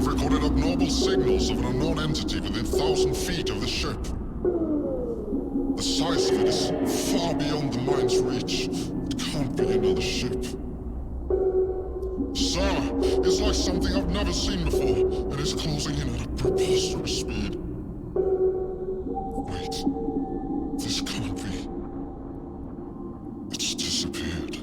We've recorded abnormal signals of an unknown entity within 1,000 feet of the ship. The size of it is far beyond the line's reach. It can't be another ship. Sir, it's like something I've never seen before, and it's closing in at a preposterous speed. Wait, this can't be. It's disappeared.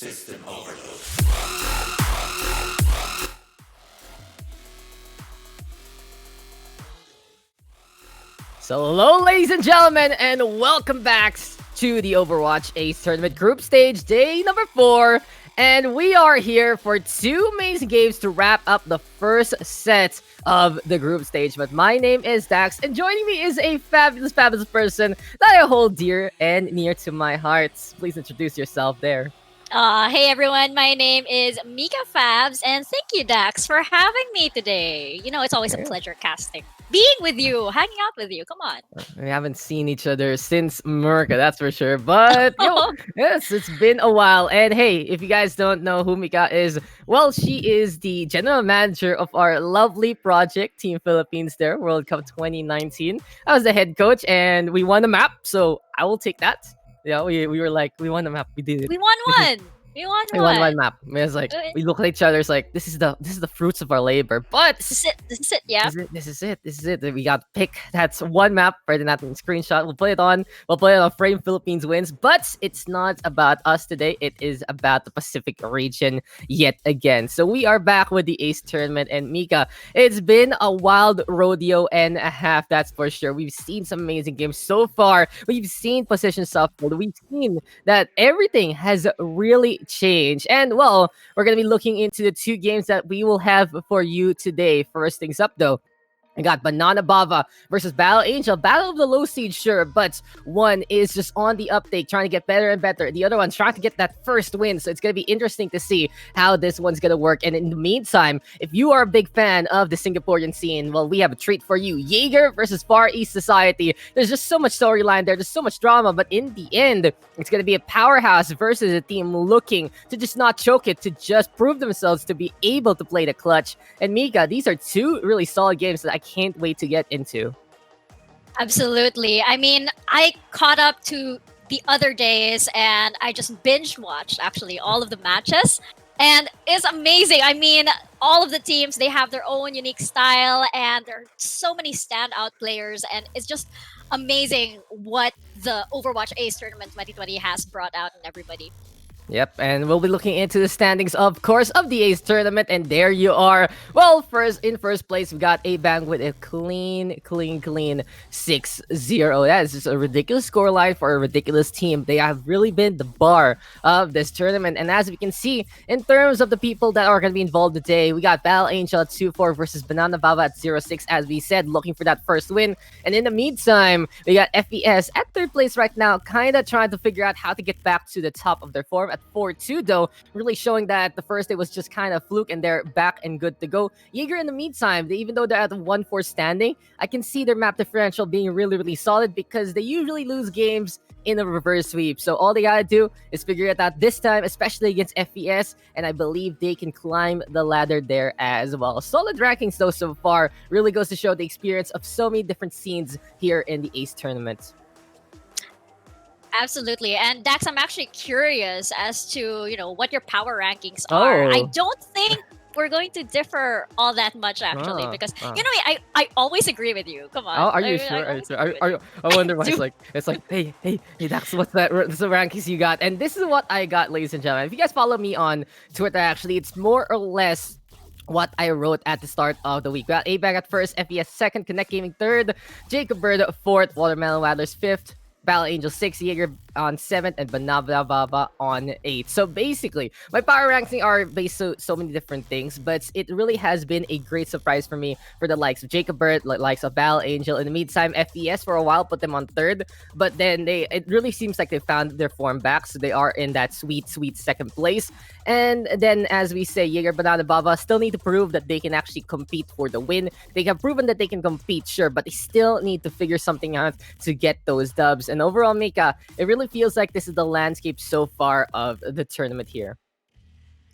So, hello, ladies and gentlemen, and welcome back to the Overwatch Ace Tournament Group Stage, day number 4. And we are here for 2 amazing games to wrap up the first set of the group stage. But my name is Dax, and joining me is a fabulous, fabulous person that I hold dear and near to my heart. Please introduce yourself there. Hey everyone, my name is Mika Fabs, and thank you, Dax, for having me today. You know, it's always a pleasure casting, being with you, hanging out with you. Come on. We haven't seen each other since Merca, that's for sure. But yes, it's been a while. And hey, if you guys don't know who Mika is, well, she is the general manager of our lovely project, Team Philippines. There, World Cup 2019. I was the head coach, and we won a map, so I will take that. Yeah, we were like, we won the map, we did it. We won This is one. We won we won one one. map. It was like Uh, we look at each other. It's like this is the fruits of our labor. But This is it. This is it. Yeah. this is it. We got to pick. That's one map for the not screenshot. We'll put it on. We'll put it on Frame Philippines wins. But it's not about us today. It is about the Pacific region yet again. So we are back with the Ace tournament. And Mika, it's been a wild rodeo and a half. That's for sure. We've seen some amazing games so far. We've seen position shuffle. We've seen that everything has really changed. And well, we're going to be looking into the 2 games that we will have for you today. First things up, though. We got Banana Bava versus Battle Angel. Battle of the Low Siege, sure, but one is just on the uptake, trying to get better and better. The other one's trying to get that first win, so it's going to be interesting to see how this one's going to work. And in the meantime, if you are a big fan of the Singaporean scene, well, we have a treat for you. Jaeger versus Far East Society. There's just so much storyline there. There's so much drama, but in the end, it's going to be a powerhouse versus a team looking to just not choke it, to just prove themselves to be able to play the clutch. And Mika, these are 2 really solid games that I can't wait to get into. Absolutely. I mean, I caught up to the other days, and I just binge watched actually all of the matches. And it's amazing. I mean, all of the teams, they have their own unique style, and there are so many standout players, and it's just amazing what the Overwatch Ace Tournament 2020 has brought out in everybody. Yep, and we'll be looking into the standings, of course, of the Ace tournament, and there you are. Well, in first place, we got A-Bang with a clean 6-0. That is just a ridiculous scoreline for a ridiculous team. They have really been the bar of this tournament, and as we can see, in terms of the people that are going to be involved today, we got Battle Angel at 2-4 versus Banana Bava at 0-6, as we said, looking for that first win. And in the meantime, we got FES at third place right now, kind of trying to figure out how to get back to the top of their form at 4-2, though, really showing that the first day was just kind of fluke and they're back and good to go. Jaeger, in the meantime, even though they're at 1-4 standing, I can see their map differential being really, really solid because they usually lose games in a reverse sweep. So all they gotta do is figure it out this time, especially against FES, and I believe they can climb the ladder there as well. Solid rankings, though, so far. Really goes to show the experience of so many different scenes here in the Ace tournament. Absolutely. And Dax, I'm actually curious as to, what your power rankings are. I don't think we're going to differ all that much actually, because I always agree with you. Come on. Oh, are you I sure? Are you always sure? agree with you. I wonder why do. it's like, hey, that's what's that? This is the rankings you got, and this is what I got, ladies and gentlemen. If you guys follow me on Twitter, actually, it's more or less what I wrote at the start of the week. We got A-Bag at first, FES second, Connect Gaming third, Jacob Bird fourth, Watermelon Waddlers fifth, Battle Angel 6, Jaeger on 7th, and Banana Bava on 8th. So basically, my power ranking are based on so many different things, but it really has been a great surprise for me for the likes of Jacob Bird, likes of Battle Angel. In the meantime, FES for a while put them on 3rd, but then it really seems like they found their form back, so they are in that sweet 2nd place. And then, as we say, Jaeger, Banana Bava still need to prove that they can actually compete for the win. They have proven that they can compete, sure, but they still need to figure something out to get those dubs. And overall, Mika, it really feels like this is the landscape so far of the tournament here.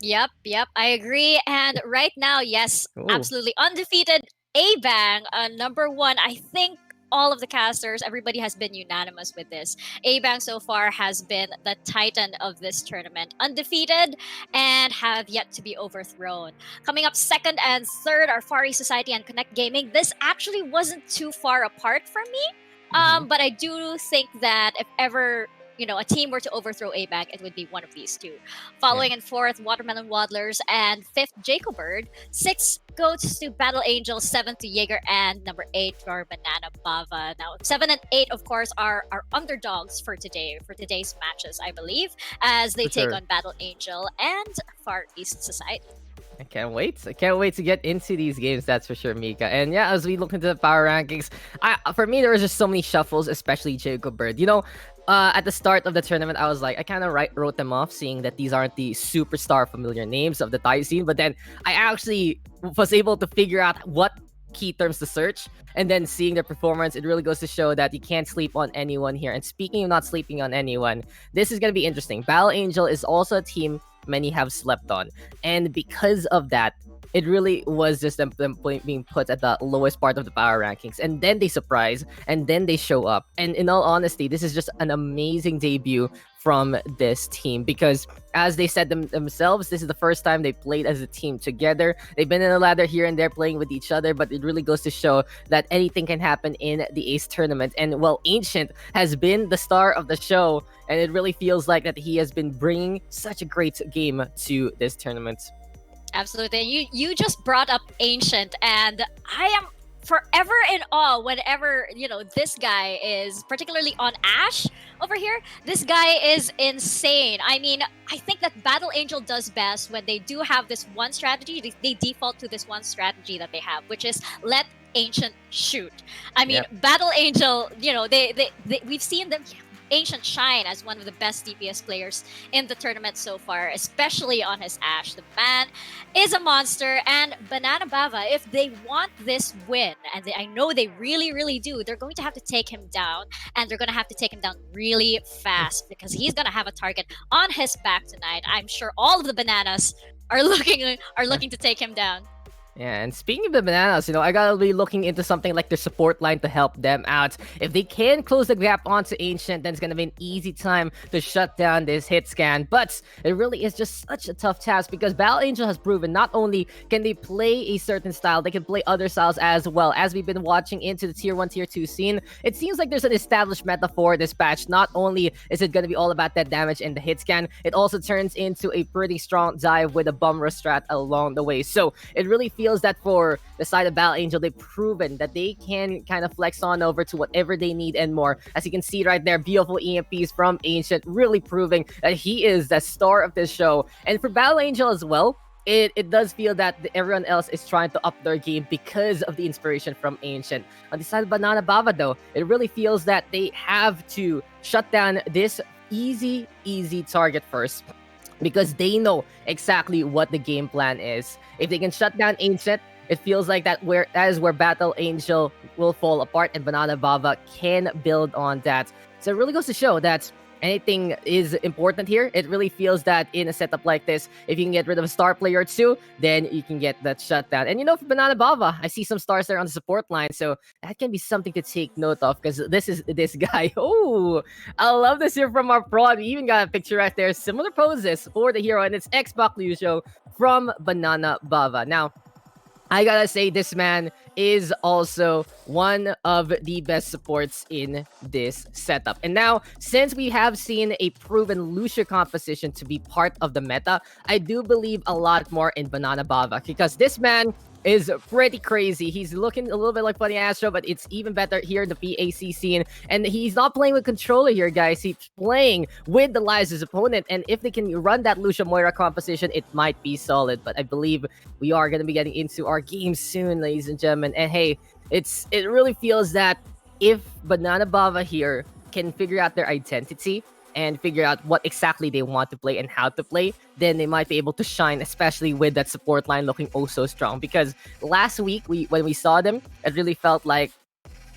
Yep, I agree. And right now, yes, Ooh. absolutely undefeated A-Bang, number 1. I think all of the casters, everybody has been unanimous with this. A-Bang so far has been the titan of this tournament, undefeated and have yet to be overthrown. Coming up 2nd and 3rd are Far East Society and Connect Gaming. This actually wasn't too far apart from me, but I do think that if ever a team were to overthrow ABAC, it would be one of these two. Following in fourth, Watermelon Waddlers, and fifth, Jacobird. Six goes to Battle Angel, seventh to Jaeger, and number 8 for Banana Bava. Now, 7 and 8, of course, are underdogs for today's matches, I believe, as they For take sure. on Battle Angel and Far East Society. I can't wait. I can't wait to get into these games, that's for sure, Mika. And yeah, as we look into the power rankings, for me, there was just so many shuffles, especially Jacob Bird. At the start of the tournament, I was like, I kind of wrote them off, seeing that these aren't the superstar familiar names of the Thai scene. But then I actually was able to figure out what key terms to search, and then seeing their performance, it really goes to show that you can't sleep on anyone here. And speaking of not sleeping on anyone, this is going to be interesting. Battle Angel is also a team many have slept on, and because of that, it really was just them being put at the lowest part of the power rankings, and then they surprise, and then they show up. And in all honesty, this is just an amazing debut from this team, because as they said themselves, this is the first time they played as a team together. They've been in a ladder here and there playing with each other, but it really goes to show that anything can happen in the Ace tournament. And well, Ancient has been the star of the show, and it really feels like that he has been bringing such a great game to this tournament. Absolutely. You just brought up Ancient, and I am forever in awe whenever this guy is, particularly on Ash over here. This guy is insane. I mean, I think that Battle Angel does best when they do have this one strategy. They default to this one strategy that they have, which is let Ancient shoot. I mean, Yep. Battle Angel, they we've seen them Ancient shine as one of the best DPS players in the tournament so far, especially on his Ash. The man is a monster, and Banana Bava, if they want this win, and I know they really, really do, they're going to have to take him down, and they're going to have to take him down really fast, because he's going to have a target on his back tonight. I'm sure all of the bananas are looking to take him down. Yeah, and speaking of the bananas, I gotta be looking into something like their support line to help them out. If they can close the gap onto Ancient, then it's gonna be an easy time to shut down this hit scan. But it really is just such a tough task, because Battle Angel has proven not only can they play a certain style, they can play other styles as well. As we've been watching into the Tier 1, Tier 2 scene, it seems like there's an established meta for this patch. Not only is it gonna be all about that damage and the hit scan, it also turns into a pretty strong dive with a bum rush strat along the way. So it really feels that for the side of Battle Angel, they've proven that they can kind of flex on over to whatever they need and more. As you can see right there, beautiful EMPs from Ancient, really proving that he is the star of this show. And for Battle Angel as well, it does feel that everyone else is trying to up their game because of the inspiration from Ancient. On the side of Banana Bava, though, it really feels that they have to shut down this easy target first, because they know exactly what the game plan is. If they can shut down Ancient, it feels like that is where Battle Angel will fall apart, and Banana Bava can build on that. So it really goes to show that anything is important here. It really feels that in a setup like this, if you can get rid of a star player or two, then you can get that shutdown. And for Banana Bava, I see some stars there on the support line, so that can be something to take note of, because this guy. Oh, I love this here from our prod. We even got a picture right there, similar poses for the hero, and it's Xbox Lucio from Banana Bava. Now, I gotta say, this man is also one of the best supports in this setup. And now, since we have seen a proven Lucio composition to be part of the meta, I do believe a lot more in Banana Bava, because this man is pretty crazy. He's looking a little bit like Funny Astro, but it's even better here in the PAC scene. And he's not playing with controller here, guys. He's playing with the lives of his opponent. And if they can run that Lucio Moira composition, it might be solid. But I believe we are going to be getting into our game soon, ladies and gentlemen. And hey, it really feels that if Banana Bava here can figure out their identity and figure out what exactly they want to play and how to play, then they might be able to shine, especially with that support line looking oh so strong. Because last week, when we saw them, it really felt like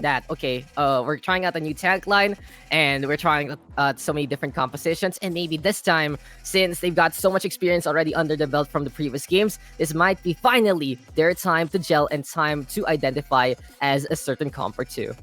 that, okay, we're trying out a new tank line, and we're trying so many different compositions, and maybe this time, since they've got so much experience already under the belt from the previous games, this might be finally their time to gel and time to identify as a certain comp or two.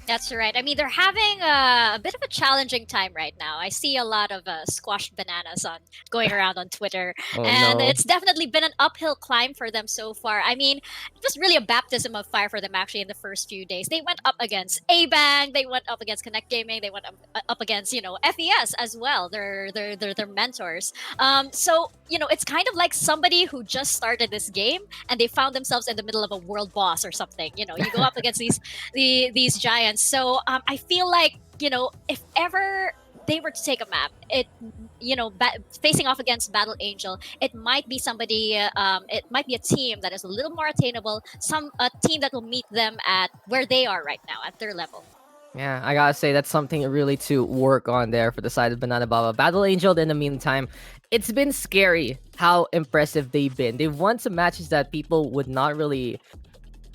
That's right. I mean, they're having a bit of a challenging time right now. I see a lot of squashed bananas on going around on Twitter, Oh and no. it's definitely been an uphill climb for them so far. I mean, it was really a baptism of fire for them actually in the first few days. They went up against A Bang, they went up against Connect Gaming, they went up against FES as well. Their mentors. So it's kind of like somebody who just started this game and they found themselves in the middle of a world boss or something. You go up against these giants. So I feel like if ever they were to take a map, facing off against Battle Angel, it might be somebody. It might be a team that is a little more attainable. A team that will meet them at where they are right now at their level. Yeah, I gotta say that's something really to work on there for the side of Banana Baba. Battle Angel, in the meantime, it's been scary how impressive they've been. They've won some matches that people would not really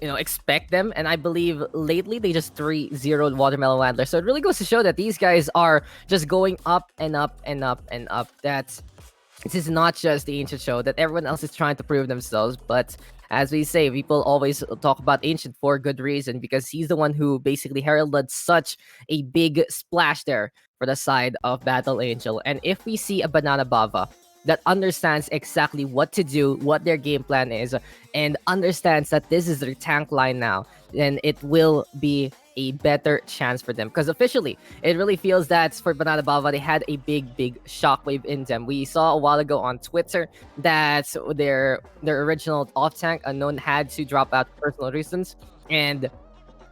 expect them. And I believe lately they just 3-0'd Watermelon Wandler. So it really goes to show that these guys are just going up and up and up and up. That this is not just the Ancient show, that everyone else is trying to prove themselves. But as we say, people always talk about Ancient for good reason, because he's the one who basically heralded such a big splash there for the side of Battle Angel. And if we see a Banana Bava that understands exactly what to do, what their game plan is, and understands that this is their tank line now, then it will be a better chance for them. Because officially, it really feels that for Banana Bava, they had a big shockwave in them. We saw a while ago on Twitter that their original off tank Unknown had to drop out for personal reasons, and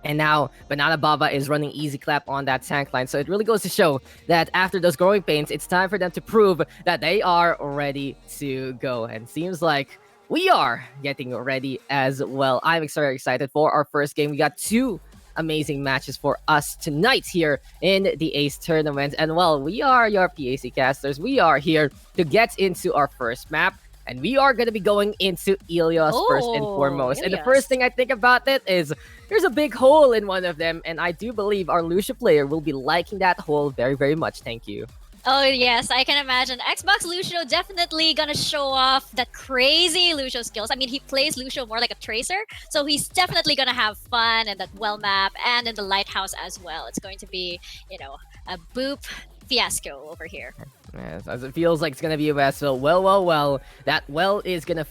now Banana Bava is running easy clap on that tank line. So it really goes to show that after those growing pains, it's time for them to prove that they are ready to go. And seems like we are getting ready as well. I'm very excited for our first game. We got 2 amazing matches for us tonight here in the Ace tournament. And well, we are your PAC casters. We are here to get into our first map. And we are going to be going into Ilios first and foremost. And the first thing I think about it is there's a big hole in one of them. And I do believe our Lucia player will be liking that hole very much. Thank you. Oh yes, I can imagine. Xbox Lucio definitely gonna show off that crazy Lucio skills. I mean, he plays Lucio more like a tracer, so he's definitely gonna have fun in that well map and in the lighthouse as well. It's going to be, a boop fiasco over here. Yes, as it feels like it's gonna be a mess. So well, that well is gonna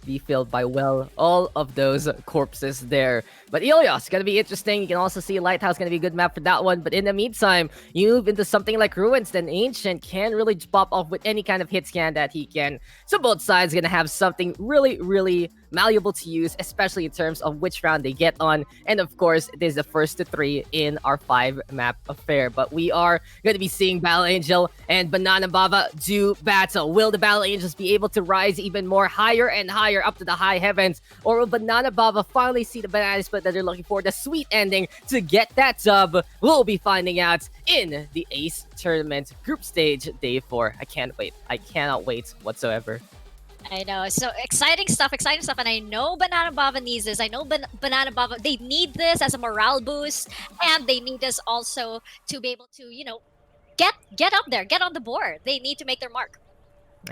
be filled by all of those corpses there. But Ilios gonna be interesting. You can also see Lighthouse gonna be a good map for that one. But in the meantime, you move into something like Ruins, then Ancient can really just pop off with any kind of hit scan that he can. So both sides gonna have something really malleable to use, especially in terms of which round they get on. And of course, it is the first to 3 in our 5-map affair. But we are gonna be seeing Battle Angel and Banana Bava do battle. Will the Battle Angels be able to rise even more higher and higher up to the high heavens? Or will Banana Bava finally see the banana split that they're looking for, the sweet ending to get that dub? We'll be finding out in the Ace Tournament Group Stage Day 4. I can't wait. I cannot wait whatsoever. I know. So exciting stuff. And I know Banana Bava needs this. I know Banana Bava, they need this as a morale boost. And they need this also to be able to, get up there, get on the board. They need to make their mark.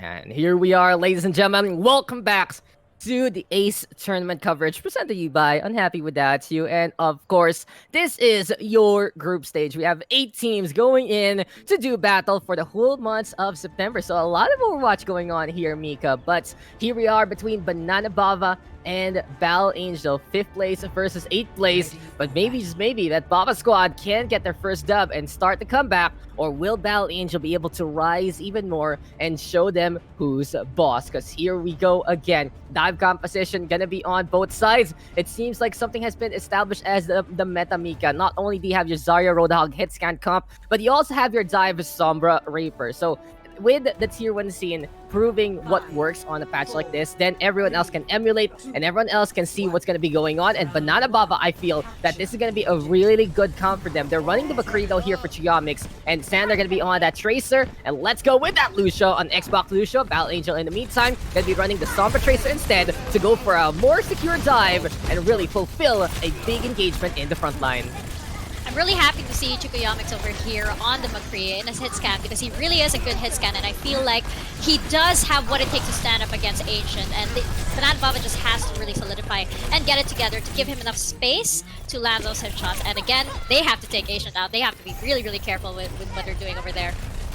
And here we are, ladies and gentlemen. Welcome back to the Ace Tournament coverage presented to you by Unhappy With That You. And of course, this is your group stage. We have 8 teams going in to do battle for the whole month of September. So a lot of Overwatch going on here, Mika. But here we are between Banana Bava and Battle Angel, 5th place versus 8th place. But maybe, just maybe, that Bava squad can get their first dub and start the comeback. Or will Battle Angel be able to rise even more and show them who's boss? Because here we go again. Dive composition gonna be on both sides. It seems like something has been established as the meta, Mika. Not only do you have your Zarya Roadhog hit scan comp, but you also have your Dive Sombra Reaper. So with the tier 1 scene proving what works on a patch like this, then everyone else can emulate and everyone else can see what's going to be going on. And Banana Bava, I feel that this is going to be a really good comp for them. They're running the Bakrido here for Chiamix, and Sander going to be on that Tracer. And let's go with that Lucio on Xbox Lucio. Battle Angel in the meantime going to be running the Sombra Tracer instead to go for a more secure dive and really fulfill a big engagement in the front line. I'm really happy to see Chukoyamics over here on the McCree in his hit scan because he really is a good hit scan, and I feel like he does have what it takes to stand up against Ancient, and Banana Baba just has to really solidify and get it together to give him enough space to land those headshots. And again, they have to take Ancient out. They have to be really, really careful with what they're doing over there.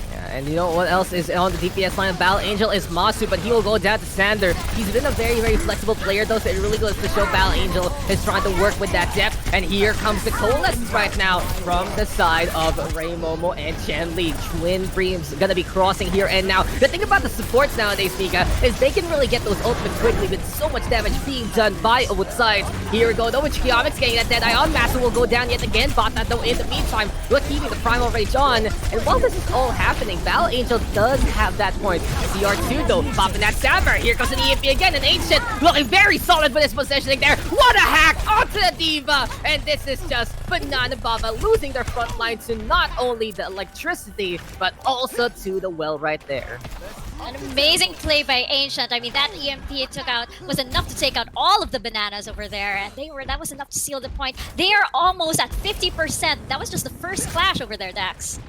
Yeah, and you know what else is on the DPS line of Battle Angel is Masu, but he will go down to Sander. He's been a very, very flexible player though, so it really goes to show Battle Angel is trying to work with that depth. And here comes the Coalescence right now from the side of Ray Momo and Chen Li. Twin Dreams gonna be crossing here and now. The thing about the supports nowadays, Mika, is they can really get those ultimates quickly with so much damage being done by both sides. Here we go though with Chukoyamics getting that Deadeye on. Masu will go down yet again. Botnet though in the meantime, we're keeping the Primal Rage on. And while this is all happening, Battle Angel does have that point. CR2 though, popping that Saber. Here comes an EMP again, and Ancient looking very solid with his positioning there. What a hack onto the Diva! And this is just Banana Baba losing their front line to not only the electricity, but also to the well right there. An amazing play by Ancient. I mean, that EMP it took out was enough to take out all of the bananas over there, and that was enough to seal the point. They are almost at 50%. That was just the first clash over there, Dax.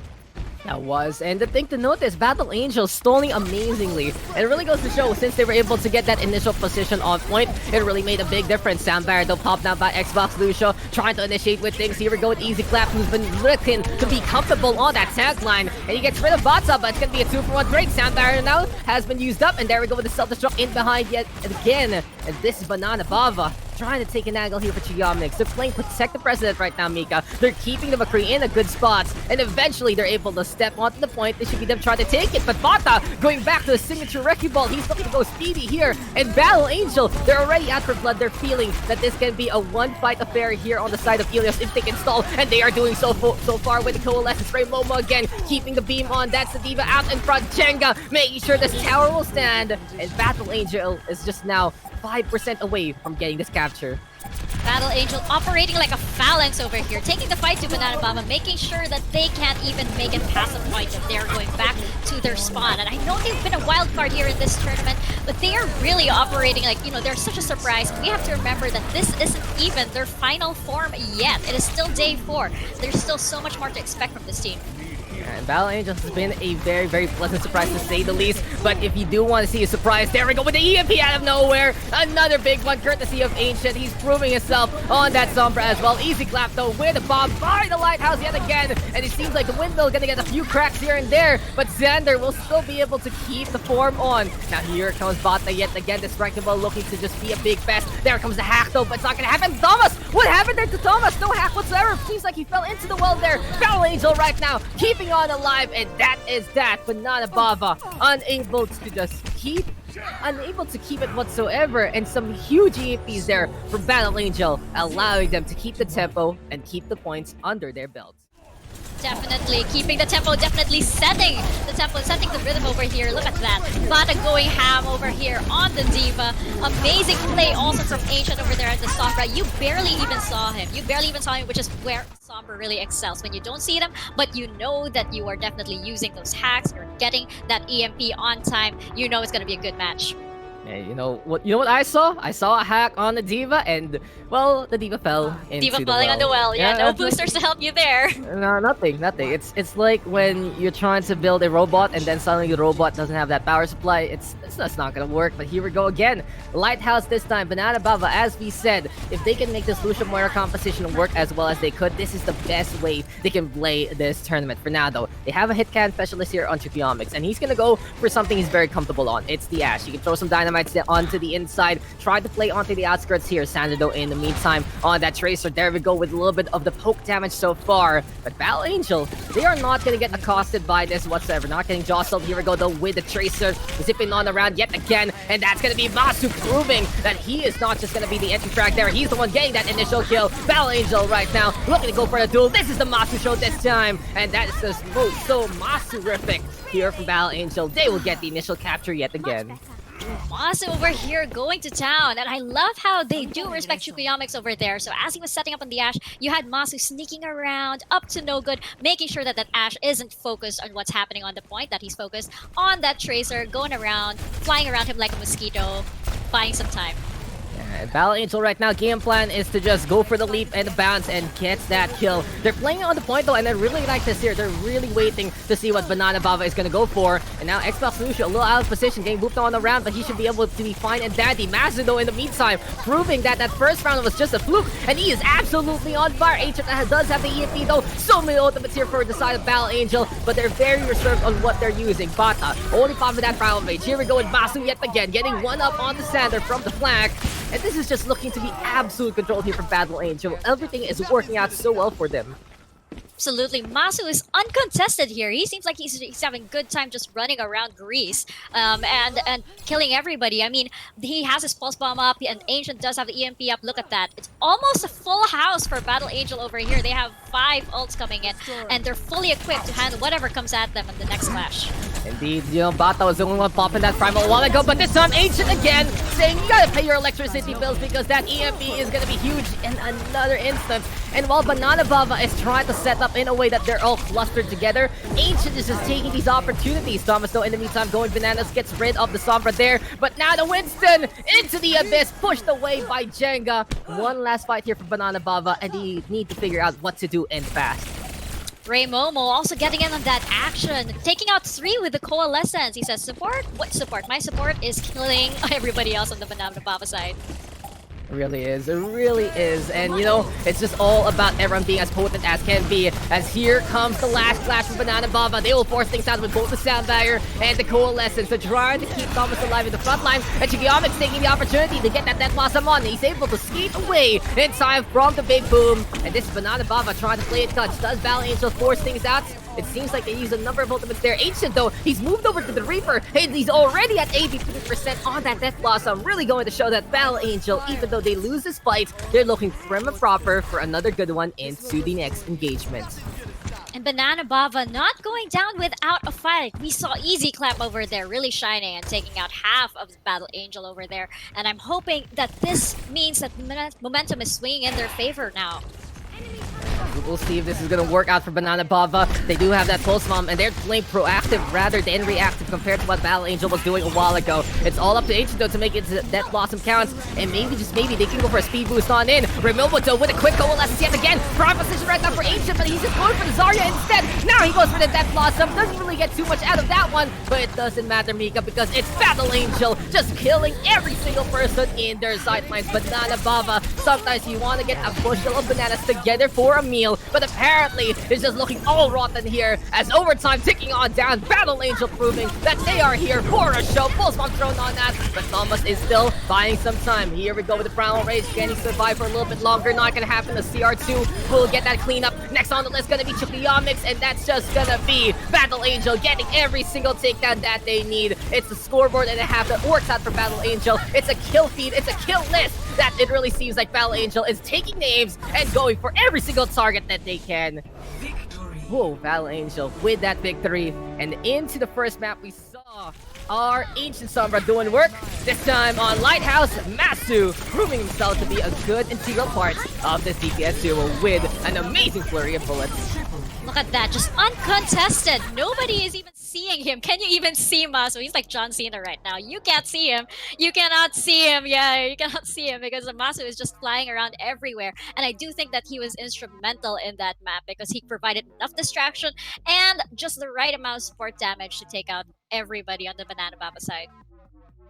That was, and the thing to note is Battle Angel stalling amazingly. And it really goes to show, since they were able to get that initial position on point, it really made a big difference. Sam Barrett though popped down by Xbox Lucio, trying to initiate with things. Here we go with Easy Clap, who's been looking to be comfortable on that tank line. And he gets rid of Botsa, but it's going to be a 2-for-1 break. Sam Barrett now has been used up, and there we go with the self-destruct in behind yet again. And this is Banana Bava trying to take an angle here for Chukoyamics. They're playing Protect the President right now, Mika. They're keeping the McCree in a good spot, and eventually they're able to step onto the point. This should be them trying to take it, but Bata going back to the signature Wrecking Ball. He's looking to go speedy here, and Battle Angel, they're already out for blood. They're feeling that this can be a one-fight affair here on the side of Ilios if they can stall, and they are doing so far with the Coalescence. Ray Momo again, keeping the beam on. That's the Diva out in front. Jenga making sure this tower will stand, and Battle Angel is just now 5% away from getting this capture. Battle Angel operating like a phalanx over here, taking the fight to Banana Baba, making sure that they can't even make it past the point that they're going back to their spawn. And I know they've been a wild card here in this tournament, but they are really operating like, you know, they're such a surprise. We have to remember that this isn't even their final form yet. It is still day 4. There's still so much more to expect from this team. And Battle Angel has been a very, very pleasant surprise to say the least. But if you do want to see a surprise, there we go with the EMP out of nowhere. Another big one courtesy of Ancient. He's proving himself on that Sombra as well. Easy Clap though with a bomb by the Lighthouse yet again. And it seems like the Windmill gonna get a few cracks here and there. But Xander will still be able to keep the form on. Now here comes Bata yet again. This Wrecking Ball looking to just be a big fest. There comes the hack though, but it's not gonna happen. Thomas! What happened there to Thomas? No hack whatsoever. Seems like he fell into the well there. Battle Angel right now keeping on alive, and that is that. Banana Bava unable to keep it whatsoever, and some huge EMPs there from Battle Angel, allowing them to keep the tempo and keep the points under their belts. Definitely keeping the tempo, definitely setting the tempo, setting the rhythm over here. Look at that. Bata going ham over here on the Diva. Amazing play also from Ancient over there at the Sombra. You barely even saw him. Which is where Sombra really excels. When you don't see them, but you know that you are definitely using those hacks, you're getting that EMP on time, you know it's going to be a good match. Hey, you know what I saw? I saw a hack on the Diva, and well, the Diva fell into Diva the falling well. on the well. Yeah, no boosters to help you there. No, nothing. It's like when you're trying to build a robot and then suddenly the robot doesn't have that power supply. It's not gonna work. But here we go again. Lighthouse this time. Banana Bava, as we said, if they can make this Lucio Moira composition work as well as they could, this is the best way they can play this tournament. For now though, they have a hit can specialist here on Chukoyamics, and he's gonna go for something he's very comfortable on. It's the Ash. You can throw some dynamite onto the inside, try to play onto the outskirts here. Sandro in the meantime on that Tracer. There we go with a little bit of the poke damage so far. But Battle Angel, they are not going to get accosted by this whatsoever. Not getting jostled. Here we go though with the Tracer zipping on around yet again. And that's going to be Masu proving that he is not just going to be the entry track there. He's the one getting that initial kill. Battle Angel right now looking to go for the duel. This is the Masu show this time. And that is just so Masu-rific here from Battle Angel. They will get the initial capture yet again. Masu over here going to town, and I love how they do respect Chukoyamics over there. So as he was setting up on the Ash, you had Masu sneaking around up to no good, making sure that that Ash isn't focused on what's happening on the point, that he's focused on that Tracer, going around, flying around him like a mosquito, buying some time. Battle Angel right now, game plan is to just go for the leap and the bounce and get that kill. They're playing on the point though, and I really like this here. They're really waiting to see what Banana Bava is gonna go for. And now Xbox Lucio a little out of position, getting booped on the round, but he should be able to be fine and dandy. Mazu though in the meantime, proving that that first round was just a fluke, and he is absolutely on fire. Ancient does have the EMP though. So many ultimates here for the side of Battle Angel, but they're very reserved on what they're using. Bata only popping that Primal Mage. Here we go with Mazu yet again, getting one up on the Sander from the flank. And this is just looking to be absolute control here for Battle Angel. Everything is working out so well for them. Absolutely. Masu is uncontested here. He seems like he's having good time just running around Greece and killing everybody. I mean, he has his pulse bomb up, and Ancient does have the EMP up. Look at that. It's almost a full house for Battle Angel over here. They have 5 ults coming in, and they're fully equipped to handle whatever comes at them in the next clash. Indeed, you know, Bata was the only one popping that Primal a while ago, but this time Ancient again saying you gotta pay your electricity bills because that EMP is gonna be huge in another instance. And while Banana Bava is trying to set up in a way that they're all clustered together, Ancient is just taking these opportunities. Thomas, though, in the meantime, going bananas, gets rid of the Sombra there. But now the Winston into the abyss, pushed away by Jenga. One last fight here for Banana Bava, and they need to figure out what to do and fast. Ray Momo also getting in on that action, taking out 3 with the Coalescence. He says, support? What support? My support is killing everybody else on the Banana Bava side. It really is. It really is. And, you know, it's just all about everyone being as potent as can be. As here comes the last clash from Banana Bava. They will force things out with both the Sound Barrier and the Coalescence. So trying to keep Thomas alive in the front line. And Chigiomic's taking the opportunity to get that Death Blossom on. He's able to skate away in time from the big boom. And this is Banana Bava trying to play it clutch. Does Battle Angel force things out? It seems like they use a number of ultimates there. Ancient, though, he's moved over to the Reaper, and he's already at 83% on that Death Blossom. Really going to show that Battle Angel, even though they lose this fight, they're looking prim and proper for another good one into the next engagement. And Banana Bava not going down without a fight. We saw Easy Clap over there really shining and taking out half of Battle Angel over there. And I'm hoping that this means that momentum is swinging in their favor now. We'll see if this is going to work out for Banana Bava. They do have that Pulse Bomb, and they're playing proactive rather than reactive compared to what Battle Angel was doing a while ago. It's all up to Ancient, though, to make it to Death Blossom counts, and maybe, just maybe, they can go for a speed boost on in. Remoto with a quick Coalescence yet again. Prime position right now for Ancient, but he's just going for the Zarya instead. Now he goes for the Death Blossom. Doesn't really get too much out of that one, but it doesn't matter, Mika, because it's Battle Angel just killing every single person in their sidelines. Banana Bava, sometimes you want to get a bushel of bananas together for a meal, but apparently it's just looking all rotten here as overtime ticking on down. Battle Angel proving that they are here for a show. Pulse Bomb thrown on that, but Thomas is still buying some time. Here we go with the Primal Rage. Can he survive for a little bit longer? Not gonna happen. The CR2 will get that cleanup. Next on the list gonna be Chikiomix, and that's just gonna be Battle Angel getting every single takedown that they need. It's the scoreboard and a half that works out for Battle Angel. It's a kill feed, it's a kill list that it really seems like Battle Angel is taking names and going for every single target that they can. Whoa, Battle Angel with that victory. And into the first map, we saw our Ancient Sombra doing work. This time on Lighthouse, Masu proving himself to be a good integral part of this DPS duo with an amazing flurry of bullets. Look at that, just uncontested. Nobody is even seeing him. Can you even see Masu? He's like John Cena right now. You can't see him. You cannot see him. Yeah, you cannot see him because Masu is just flying around everywhere. And I do think that he was instrumental in that map because he provided enough distraction and just the right amount of support damage to take out everybody on the Banana Baba side.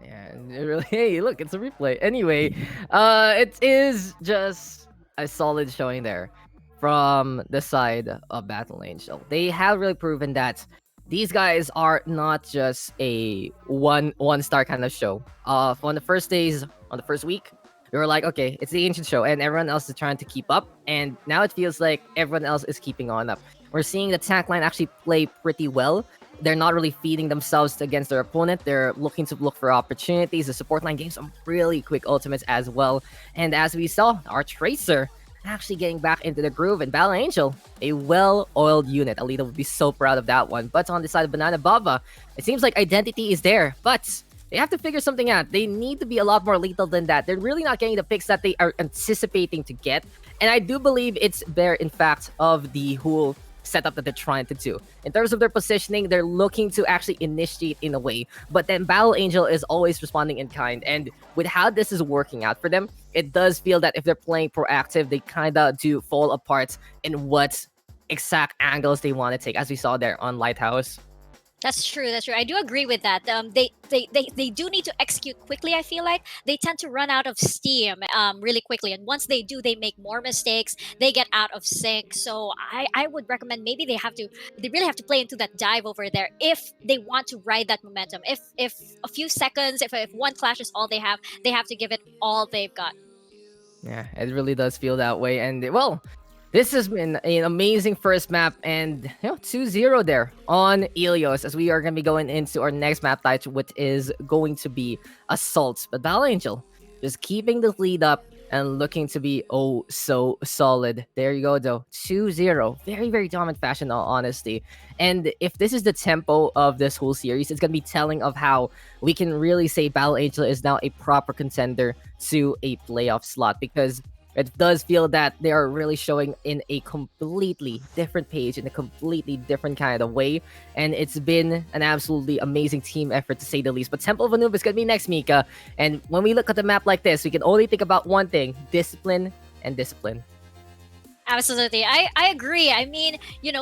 Yeah, it really, hey, look, it's a replay. Anyway, it is just a solid showing there from the side of Battle Angel. They have really proven that these guys are not just a one-star kind of show. On the first days, on the first week, we were like, okay, it's the Ancient show, and everyone else is trying to keep up, and now it feels like everyone else is keeping on up. We're seeing the tank line actually play pretty well. They're not really feeding themselves against their opponent. They're looking to look for opportunities. The support line gains some really quick ultimates as well. And as we saw, our Tracer actually getting back into the groove, and Battle Angel, a well-oiled unit. Alita would be so proud of that one. But on the side of Banana Bava, it seems like identity is there, but they have to figure something out. They need to be a lot more lethal than that. They're really not getting the picks that they are anticipating to get. And I do believe it's there, in fact, of the whole setup that they're trying to do. In terms of their positioning, they're looking to actually initiate in a way, but then Battle Angel is always responding in kind. And with how this is working out for them, it does feel that if they're playing proactive, they kind of do fall apart in what exact angles they want to take, as we saw there on Lighthouse. That's true. That's true. I do agree with that. They do need to execute quickly. I feel like they tend to run out of steam really quickly, and once they do, they make more mistakes. They get out of sync. So I would recommend maybe they really have to play into that dive over there if they want to ride that momentum. If a few seconds, if one clash is all they have to give it all they've got. Yeah, it really does feel that way. And well, this has been an amazing first map, and 2-0 there on Ilios, as we are going to be going into our next map type, which is going to be Assault. But Battle Angel just keeping the lead up and looking to be oh so solid. There you go though, 2-0. Very, very dominant fashion, in all honesty. And if this is the tempo of this whole series, it's going to be telling of how we can really say Battle Angel is now a proper contender to a playoff slot, because it does feel that they are really showing in a completely different page, in a completely different kind of way. And it's been an absolutely amazing team effort, to say the least. But Temple of Anubis is going to be next, Mika. And when we look at the map like this, we can only think about one thing: discipline and discipline. Absolutely. I agree. I mean, you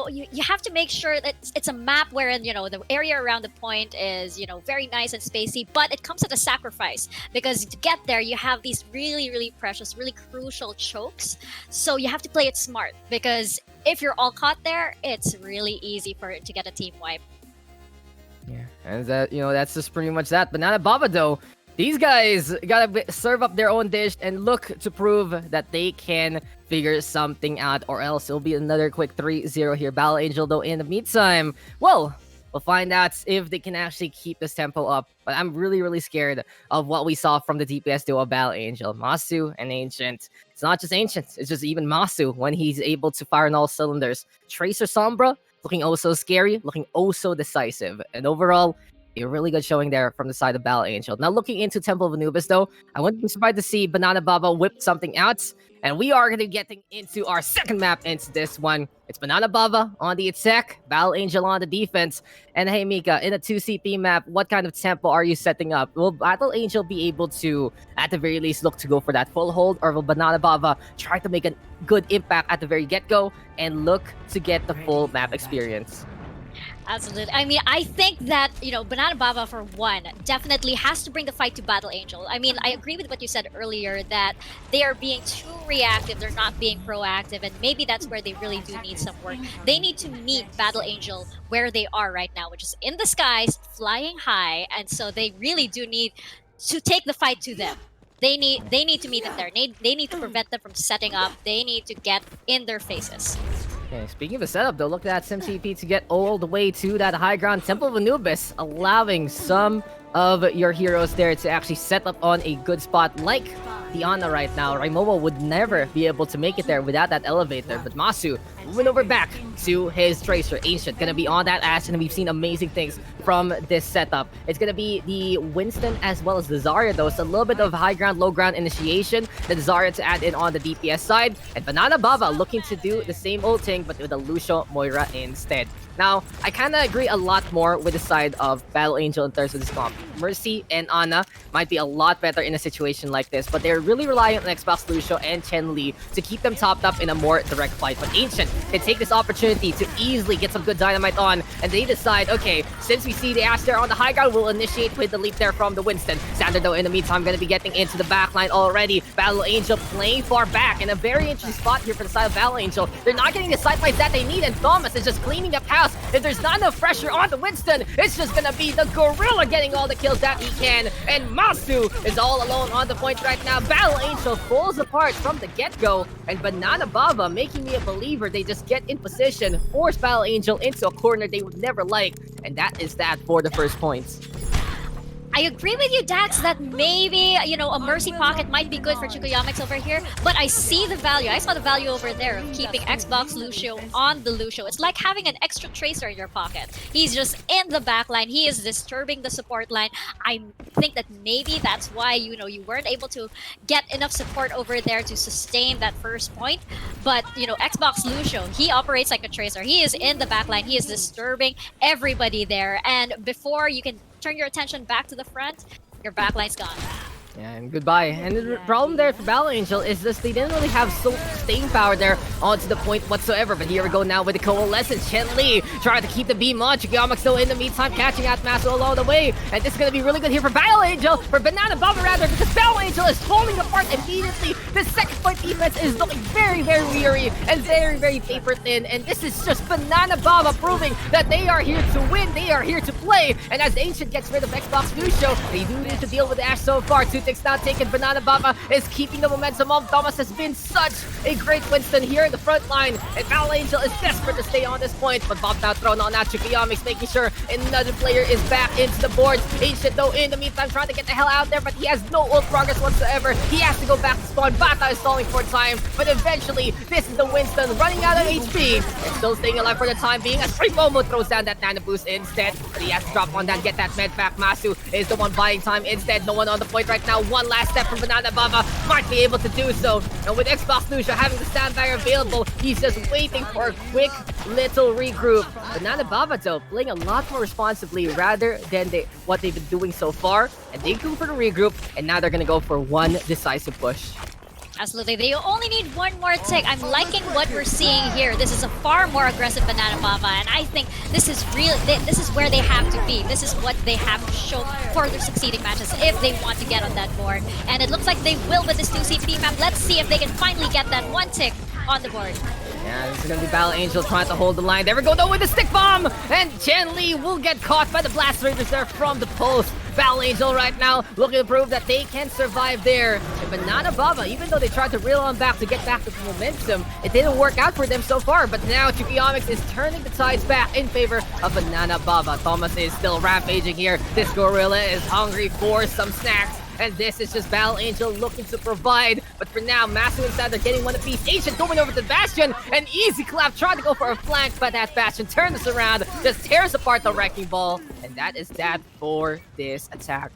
have to make sure that it's a map wherein, the area around the point is, very nice and spacey, but it comes at a sacrifice, because to get there, you have these really, really precious, really crucial chokes. So you have to play it smart, because if you're all caught there, it's really easy for it to get a team wipe. Yeah, and that's just pretty much that. Banana Baba, though, these guys gotta serve up their own dish and look to prove that they can figure something out, or else it'll be another quick 3-0 here. Battle Angel, though, in the meantime, well, we'll find out if they can actually keep this tempo up. But I'm really, really scared of what we saw from the DPS duo of Battle Angel. Masu and Ancient. It's not just Ancient, it's just even Masu when he's able to fire on all cylinders. Tracer Sombra, looking oh so scary, looking oh so decisive. And overall, a really good showing there from the side of Battle Angel. Now, looking into Temple of Anubis, though, I wouldn't be surprised to see Banana Baba whip something out. And we are going to be getting into our second map into this one. It's Banana Baba on the attack, Battle Angel on the defense. And hey, Mika, in a 2CP map, what kind of tempo are you setting up? Will Battle Angel be able to, at the very least, look to go for that full hold? Or will Banana Baba try to make a good impact at the very get-go and look to get the full map experience? Absolutely. I mean, I think that, Banana Baba, for one, definitely has to bring the fight to Battle Angel. I mean, I agree with what you said earlier, that they are being too reactive. They're not being proactive. And maybe that's where they really do need some work. They need to meet Battle Angel where they are right now, which is in the skies, flying high. And so they really do need to take the fight to them. They need to meet them there. They need to prevent them from setting up. They need to get in their faces. Okay, speaking of the setup, though, look at that SimCP to get all the way to that high ground. Temple of Anubis, allowing some of your heroes there to actually set up on a good spot, like Diana right now. Raimomo would never be able to make it there without that elevator, but Masu moving over back to his Tracer. Ancient gonna be on that ass, and we've seen amazing things from this setup. It's gonna be the Winston as well as the Zarya, though. It's a little bit of high ground, low ground initiation. The Zarya to add in on the DPS side, and Banana Baba looking to do the same old thing, but with a Lucio Moira instead. Now, I kind of agree a lot more with the side of Battle Angel in terms of this comp. Mercy and Ana might be a lot better in a situation like this, but they're really relying on Xbox Lucio and Chen Li to keep them topped up in a more direct fight. But Ancient can take this opportunity to easily get some good dynamite on, and they decide, okay, since we see the Ash there on the high ground, we'll initiate with the leap there from the Winston. Sander, though, in the meantime, going to be getting into the backline already. Battle Angel playing far back, in a very interesting spot here for the side of Battle Angel. They're not getting the sight lines that they need, and Thomas is just cleaning up house. If there's not enough pressure on the Winston, it's just gonna be the Gorilla getting all the kills that he can, and Masu is all alone on the point right now. Battle Angel falls apart from the get-go, and Banana Baba making me a believer. They just get in position, force Battle Angel into a corner they would never like, and that is that for the first points. I agree with you, Dax, that maybe, a Mercy Pocket might be good for Chukoyamics over here, but I see the value. I saw the value over there of keeping Xbox Lucio on the Lucio. It's like having an extra tracer in your pocket. He's just in the back line. He is disturbing the support line. I think that maybe that's why, you weren't able to get enough support over there to sustain that first point. But, Xbox Lucio, he operates like a tracer. He is in the back line. He is disturbing everybody there. And before you can turn your attention back to the front, your backline's gone. Yeah, and goodbye. And the problem there for Battle Angel is just they didn't really have staying power there onto the point whatsoever. But here we go now with the Coalescence. Chen Li trying to keep the beam on. Chukoyamics still in the meantime catching out Masu along the way. And this is going to be really good here for Battle Angel, for Banana Baba rather, because Battle Angel is falling apart immediately. The second point defense is looking very, very weary and very, very paper thin. And this is just Banana Baba proving that they are here to win. They are here to play. And as Ancient gets rid of Xbox Lucio, they do need to deal with Ash so far. It's not taken. Banana Baba is keeping the momentum up. Thomas has been such a great Winston here in the front line, and Battle Angel is desperate to stay on this point, but Bob now thrown on at Chukoyamics, making sure another player is back into the boards. Ancient though in the meantime trying to get the hell out there, but he has no ult progress whatsoever. He has to go back to spawn. Bata is stalling for time, but eventually this is the Winston running out of HP and still staying alive for the time being as Momo throws down that nano boost instead, but he has to drop on that, get that med back. Masu is the one buying time instead. No one on the point right now. One last step from Banana Baba might be able to do so. And with Xbox Lucio having the stand barrier available, he's just waiting for a quick little regroup. Banana Baba though playing a lot more responsibly rather than what they've been doing so far. And they go for the regroup, and now they're gonna go for one decisive push. Absolutely. They only need one more tick. I'm liking what we're seeing here. This is a far more aggressive Banana Baba, and I think this is this is where they have to be. This is what they have to show for their succeeding matches if they want to get on that board. And it looks like they will with this 2CP map. Let's see if they can finally get that one tick on the board. Yeah, this is gonna be Battle Angel trying to hold the line. There we go though with the stick bomb! And Chen Li will get caught by the blast raiders there from the post. Battle Angel right now looking to prove that they can survive there. And Banana Baba, even though they tried to reel on back to get back to the momentum, it didn't work out for them so far. But now Chukoyamics is turning the tides back in favor of Banana Baba. Thomas is still rampaging here. This gorilla is hungry for some snacks. And this is just Battle Angel looking to provide. But for now, Masu and Sad are getting one apiece. Ancient going over to Bastion. An easy clap, trying to go for a flank, but that Bastion turns us around, just tears apart the Wrecking Ball. And that is that for this attack.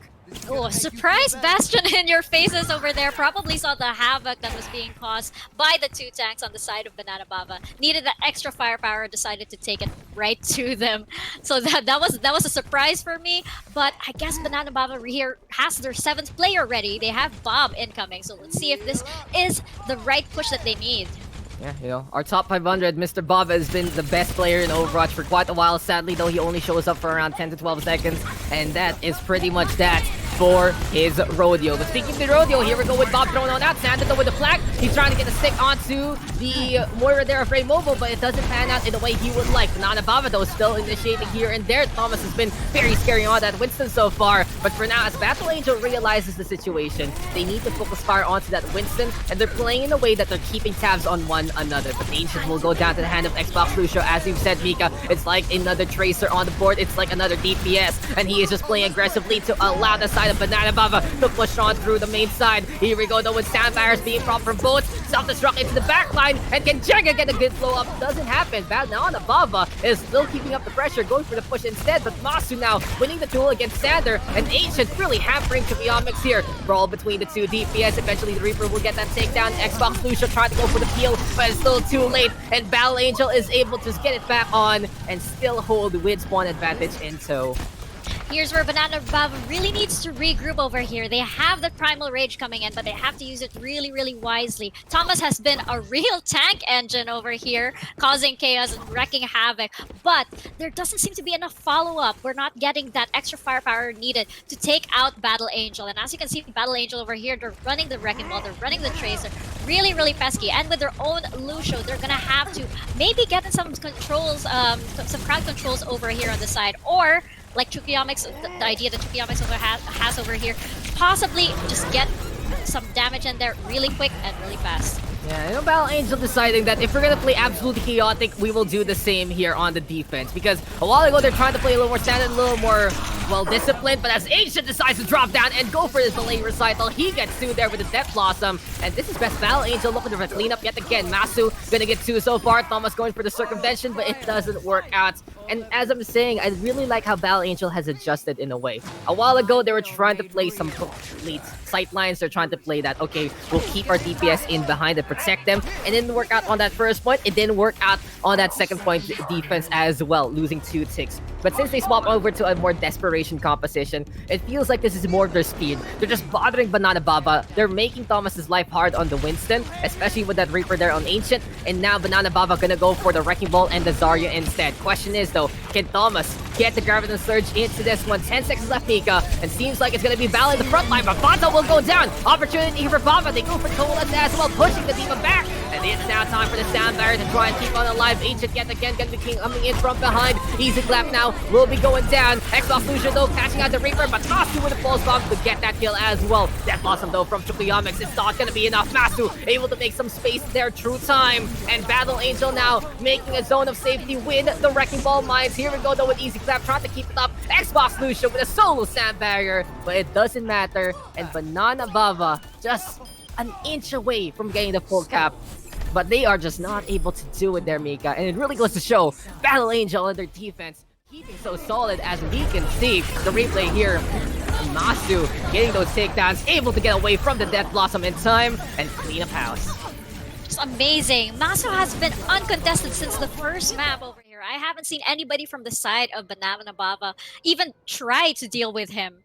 Oh, surprise Bastion in your faces over there. Probably saw the havoc that was being caused by the two tanks on the side of Banana Baba. Needed that extra firepower, decided to take it right to them. So that was a surprise for me. But I guess Banana Baba here has their 7th player ready. They have Bob incoming. So let's see if this is the right push that they need. Yeah, our top 500, Mr. Baba has been the best player in Overwatch for quite a while. Sadly, though, he only shows up for around 10 to 12 seconds. And that is pretty much that for his rodeo. But speaking of the rodeo, here we go with Bob throwing on out. Santa though with the flag. He's trying to get the stick onto the Moira there of Ray Mobile, but it doesn't pan out in the way he would like. Banana Baba though still initiating here and there. Thomas has been very scary on that Winston so far. But for now, as Battle Angel realizes the situation, they need to focus fire onto that Winston, and they're playing in a way that they're keeping tabs on one another. But Ancient will go down to the hand of Xbox Lucio. As you've said, Mika, it's like another tracer on the board. It's like another DPS, and he is just playing aggressively to allow the side of Banana Baba to push on through the main side. Here we go though with stand barriers being propped from both. Self-destruct into the back line, and can Jagga get a good flow up? Doesn't happen. Banana Baba is still keeping up the pressure, going for the push instead, but Masu now winning the duel against Sander, and Ancient really hampering Chukoyamics here. Brawl between the two DPS. Eventually the Reaper will get that takedown. Xbox Lucio trying to go for the peel, but it's still too late, and Battle Angel is able to get it back on and still hold with spawn advantage in tow. Here's where Banana Baba really needs to regroup over here. They have the Primal Rage coming in, but they have to use it really, really wisely. Thomas has been a real tank engine over here, causing chaos and wrecking havoc, but there doesn't seem to be enough follow-up. We're not getting that extra firepower needed to take out Battle Angel. And as you can see, Battle Angel over here, they're running the Wrecking Ball, they're running the Tracer. Really, really pesky. And with their own Lucio, they're gonna have to maybe get in some controls, some crowd controls over here on the side, or like Chukoyamics, the idea that Chukoyamics has over here, possibly just get some damage in there really quick and really fast. Yeah, I know Battle Angel deciding that if we're gonna play absolutely chaotic, we will do the same here on the defense. Because a while ago, they're trying to play a little more standard, a little more well disciplined, but as Ancient decides to drop down and go for his delay recital, he gets 2 there with the Death Blossom. And this is best Battle Angel looking for a cleanup yet again. Masu gonna get 2 so far. Thomas going for the circumvention, but it doesn't work out. And as I'm saying, I really like how Battle Angel has adjusted in a way. A while ago, they were trying to play some complete sight lines. They're trying to play that, okay, we'll keep our DPS in behind and protect them. It didn't work out on that first point. It didn't work out on that second point defense as well, losing 2 ticks. But since they swap over to a more desperation composition, it feels like this is more of their speed. They're just bothering Banana Baba. They're making Thomas's life hard on the Winston, especially with that Reaper there on Ancient. And now Banana Baba gonna go for the Wrecking Ball and the Zarya instead. Question is though, can Thomas get the Graviton Surge into this one? 10 seconds left, Mika, and seems like it's gonna be Val in the front line, but Bata will go down. Opportunity here for Baba. They go for Colas as well, pushing the Demon back. And it's now time for the Sound Barrier to try and keep on alive. Ancient yet again gonna be coming in from behind. Easy clap now will be going down. Xbox Lucia though catching out the Reaper, but Masu with a pulse bomb to get that kill as well. Death Blossom though from Chukuyamix, it's not gonna be enough. Masu able to make some space there, true time. And Battle Angel now making a zone of safety with the Wrecking Ball mines. Here we go though with Easy Clap, trying to keep it up. Xbox Lucia with a solo Sound Barrier, but it doesn't matter. And Banana Baba just an inch away from getting the full cap. But they are just not able to do it there, Mika. And it really goes to show Battle Angel and their defense keeping so solid as we can see the replay here. Masu getting those takedowns, able to get away from the Death Blossom in time and clean up house. Just amazing. Masu has been uncontested since the first map over here. I haven't seen anybody from the side of Banana Baba even try to deal with him.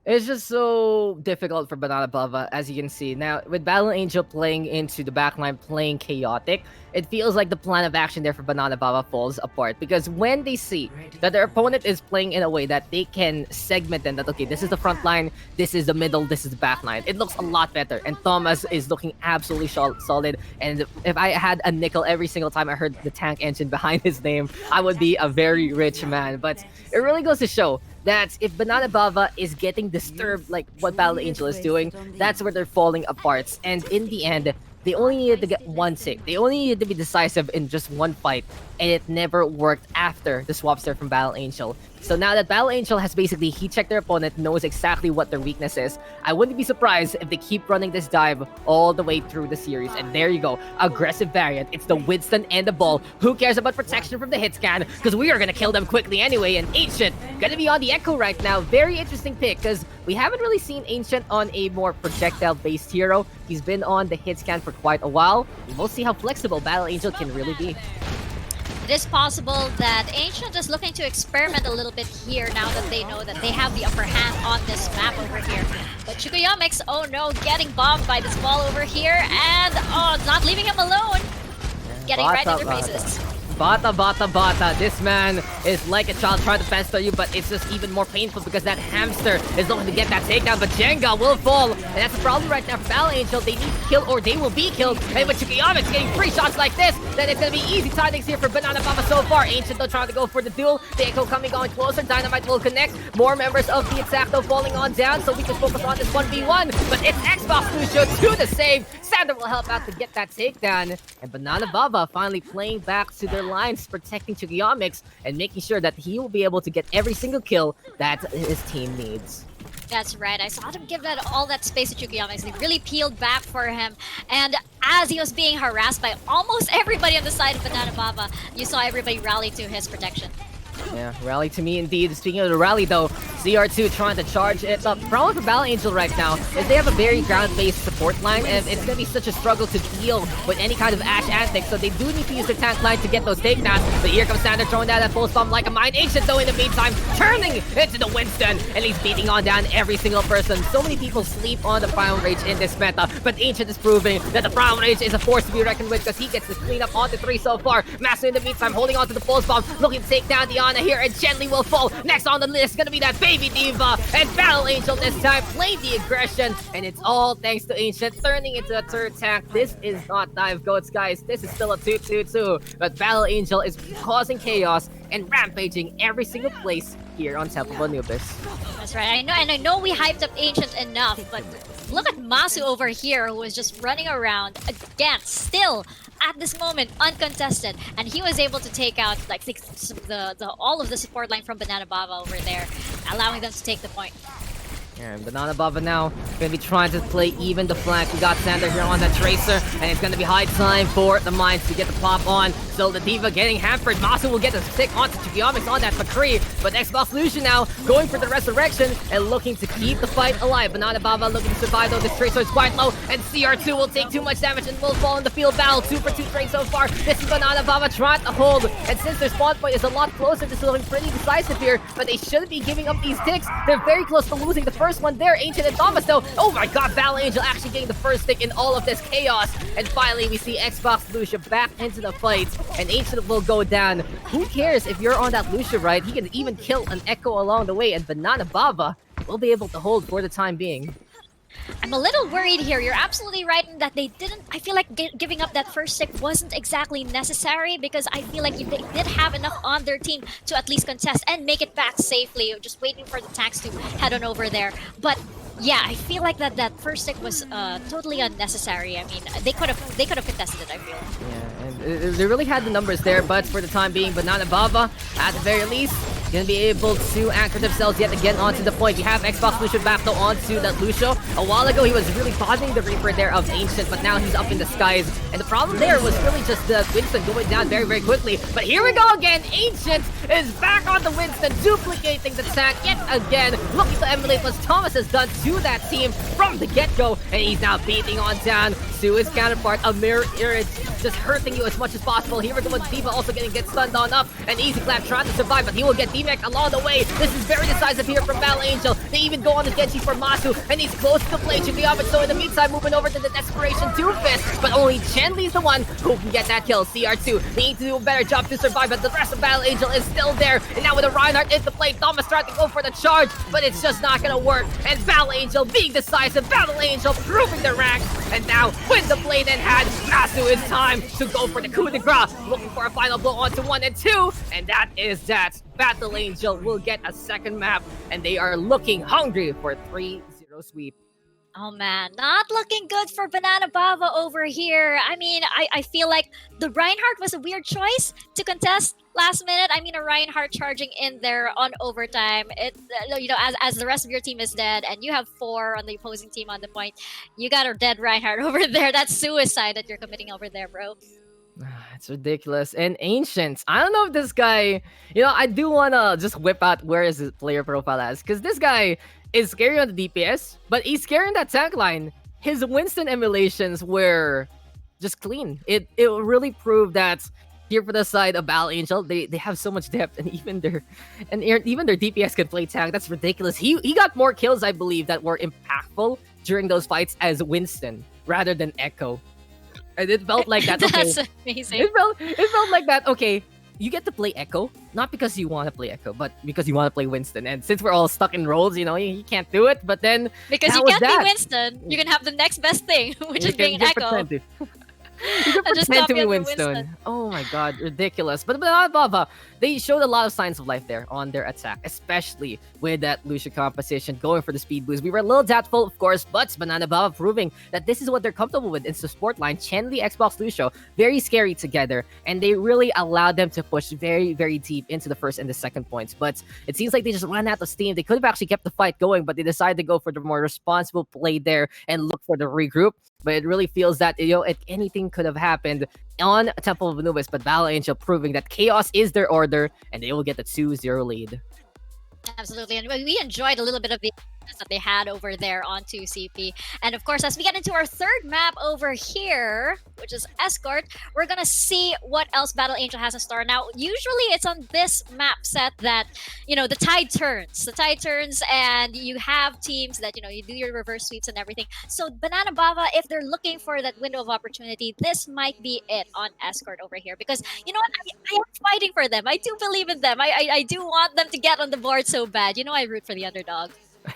It's just so difficult for Banana Baba, as you can see. Now, with Battle Angel playing into the backline, playing chaotic, it feels like the plan of action there for Banana Baba falls apart. Because when they see that their opponent is playing in a way that they can segment them, that, okay, this is the front line, this is the middle, this is the back line, it looks a lot better. And Thomas is looking absolutely solid. And if I had a nickel every single time I heard the tank engine behind his name, I would be a very rich man. But it really goes to show that if Banana Baba is getting disturbed like what Battle Angel is doing, that's where they're falling apart. And in the end, they only needed to get 1 tick. They only needed to be decisive in just 1 fight, and it never worked after the swaps there from Battle Angel. So now that Battle Angel has basically heat-checked their opponent, knows exactly what their weakness is, I wouldn't be surprised if they keep running this dive all the way through the series. And there you go, aggressive variant. It's the Winston and the ball. Who cares about protection from the hit scan? Because we are going to kill them quickly anyway. And Ancient gonna be on the Echo right now. Very interesting pick, because we haven't really seen Ancient on a more projectile-based hero. He's been on the hit scan for quite a while. We'll see how flexible Battle Angel can really be. It is possible that Ancient is looking to experiment a little bit here now that they know that they have the upper hand on this map over here. But Chukuyamix, oh no, getting bombed by this ball over here, and oh, not leaving him alone. Getting right in their faces. Bata. This man is like a child trying to fence you, but it's just even more painful because that hamster is looking to get that takedown, but Jenga will fall. And that's the problem right now for Battle Angel. They need to kill or they will be killed. And with Chukuyamix getting 3 shots like this, then it's going to be easy tidings here for Banana Baba so far. Ancient though trying to go for the duel. The Echo coming on closer. Dynamite will connect. More members of the attack though falling on down, so we can focus on this 1v1. But it's Xbox Lucio to the save. Sander will help out to get that takedown. And Banana Baba finally playing back to their lines, protecting Chukuyamix and making sure that he will be able to get every single kill that his team needs. That's right. I saw them give that all that space to Chukuyamix. They really peeled back for him. And as he was being harassed by almost everybody on the side of Banana Baba, you saw everybody rally to his protection. Yeah, rally to me indeed. Speaking of the rally though, CR2 trying to charge it up. Problem for Battle Angel right now is they have a very ground-based support line, and it's going to be such a struggle to deal with any kind of Ashe antics, so they do need to use their tank line to get those takedowns. But here comes Sander throwing down that pulse bomb like a mine. Ancient though in the meantime turning into the Winston, and he's beating on down every single person. So many people sleep on the Primal Rage in this meta, but Ancient is proving that the Primal Rage is a force to be reckoned with because he gets to clean up on the 3 so far. Master in the meantime holding on to the pulse bomb, looking to take down Diana here, and gently will fall. Next on the list gonna be that Baby Diva, and Battle Angel this time playing the aggression, and it's all thanks to Ancient turning into a third tank. This is not Dive Goats, guys. This is still a 2-2-2, but Battle Angel is causing chaos and rampaging every single place here on Temple of Anubis. That's right. I know we hyped up Ancient enough, but look at Masu over here who was just running around again, still at this moment uncontested, and he was able to take out like all of the support line from Banana Bava over there, allowing them to take the point. And Banana Bava now gonna be trying to play even the flank. We got Sander here on that Tracer, and it's gonna be high time for the Mines to get the pop on. So the Diva getting hampered. Masu will get the stick onto Chibiamics on that McCree, but Xbox Lucian now going for the resurrection and looking to keep the fight alive. Banana Bava looking to survive though. This Tracer is quite low, and CR2 will take too much damage and will fall in the field battle. 2 for 2 trade so far. This is Banana Bava trying to hold, and since their spawn point is a lot closer, this is looking pretty decisive here, but they shouldn't be giving up these ticks. They're very close to losing the first one there. Ancient and Thomas though. Oh my god, Battle Angel actually getting the first stick in all of this chaos. And finally we see Xbox Lucia back into the fight, and Ancient will go down. Who cares if you're on that Lucia, right? He can even kill an Echo along the way, and Banana Bava will be able to hold for the time being. I'm a little worried here. You're absolutely right in that they didn't. I feel like giving up that first stick wasn't exactly necessary, because I feel like they did have enough on their team to at least contest and make it back safely. Just waiting for the tanks to head on over there. But yeah, I feel like that first stick was totally unnecessary. I mean, they could have contested it, I feel. Yeah, and they really had the numbers there, but for the time being, Banana Bava, at the very least, gonna be able to anchor themselves yet again onto the point. We have Xbox Lucio back though onto that Lucio. A while ago, he was really bothering the Reaper there of Ancient, but now he's up in the skies. And the problem there was really just the Winston going down very, very quickly. But here we go again. Ancient is back on the Winston, duplicating the tank yet again. Looking to emulate what Thomas has done to that team from the get-go. And he's now beating on down to his counterpart, a Mirror Irid, just hurting you as much as possible. Here we go with Diva also get stunned on up. And Easy Clap trying to survive, but he will get DMAC along the way. This is very decisive here from Battle Angel. They even go on the Genji for Masu, and he's close to play Chibiamics. So in the meantime, moving over to the Desperation 2-Fist, but only Chenli's the one who can get that kill. CR2 needs to do a better job to survive, but the rest of Battle Angel is still there. And now with a Reinhardt into play, Thomas trying to go for the charge, but it's just not gonna work. And Battle Angel being decisive, Battle Angel proving their ranks. And now with the blade in hand, Masu, it's time to go for the coup de grace, looking for a final blow onto 1 and 2, and that is that. Battle Angel will get a second map, and they are looking hungry for a 3-0 sweep. Oh man, not looking good for Banana Bava over here. I mean, I feel like the Reinhardt was a weird choice to contest last minute. I mean, a Reinhardt charging in there on overtime. It, you know, as the rest of your team is dead, and you have 4 on the opposing team on the point, you got a dead Reinhardt over there. That's suicide that you're committing over there, bro. It's ridiculous. And Ancient, I don't know if this guy, you know, I do want to just whip out where is his player profile as, because this guy is scary on the DPS, but he's scary in that tank line. His Winston emulations were just clean. It really proved that here for the side of Battle Angel, they have so much depth, and even their DPS can play tank. That's ridiculous. He got more kills, I believe, that were impactful during those fights as Winston rather than Echo. And it felt like that. Okay. That's amazing. It felt like that. Okay, you get to play Echo, not because you want to play Echo, but because you want to play Winston. And since we're all stuck in roles, you know, you can't do it. But then because you can't be Winston, you can have the next best thing, which is being Echo. You can pretend to be Winston. Oh my god, ridiculous. But Banana Bava, they showed a lot of signs of life there on their attack, especially with that Lucia composition going for the speed boost. We were a little doubtful, of course, but Banana Bava proving that this is what they're comfortable with in support line. Chenli, Xbox, Lucio, very scary together, and they really allowed them to push very, very deep into the first and the second points. But it seems like they just ran out of steam. They could have actually kept the fight going, but they decided to go for the more responsible play there and look for the regroup. But it really feels that, you know, anything could have happened on Temple of Anubis, but Battle Angel proving that chaos is their order, and they will get the 2-0 lead. Absolutely, and we enjoyed a little bit of the that they had over there onto CP. And of course, as we get into our third map over here, which is Escort, we're gonna see what else Battle Angel has in store. Now, usually it's on this map set that, you know, the tide turns. The tide turns, and you have teams that, you know, you do your reverse sweeps and everything. So Banana Bava, if they're looking for that window of opportunity, this might be it on Escort over here. Because, you know what, I am fighting for them. I do believe in them. I do want them to get on the board so bad. You know, I root for the underdog.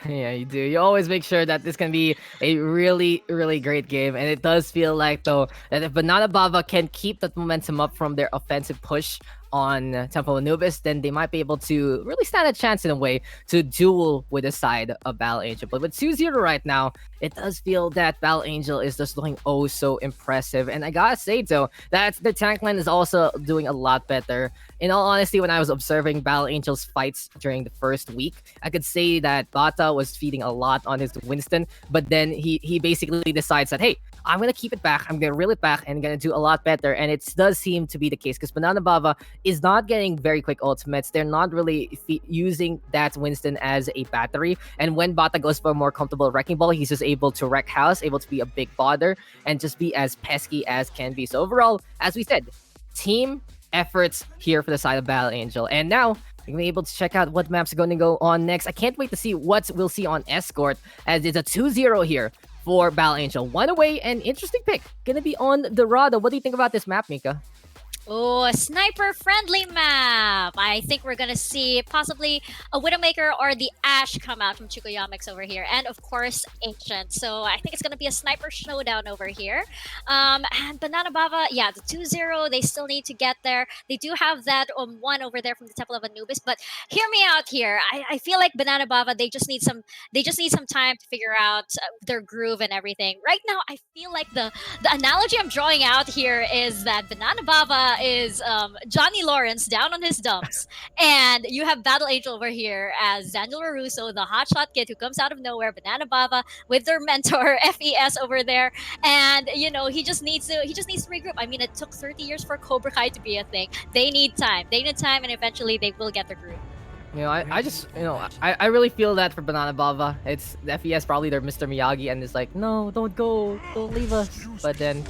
Yeah, you do. You always make sure that this can be a really, really great game. And it does feel like, though, that if Banana Bava can keep that momentum up from their offensive push on Temple Anubis, then they might be able to really stand a chance in a way to duel with the side of Battle Angel. But with 2-0 right now, it does feel that Battle Angel is just looking oh so impressive. And I gotta say though, that the tank line is also doing a lot better. In all honesty, when I was observing Battle Angel's fights during the first week, I could say that Bata was feeding a lot on his Winston, but then he basically decides that, hey, I'm gonna keep it back, I'm gonna reel it back, and gonna do a lot better. And it does seem to be the case because Banana Bava is not getting very quick ultimates. They're not really using that Winston as a battery. And when Bata goes for a more comfortable wrecking ball, he's just able to wreck house, able to be a big bother, and just be as pesky as can be. So overall, as we said, team efforts here for the side of Battle Angel. And now we're gonna be able to check out what maps are going to go on next. I can't wait to see what we'll see on Escort, as it's a 2-0 here for Battle Angel. One away, and interesting pick. Gonna be on Dorado. What do you think about this map, Mika? Oh, a sniper-friendly map. I think we're gonna see possibly a Widowmaker or the Ash come out from Chikoyamix over here, and of course Ancient. So I think it's gonna be a sniper showdown over here. And Banana Bava, yeah, the 2-0. They still need to get there. They do have that 1 over there from the Temple of Anubis. But hear me out here. I feel like Banana Bava, they just need some time to figure out their groove and everything. Right now, I feel like the analogy I'm drawing out here is that Banana Bava is Johnny Lawrence down on his dumps, and you have Battle Angel over here as Daniel Larusso, the hotshot kid who comes out of nowhere, Banana Bava with their mentor FES over there, and you know he just needs to regroup. I mean, it took 30 years for Cobra Kai to be a thing. They need time, and eventually they will get their groove. You know, I just, you know, I really feel that for Banana Bava. It's the FES probably their Mr. Miyagi, and it's like, no, don't go, don't leave us. But then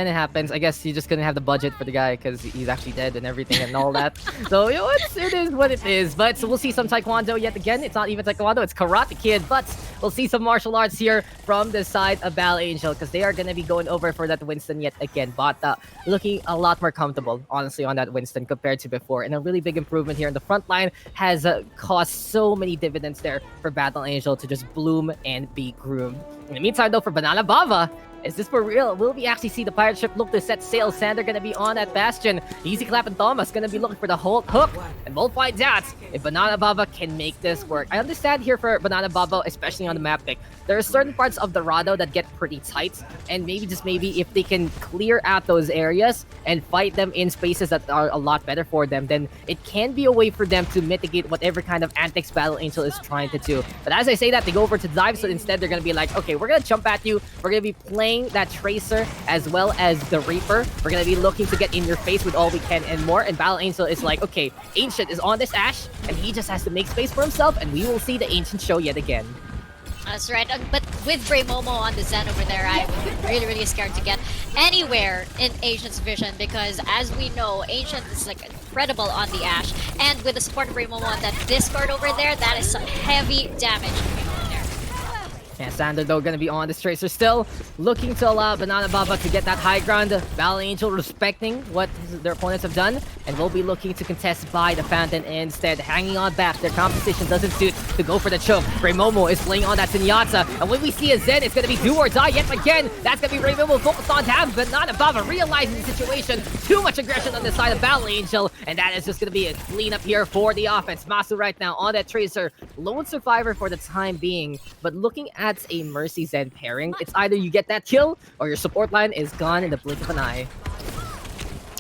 it happens. I guess you just couldn't have the budget for the guy because he's actually dead and everything and all that. So, you know, it is what it is. But so we'll see some Taekwondo yet again. It's not even Taekwondo, it's Karate Kid. But we'll see some martial arts here from the side of Battle Angel because they are going to be going over for that Winston yet again. But looking a lot more comfortable, honestly, on that Winston compared to before. And a really big improvement here in the front line has cost so many dividends there for Battle Angel to just bloom and be groomed. In the meantime, though, for Banana Bava, is this for real? Will we actually see the pirate ship look to set sail? Sander gonna be on that bastion. Easy Clap and Thomas gonna be looking for the whole hook. And we'll find out if Banana Bava can make this work. I understand here for Banana Bava, especially on the map pick, there are certain parts of Dorado that get pretty tight. And maybe, just maybe, if they can clear out those areas and fight them in spaces that are a lot better for them, then it can be a way for them to mitigate whatever kind of antics Battle Angel is trying to do. But as I say that, they go over to dive, so instead they're gonna be like, okay, we're gonna jump at you. We're gonna be playing that Tracer as well as the Reaper. We're gonna be looking to get in your face with all we can and more. And Battle Angel is like, okay, Ancient is on this Ash, and he just has to make space for himself, and we will see the Ancient show yet again. That's right. But with Bray Momo on the Zen over there, I would be really, really scared to get anywhere in Ancient's vision because, as we know, Ancient is like incredible on the Ash. And with the support of Bray Momo on that Discord over there, that is some heavy damage coming over there. And Sander, though, gonna be on this Tracer still, looking to allow Banana Bava to get that high ground. Battle Angel respecting what their opponents have done, and will be looking to contest by the Fountain instead, hanging on back. Their composition doesn't suit to go for the choke. Ray Momo is playing on that Zenyatta, and when we see a Zen, it's gonna be do or die yet again. That's gonna be Ray Momo focused on down. Banana Bava realizing the situation. Too much aggression on the side of Battle Angel, and that is just gonna be a cleanup here for the offense. Masu right now on that Tracer, lone survivor for the time being, but looking at a Mercy Zen pairing, it's either you get that kill or your support line is gone in the blink of an eye.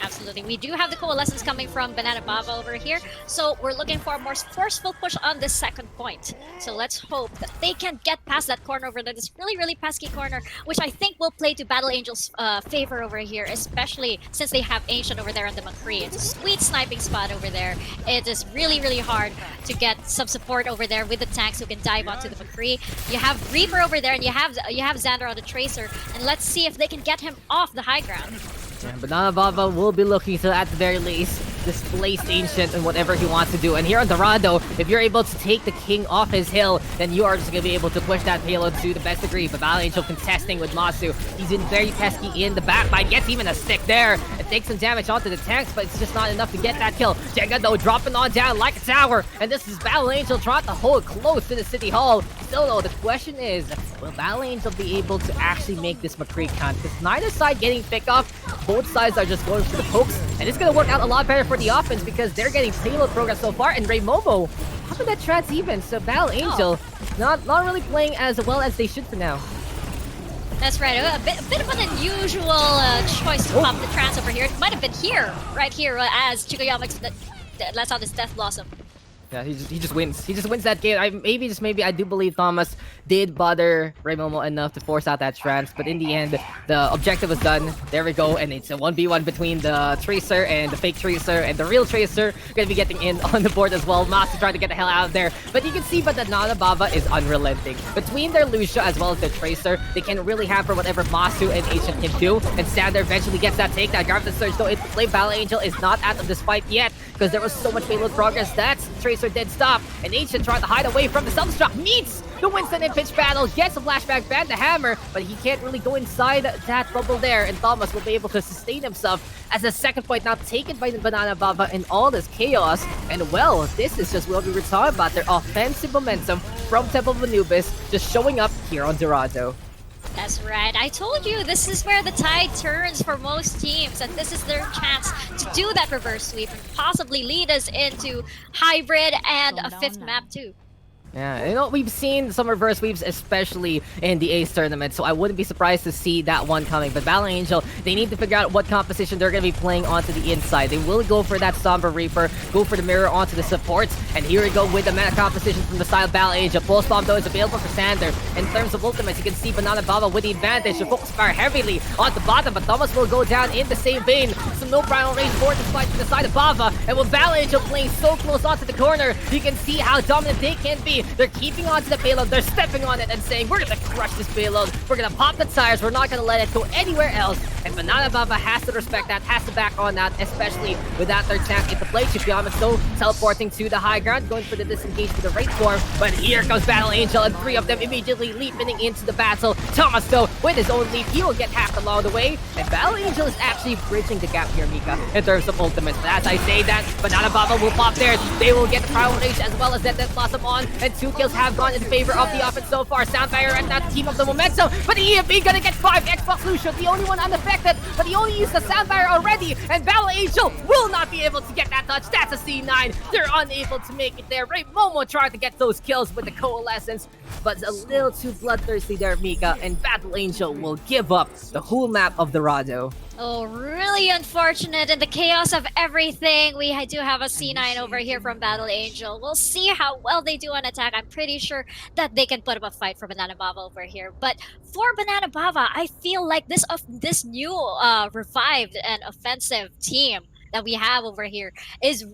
Absolutely. We do have the coalescence coming from Banana Bava over here, so we're looking for a more forceful push on this second point. So let's hope that they can get past that corner over there, this really, really pesky corner, which I think will play to Battle Angel's favor over here, especially since they have Ancient over there on the McCree. It's a sweet sniping spot over there. It is really, really hard to get some support over there with the tanks who can dive onto the McCree. You have Reaper over there, and you have Xander on the Tracer, and let's see if they can get him off the high ground. Yeah, Banana Bava will be looking to, at the very least, displace Ancient and whatever he wants to do. And here on Dorado, if you're able to take the king off his hill, then you are just going to be able to push that payload to the best degree. But Battle Angel contesting with Masu. He's been very pesky in the backline. Gets even a stick there. And and take some damage onto the tanks, but it's just not enough to get that kill. Jenga, though, dropping on down like a tower, and this is Battle Angel trying to hold close to the City Hall. Still, though, the question is, will Battle Angel be able to actually make this McCree count? Because neither side getting picked off, both sides are just going for the pokes, and it's going to work out a lot better for the offense because they're getting payload progress so far, and Momo, how about that trans even? So Battle Angel, not really playing as well as they should for now. That's right. A bit of an unusual choice to pop the trance over here. It might have been here, right here, as Chikoyamix lets out his Death Blossom. Yeah, he just wins. He just wins that game. Maybe I do believe Thomas did bother Momo enough to force out that trance, but in the end, the objective was done. There we go, and it's a 1v1 between the Tracer and the fake Tracer, and the real Tracer gonna be getting in on the board as well. Masu trying to get the hell out of there, but you can see but that Banana Bava is unrelenting. Between their Lucio as well as their Tracer, they can really hamper whatever Masu and Ancient can do, and Standard eventually gets that takedown. Grabs the Surge, though into play. Battle Angel is not out of this fight yet, because there was so much payload progress. That's Tracer dead stop, and Ancient trying to hide away from the Self-Destruct, meets the Winston and Pitch battle, gets a flashback ban the hammer, but he can't really go inside that bubble there, and Thomas will be able to sustain himself as the second point now taken by the Banana Bava in all this chaos. And well, this is just what we were talking about, their offensive momentum from Temple of Anubis just showing up here on Dorado. That's right. I told you this is where the tide turns for most teams, and this is their chance to do that reverse sweep and possibly lead us into hybrid and a fifth map too. Yeah, you know, we've seen some reverse sweeps, especially in the Ace tournament, so I wouldn't be surprised to see that one coming. But Battle Angel, they need to figure out what composition they're going to be playing onto the inside. They will go for that Somber Reaper, go for the mirror onto the supports, and here we go with the meta composition from the side of Battle Angel. Pulse Bomb, though, is available for Sander. In terms of ultimates, you can see Banana Bava with the advantage to focus fire heavily on the bottom, but Thomas will go down in the same vein. Some no primal range forward to slide to the side of Bava, and with Battle Angel playing so close onto the corner, you can see how dominant they can be. They're keeping onto the payload, they're stepping on it and saying, we're gonna crush this payload, we're gonna pop the tires, we're not gonna let it go anywhere else. And Banana Bava has to respect that, has to back on that, especially with that third tank into play. Chikoyamix though teleporting to the high ground, going for the disengage with the right form, but here comes Battle Angel, and three of them immediately leaping into the battle. Thomas though, with his own leap, he will get hacked along the way, and Battle Angel is actually bridging the gap here, Mika, in terms of ultimates. But as I say that, Banana Bava will pop theirs, they will get the Primal Rage as well as that Death Blossom on, and 2 kills have gone in favor of the offense so far. Soundfire and not team of the momentum, but the EMP gonna get 5. Xbox Lucio, the only one unaffected, but he only used the Soundfire already, and Battle Angel will not be able to get that touch. That's a C9. They're unable to make it there. Momo trying to get those kills with the Coalescence, but a little too bloodthirsty there, Mika, and Battle Angel will give up the whole map of Dorado. Oh, really unfortunate. In the chaos of everything, we do have a C9 over here from Battle Angel. We'll see how well they do on attack. I'm pretty sure that they can put up a fight for Banana Bava over here. But for Banana Bava, I feel like this new revived and offensive team that we have over here is,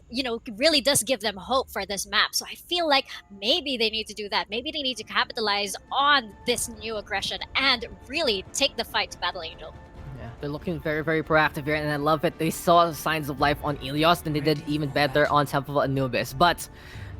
really does give them hope for this map. So I feel like maybe they need to do that. Maybe they need to capitalize on this new aggression and really take the fight to Battle Angel. Yeah, they're looking very, very proactive here, and I love it. They saw signs of life on Ilios, and they did even better on Temple of Anubis. But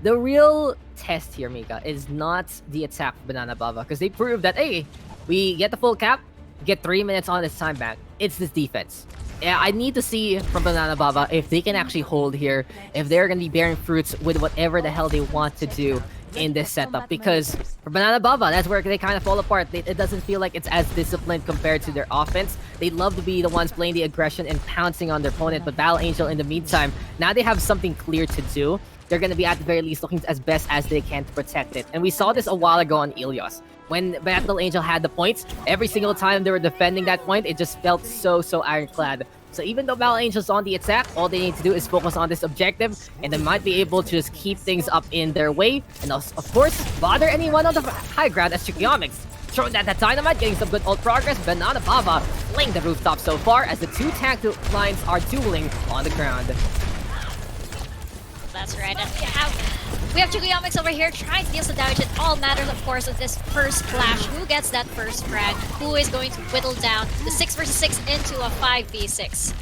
the real test here, Mika, is not the attack of Banana Bava, because they proved that, hey, we get the full cap, get 3 minutes on this time back. It's this defense. Yeah, I need to see from Banana Bava if they can actually hold here, if they're going to be bearing fruits with whatever the hell they want to do in this setup, because for Banana Bava, that's where they kind of fall apart. It doesn't feel like it's as disciplined compared to their offense. They love to be the ones playing the aggression and pouncing on their opponent, but Battle Angel in the meantime, now they have something clear to do. They're going to be at the very least looking as best as they can to protect it. And we saw this a while ago on Ilios. When Battle Angel had the points, every single time they were defending that point, it just felt so ironclad. So even though Battle Angel's on the attack, all they need to do is focus on this objective, and they might be able to just keep things up in their way, and also, of course, bother anyone on the high ground as Chikoyamix. Throwing that dynamite, getting some good ult progress. Banana Bava playing the rooftop so far as the 2 tank lines are dueling on the ground. That's right, and we have Chikoyamix over here trying to deal some damage. It all matters, of course, of this first flash. Who gets that first frag? Who is going to whittle down the 6 versus 6 into a 5v6?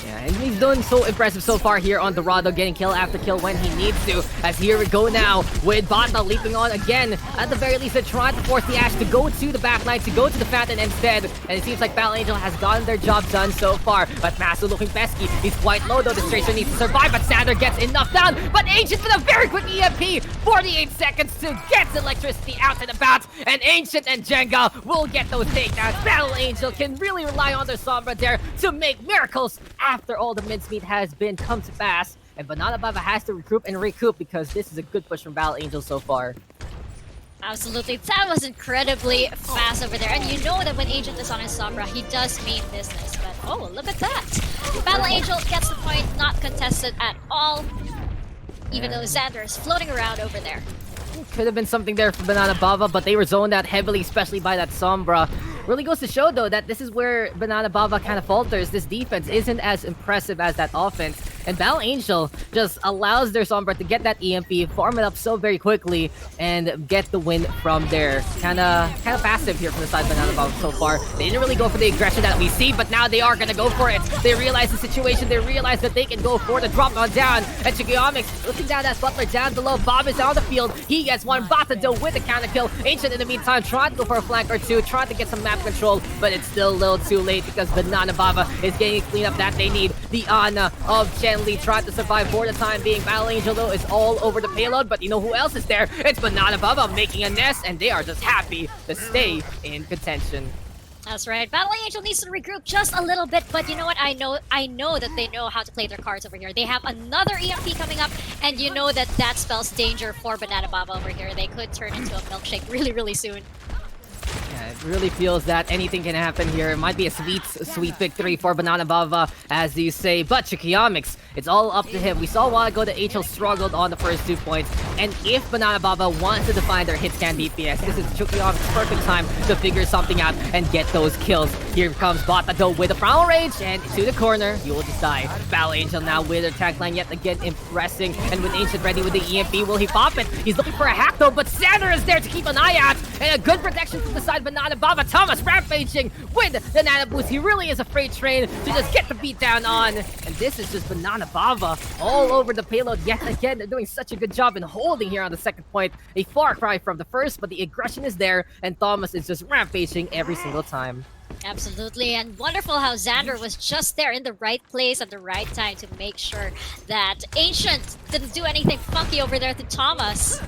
Yeah, and he's done so impressive so far here on Dorado, getting kill after kill when he needs to. As here we go now with Bata leaping on again. At the very least, they're trying to force the Ashe to go to the backline, to go to the Phantom instead. And it seems like Battle Angel has gotten their job done so far. But Masu looking pesky. He's quite low though. The Tracer needs to survive, but Sander gets enough down. But Ancient with a very quick EMP. 48 seconds to get electricity out and about. And Ancient and Jenga will get those takedowns. Battle Angel can really rely on their Sombra there to make miracles after all the mincemeat has been come to pass. And Banana Bava has to regroup and recoup because this is a good push from Battle Angel so far. Absolutely. That was incredibly fast over there. And you know that when Agent is on his Sombra, he does mean business. But oh, look at that. Battle Angel gets the point, not contested at all. Even though Xander is floating around over there. Could have been something there for Banana Bava, but they were zoned out heavily, especially by that Sombra. Really goes to show, though, that this is where Banana Bava kind of falters. This defense isn't as impressive as that offense. And Battle Angel just allows their Sombra to get that EMP, farm it up so very quickly, and get the win from there. Kinda passive here from the side of Banana Bava so far. They didn't really go for the aggression that we see, but now they are gonna go for it. They realize the situation, they realize that they can go for the drop on down. And Chikiomics looking down at Butler down below. Bob is on the field. He gets one. Bata deal with the counter kill. Ancient in the meantime trying to go for a flank or two, trying to get some map control, but it's still a little too late because Banana Bava is getting a cleanup that they need. The Ana of Chen Li tried to survive for the time being. Battle Angel though is all over the payload, but you know who else is there? It's Banana Bava making a nest, and they are just happy to stay in contention. That's right. Battle Angel needs to regroup just a little bit, but you know what? I know that they know how to play their cards over here. They have another EMP coming up, and you know that that spells danger for Banana Bava over here. They could turn into a milkshake really, really soon. Yeah, it really feels that anything can happen here. It might be a sweet victory for Banana Bava, as you say. But Chikiomics, it's all up to him. We saw a while ago that HL struggled on the first 2 points. And if Banana Bava wants to define their hit scan DPS, this is Chikiomics' perfect time to figure something out and get those kills. Here comes Bata though with a Primal Rage, and to the corner, you will just die. Battle Angel now with their attack line yet again impressing. And with Ancient ready with the EMP, will he pop it? He's looking for a hack though, but Sander is there to keep an eye out. And a good protection from the side Banana Bava. Thomas rampaging with the Nana Boost. He really is a freight train to just get the beat down on. And this is just Banana Bava all over the payload yet again. They're doing such a good job in holding here on the second point. A far cry from the first, but the aggression is there, and Thomas is just rampaging every single time. Absolutely, and wonderful how Xander was just there in the right place at the right time to make sure that Ancient didn't do anything funky over there to Thomas.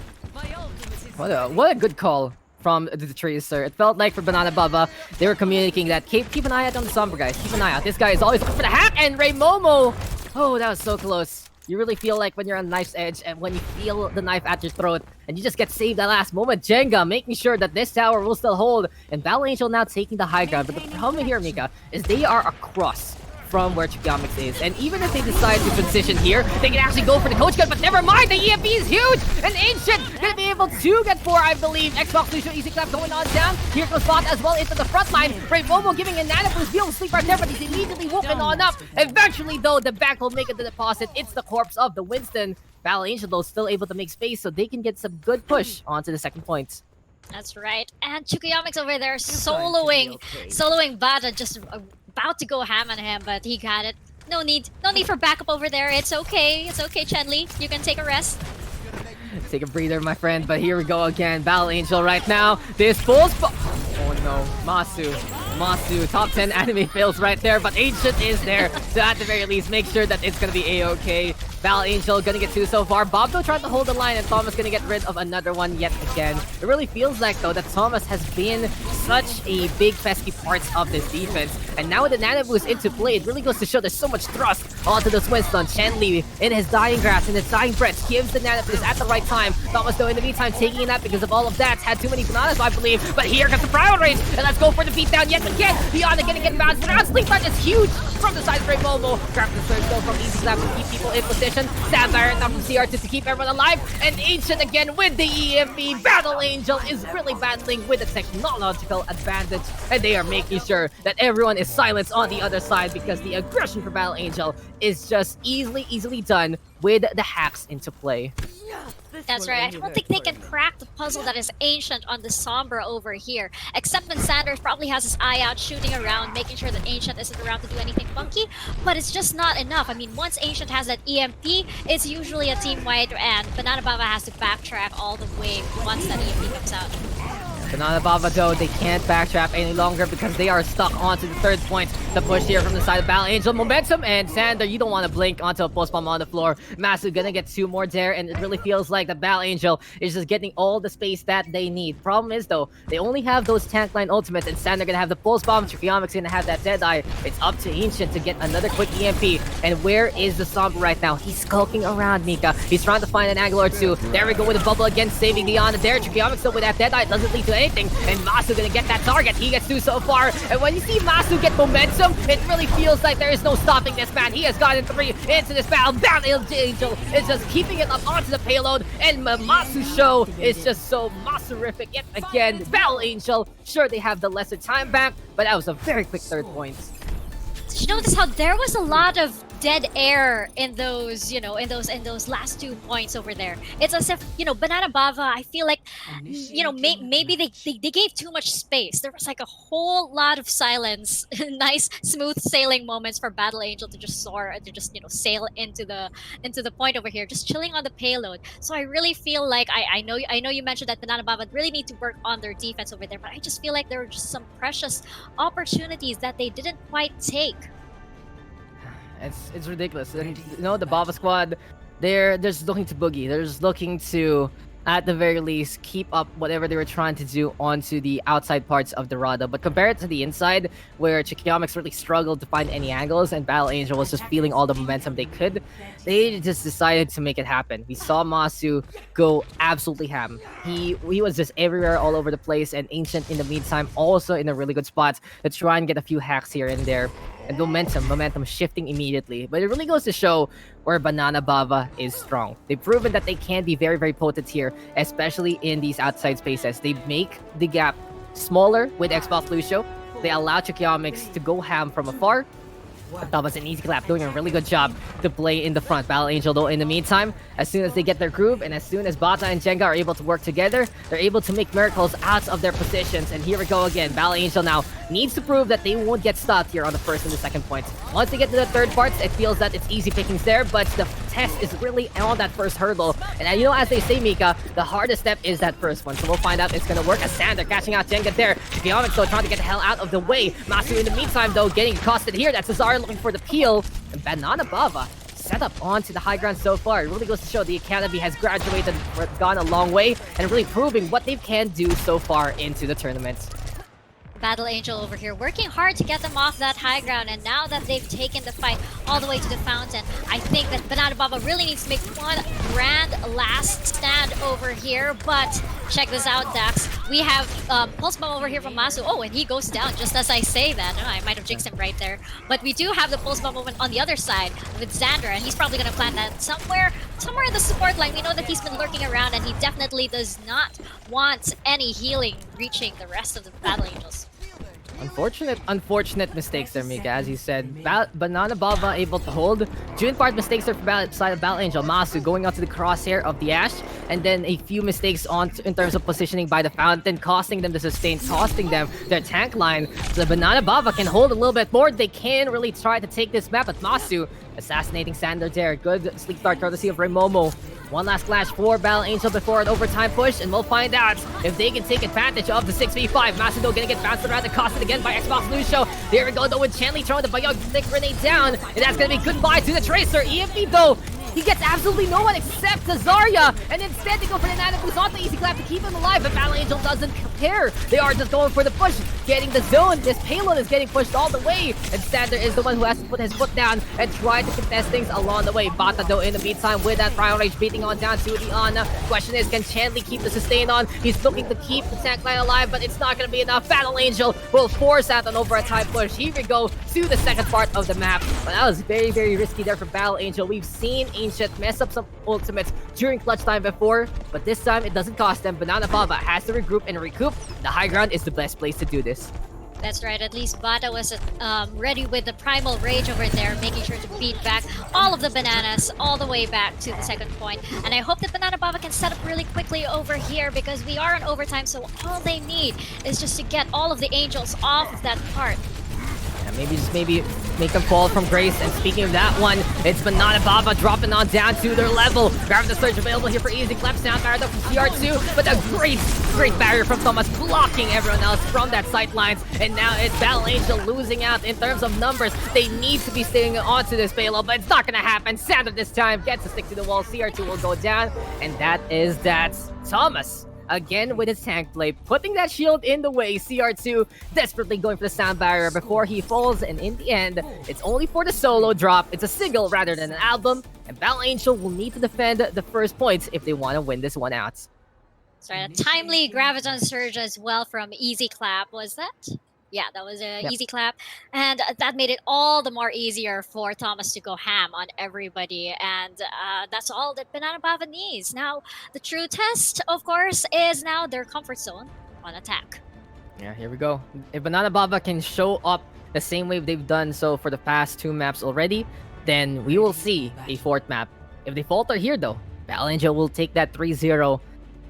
What a good call from the Tracer. It felt like for Banana Bava, they were communicating that keep an eye out on the Sombra, guys. Keep an eye out. This guy is always looking for the hack, and Ray Momo. Oh, that was so close. You really feel like when you're on knife's edge and when you feel the knife at your throat and you just get saved at last moment. Jenga making sure that this tower will still hold, and Battle Angel now taking the high ground. But the problem here, Mika, is they are across from where Chikiomics is. And even if they decide to transition here, they can actually go for the coach gun, but never mind, the EMP is huge! And Ancient gonna be able to get 4, I believe. Xbox Lucio Easy Clap going on down. Here goes Bot as well into the front line. Ray Momo giving a Nana Boost, deal sleep right there, but he's immediately whooping on up. Eventually, though, the back will make it to the deposit. It's the corpse of the Winston. Battle Angel, though, still able to make space, so they can get some good push onto the second point. That's right. And Chukiomics over there soloing Bata, just about to go ham on him, but he got it. No need for backup over there. It's okay, Chen Li. You can take a rest. Take a breather, my friend, but here we go again. Battle Angel right now. This full spot. Oh no, Masu, top 10 anime fails right there, but Ancient is there. So at the very least, make sure that it's gonna be a-okay. Battle Angel gonna get 2 so far. Bob though tried to hold the line, and Thomas gonna get rid of another one yet again. It really feels like though that Thomas has been such a big pesky part of this defense, and now with the Nana Boost into play, it really goes to show there's so much thrust onto this Winston. Chen Li in his dying grasp, in his dying breath, gives the Nana Boost at the right time. Thomas though in the meantime taking it out because of all of that. Had too many bananas, I believe, but here comes the Primal Rage, and let's go for the beatdown yet again. Beyond gonna get bounced around. Sleep Run is huge from the side of Ray Momo. Grabs the surge though from Easy Slap to keep people in position. Sam Baron up from CR to keep everyone alive. And Ancient again with the EMP. Battle Angel is really battling with a technological advantage, and they are making sure that everyone is silenced on the other side because the aggression for Battle Angel is just easily done with the hacks into play. That's right. I don't think they can crack the puzzle that is Ancient on the Sombra over here. Except when Sanders probably has his eye out, shooting around, making sure that Ancient isn't around to do anything funky. But it's just not enough. I mean, once Ancient has that EMP, it's usually a team wipe, and Banana Bava has to backtrack all the way once that EMP comes out. Banana Bava, though, they can't backtrack any longer because they are stuck onto the third point. The push here from the side of Battle Angel. Momentum, and Sander, you don't want to blink onto a post bomb on the floor. Masu gonna get 2 more there, and it really feels like the Battle Angel is just getting all the space that they need. Problem is, though, they only have those tank line ultimates, and Sander gonna have the pulse bomb. Trikiomic's gonna have that Deadeye. It's up to Ancient to get another quick EMP. And where is the Sombra right now? He's skulking around Mika. He's trying to find an angle or two. There we go with the bubble again, saving the honor there. Trikiomic's still with that Deadeye. It doesn't lead to anything, and Masu gonna get that target. He gets 2 so far, and when you see Masu get momentum, it really feels like there is no stopping this man. He has gotten 3 into this battle. Battle Angel is just keeping it up onto the payload, and Masu's show is just so Masurific yet again. Battle Angel, sure they have the lesser time back, but that was a very quick 3rd point. Did you notice how there was a lot of dead air in those, in those last 2 points over there? It's as if, Banana Bava, I feel like, maybe they gave too much space. There was like a whole lot of silence, nice smooth sailing moments for Battle Angel to just soar, to just, sail into the point over here, just chilling on the payload. So I really feel like, I know you mentioned that Banana Bava really need to work on their defense over there, but I just feel like there were just some precious opportunities that they didn't quite take. It's ridiculous. And the Bava squad, they're just looking to boogie. They're just looking to, at the very least, keep up whatever they were trying to do onto the outside parts of Dorado. But compared to the inside, where Trikiomix really struggled to find any angles and Battle Angel was just feeling all the momentum they could, they just decided to make it happen. We saw Masu go absolutely ham. He was just everywhere, all over the place, and Ancient in the meantime also in a really good spot to try and get a few hacks here and there. And momentum shifting immediately. But it really goes to show where Banana Bava is strong. They've proven that they can be very, very potent here, especially in these outside spaces. They make the gap smaller with Xbox Lucio. They allow Trikiomix to go ham from afar. But that was an easy clap, doing a really good job to play in the front. Battle Angel, though, in the meantime, as soon as they get their groove, and as soon as Bata and Jenga are able to work together, they're able to make miracles out of their positions. And here we go again. Battle Angel now needs to prove that they won't get stopped here on the 1st and the 2nd points. Once they get to the 3rd parts, it feels that it's easy pickings there, but the test is really on that 1st hurdle. And as they say, Mika, the hardest step is that 1st one. So we'll find out if it's going to work. As Sander catching out Jenga there. Trikiomix, though, trying to get the hell out of the way. Masu, in the meantime, though, getting accosted here. That's Cesar looking for the peel. And Banana Bava set up onto the high ground so far. It really goes to show the Academy has graduated, gone a long way, and really proving what they can do so far into the tournament. Battle Angel over here working hard to get them off that high ground, and now that they've taken the fight all the way to the fountain, I think that Banana Bava really needs to make one grand last stand over here. But check this out, Dax. We have Pulse Bomb over here from Masu. Oh, and he goes down just as I say that. Oh, I might have jinxed him right there. But we do have the Pulse Bomb moment on the other side with Xander, and he's probably going to plant that somewhere in the support line. We know that he's been lurking around, and he definitely does not want any healing reaching the rest of the Battle Angels. Unfortunate mistakes there, Mika, as you said. Banana Bava able to hold. June part mistakes there for side of Battle Angel. Masu going out to the crosshair of the Ash, and then a few mistakes in terms of positioning by the fountain, costing them the sustain, costing them their tank line. So Banana Bava can hold a little bit more. They can really try to take this map, but Masu assassinating Sander there. Good sleep start courtesy of Remomo. One last clash for Battle Angel before an overtime push, and we'll find out if they can take advantage of the 6v5. Macedo gonna get bounced around and costed again by Xbox Lucio. There we go though with Chanley throwing the Bionic grenade down, and that's gonna be goodbye to the Tracer. EMP though, he gets absolutely no one except Zarya, and instead they go for the Nana Boost on the easy clap to keep him alive, but Battle Angel doesn't care. They are just going for the push, getting the zone. This payload is getting pushed all the way, and Sander is the one who has to put his foot down and try to contest things along the way. Bata though in the meantime with that Primal Rage beating on down to the Ana. Question is, can Chanley keep the sustain on? He's looking to keep the tank line alive, but it's not going to be enough. Battle Angel will force out an overtime push. Here we go to the second part of the map, but that was very, very risky there for Battle Angel. We've seen Ancient mess up some ultimates during clutch time before, but this time it doesn't cost them. Banana Bava has to regroup and recoup. The high ground is the best place to do this. That's right. At least Bata was ready with the primal rage over there, making sure to beat back all of the bananas all the way back to the second point. And I hope that Banana Baba can set up really quickly over here because we are on overtime. So all they need is just to get all of the angels off of that part. Yeah, maybe make them fall from grace. And speaking of that one, it's Banana Baba dropping on down to their level. Grabbing the surge available here for easy clap sound barrier though from CR2, but a great barrier from Thomas blocking everyone else from that sight lines. And now it's Battle Angel losing out in terms of numbers. They need to be staying onto this payload, but it's not gonna happen. Sander this time gets to stick to the wall. CR2 will go down, and that is that. Thomas again with his tank play, putting that shield in the way. CR2 desperately going for the sound barrier before he falls, and in the end, it's only for the solo drop. It's a single rather than an album, and Battle Angel will need to defend the first points if they want to win this one out. Sorry, a timely Graviton Surge as well from Easy Clap, was that? Yeah, that was a easy clap. And that made it all the more easier for Thomas to go ham on everybody. And that's all that Banana Bava needs. Now, the true test, of course, is now their comfort zone on attack. Yeah, here we go. If Banana Bava can show up the same way they've done so for the past 2 maps already, then we will see a 4th map. If they falter here, though, Battle Angel will take that 3-0.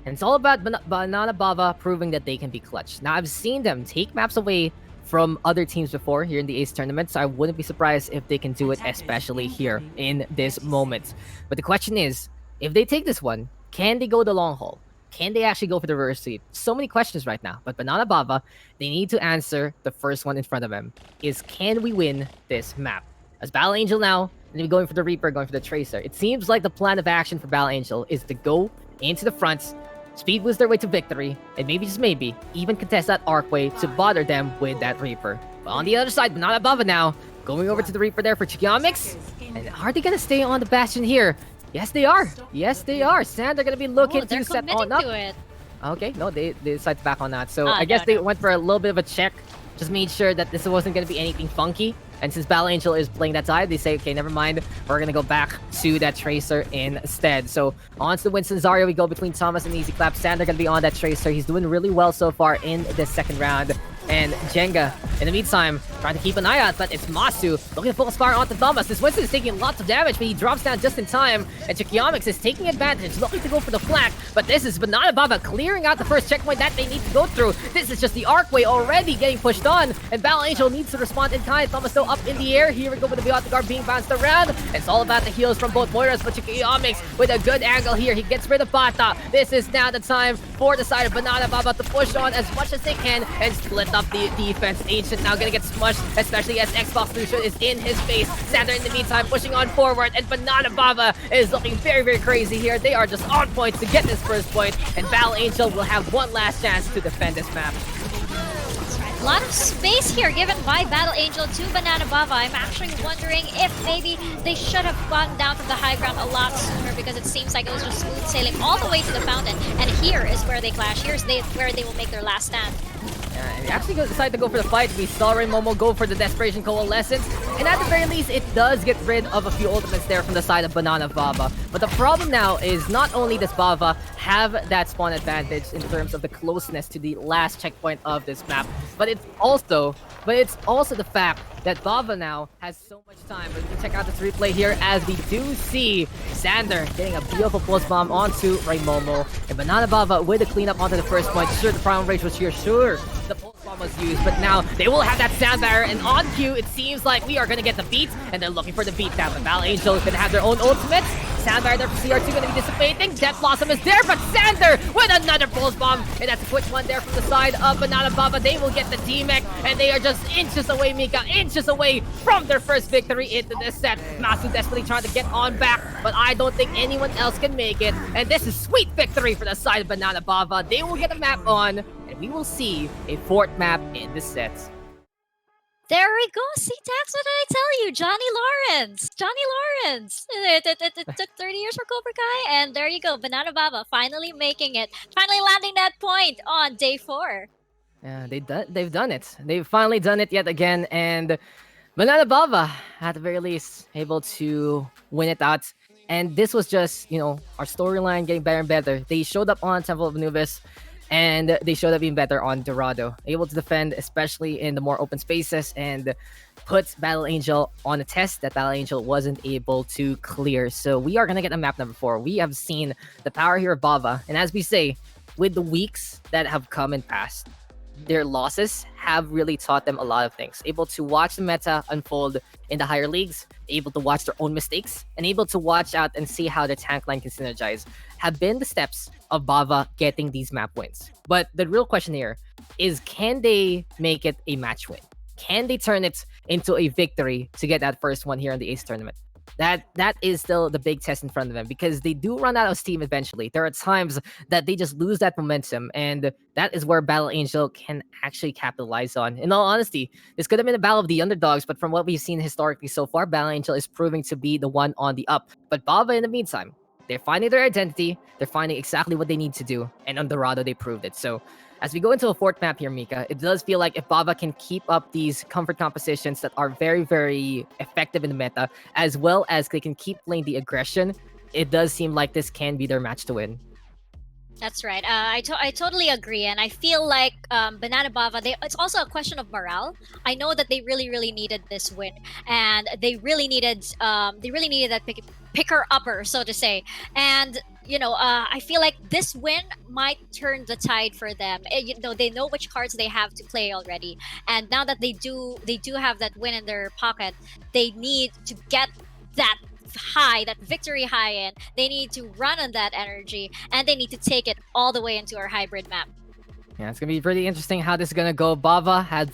And it's all about Banana Bava proving that they can be clutch. Now, I've seen them take maps away from other teams before here in the Ace Tournament, so I wouldn't be surprised if they can do it, especially here in this moment. But the question is, if they take this one, can they go the long haul? Can they actually go for the reverse sweep? So many questions right now. But Banana Bava, they need to answer the first one in front of them, is can we win this map? As Battle Angel now, they're going for the Reaper, going for the Tracer. It seems like the plan of action for Battle Angel is to go into the front, speed boost their way to victory, and maybe, just maybe, even contest that arcway to bother them with that Reaper. But on the other side, Banana Bava now, going over to the Reaper there for Chickiamics. And are they going to stay on the Bastion here? Yes, they are. Yes, they are. Sand are going to be looking to set on up. To it. Okay, no, they decided to back on that. So I guess they went for a little bit of a check. Just made sure that this wasn't going to be anything funky. And since Battle Angel is playing that side, they say, okay, never mind. We're going to go back to that Tracer instead. So on to the Winston Zarya, we go between Thomas and Easy Clap. Sander going to be on that Tracer. He's doing really well so far in the second round. And Jenga, in the meantime, trying to keep an eye out, but it's Masu looking to focus fire onto Thomas. This Winston is taking lots of damage, but he drops down just in time. And Chickiamics is taking advantage, looking to go for the flank. But this is Banana Bava clearing out the first checkpoint that they need to go through. This is just the arcway already getting pushed on. And Battle Angel needs to respond in kind. Thomas still up in the air. Here we go with the Biotic Guard being bounced around. It's all about the heals from both Moiras, but Chickiamics with a good angle here. He gets rid of Bata. This is now the time for the side of Banana Bava to push on as much as they can and split up the defense. Ancient now gonna get smushed, especially as Xbox Lucian is in his face. Sander in the meantime pushing on forward, and Banana Bava is looking very crazy here. They are just on point to get this first point, and Battle Angel will have one last chance to defend this map. A lot of space here given by Battle Angel to Banana Bava. I'm actually wondering if maybe they should have gone down from the high ground a lot sooner, because it seems like it was just smooth sailing all the way to the fountain. And here is where they clash. Here's where they will make their last stand. And they actually decide to go for the fight. We saw Momo go for the Desperation Coalescence, and at the very least, it does get rid of a few ultimates there from the side of Banana Bava. But the problem now is not only does Bava have that spawn advantage in terms of the closeness to the last checkpoint of this map, but it's also the fact that Bava now has so much time. But we can check out this replay here as we do see Sander getting a beautiful pulse bomb onto Momo, and Banana Bava with a cleanup onto the first point. Sure, the primal rage was here. Sure, the pulse bomb was used, but now they will have that sound barrier, and on cue, it seems like we are going to get the beat, and they're looking for the beat down. But Battle Angel is going to have their own ultimates. Sound barrier there for CR2 going to be dissipating. Death Blossom is there, but Sander with another pulse bomb, and that's a quick one there from the side of Banana Bava. They will get the D-Mech, and they are just inches away, Mika, inches away from their first victory into this set. Masu desperately trying to get on back, but I don't think anyone else can make it, and this is sweet victory for the side of Banana Bava. They will get a map on, and we will see a 4th map in this set. There we go. See, that's what I tell you. Johnny Lawrence. It took 30 years for Cobra Kai, and there you go. Banana Bava finally making it. Finally landing that point on day 4. Yeah, they've done it. They've finally done it yet again, and Banana Bava, at the very least, able to win it out. And this was just, our storyline getting better and better. They showed up on Temple of Anubis, and they showed up even better on Dorado, able to defend, especially in the more open spaces, and put Battle Angel on a test that Battle Angel wasn't able to clear. So we are gonna get a map number 4. We have seen the power here of Bava, and as we say, with the weeks that have come and passed, their losses have really taught them a lot of things. Able to watch the meta unfold in the higher leagues, able to watch their own mistakes, and able to watch out and see how the tank line can synergize have been the steps of Bava getting these map wins. But the real question here is, can they make it a match win? Can they turn it into a victory to get that first one here in the Ace tournament? That is still the big test in front of them, because they do run out of steam eventually. There are times that they just lose that momentum, and that is where Battle Angel can actually capitalize on. In all honesty, this could have been a battle of the underdogs, but from what we've seen historically so far, Battle Angel is proving to be the one on the up. But Bava, in the meantime, they're finding their identity, they're finding exactly what they need to do, and on Dorado they proved it. So as we go into a fourth map here, Mika, it does feel like if Bava can keep up these comfort compositions that are very, very effective in the meta, as well as they can keep playing the aggression, it does seem like this can be their match to win. That's right. I totally agree, and I feel like Banana Bava. It's also a question of morale. I know that they really needed this win, and they really needed that picker upper, so to say. And I feel like this win might turn the tide for them. They know which cards they have to play already, and now that they do have that win in their pocket, they need to get that victory high in. They need to run on that energy, and they need to take it all the way into our hybrid map. Yeah, it's going to be pretty interesting how this is going to go. Bava has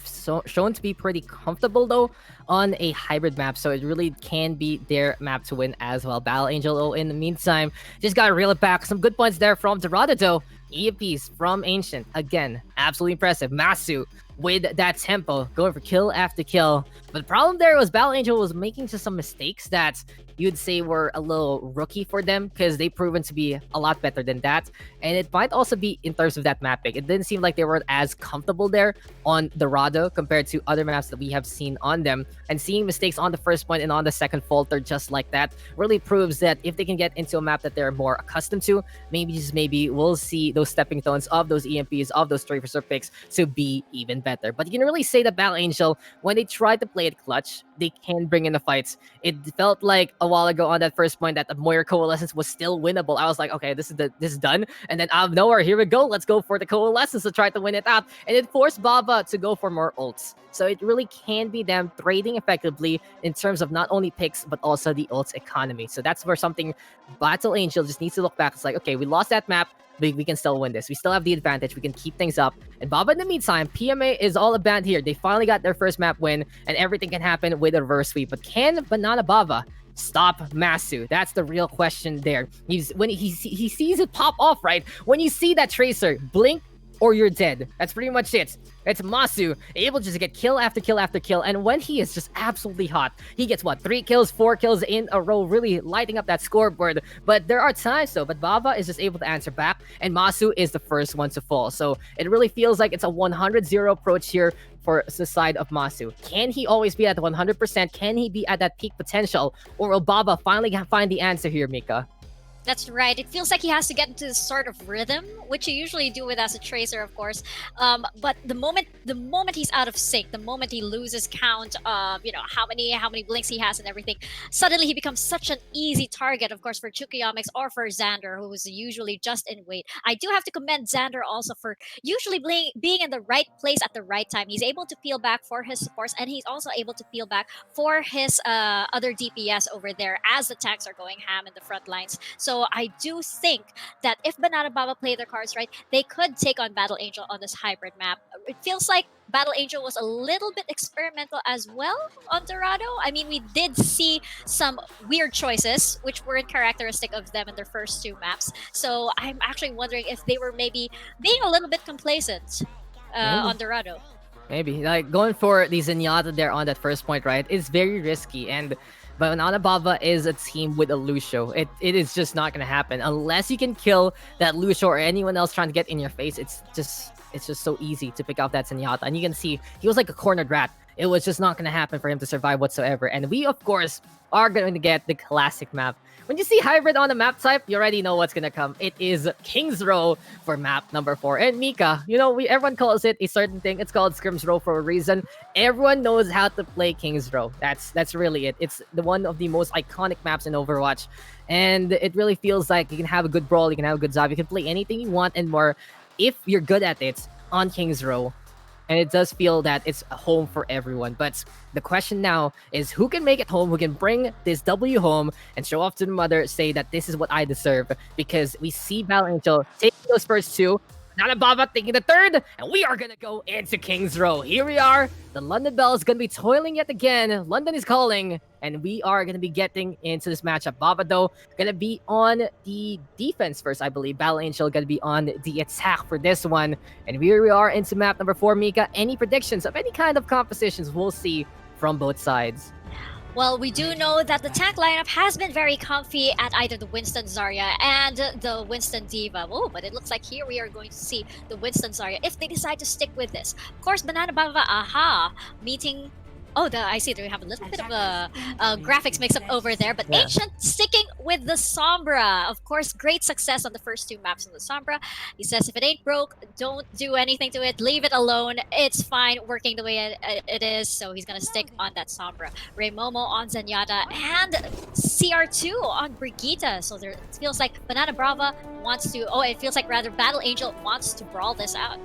shown to be pretty comfortable, though, on a hybrid map, so it really can be their map to win as well. Battle Angel, though, in the meantime, just got to reel it back. Some good points there from Dorado, though. EMPs from Ancient. Again, absolutely impressive. Masu with that tempo, going for kill after kill. But the problem there was Battle Angel was making just some mistakes that you'd say were a little rookie for them, because they've proven to be a lot better than that. And it might also be in terms of that map pick. It didn't seem like they were as comfortable there on Dorado compared to other maps that we have seen on them. And seeing mistakes on the first point and on the second falter just like that really proves that if they can get into a map that they're more accustomed to, maybe we'll see those stepping stones of those EMPs, of those Tracer picks to be even better. But you can really say that Battle Angel, when they tried to play it clutch, they can bring in the fights. It felt like a while ago on that first point that the Moira Coalescence was still winnable. I was like, okay, this is done. And then out of nowhere, here we go. Let's go for the Coalescence to try to win it out. And it forced Bava to go for more ults. So it really can be them trading effectively in terms of not only picks, but also the ults economy. So that's where something Battle Angel just needs to look back. It's like, okay, we lost that map. We can still win this. We still have the advantage. We can keep things up. And Bava, in the meantime, PMA is all about here. They finally got their first map win, and everything can happen with a reverse sweep. But can Banana Bava stop Masu? That's the real question there. When he sees it pop off, right? When you see that Tracer, blink or you're dead. That's pretty much it. It's Masu able just to get kill after kill after kill, and when he is just absolutely hot, he gets 3 kills, 4 kills in a row, really lighting up that scoreboard. But there are times though, but Bava is just able to answer back, and Masu is the first one to fall. So it really feels like it's a 100-0 approach here for the side of Masu. Can he always be at the 100%? Can he be at that peak potential? Or will Bava finally find the answer here, Mika? That's right. It feels like he has to get into this sort of rhythm, which you usually do with as a tracer, of course. But the moment he's out of sync, the moment he loses count of how many blinks he has and everything, suddenly he becomes such an easy target, of course, for Chukyamics or for Xander, who is usually just in wait. I do have to commend Xander also for usually being in the right place at the right time. He's able to peel back for his supports, and he's also able to peel back for his other DPS over there as the tanks are going ham in the front lines. So I do think that if Banana Bava play their cards right, they could take on Battle Angel on this hybrid map. It feels like Battle Angel was a little bit experimental as well on Dorado. I mean, we did see some weird choices, which weren't characteristic of them in their first 2 maps. So I'm actually wondering if they were maybe being a little bit complacent on Dorado. Maybe. Like, going for the Zenyatta there on that first point, right, is very risky. And Banana Bava is a team with a Lucio. It is just not going to happen. Unless you can kill that Lucio or anyone else trying to get in your face, it's just so easy to pick off that Zenyatta. And you can see, he was like a cornered rat it was just not going to happen for him to survive whatsoever. And we, of course, are going to get the classic map. When you see hybrid on the map type, you already know what's gonna come. It is King's Row for map number 4. And Mika, you know, everyone calls it a certain thing. It's called Scrims Row for a reason. Everyone knows how to play King's Row. That's really it. It's the one of the most iconic maps in Overwatch. And it really feels like you can have a good brawl, you can have a good dive, you can play anything you want and more if you're good at it on King's Row. And it does feel that it's a home for everyone. But the question now is who can make it home, who can bring this W home and show off to the mother, say that this is what I deserve. Because we see Battle Angel taking those first 2, Nanababa taking the 3rd, and we are going to go into King's Row. Here we are. The London Bell is going to be toiling yet again. London is calling, and we are going to be getting into this matchup. Baba, though, going to be on the defense first, I believe. Battle Angel going to be on the attack for this one. And here we are into map number 4, Mika. Any predictions of any kind of compositions we'll see from both sides? Well, we do know that the tank lineup has been very comfy at either the Winston Zarya and the Winston Diva. Oh, but it looks like here we are going to see the Winston Zarya if they decide to stick with this. Of course, Banana Bava, aha, meeting... Oh, I see. We have a little bit of a graphics mix-up over there. But Yeah. Ancient sticking with the Sombra. Of course, great success on the first 2 maps on the Sombra. He says if it ain't broke, don't do anything to it. Leave it alone. It's fine working the way it is. So he's going to stick on that Sombra. Ray Momo on Zenyatta. And CR2 on Brigitte. So there, it feels like Banana Brava wants to... Oh, it feels like rather Battle Angel wants to brawl this out.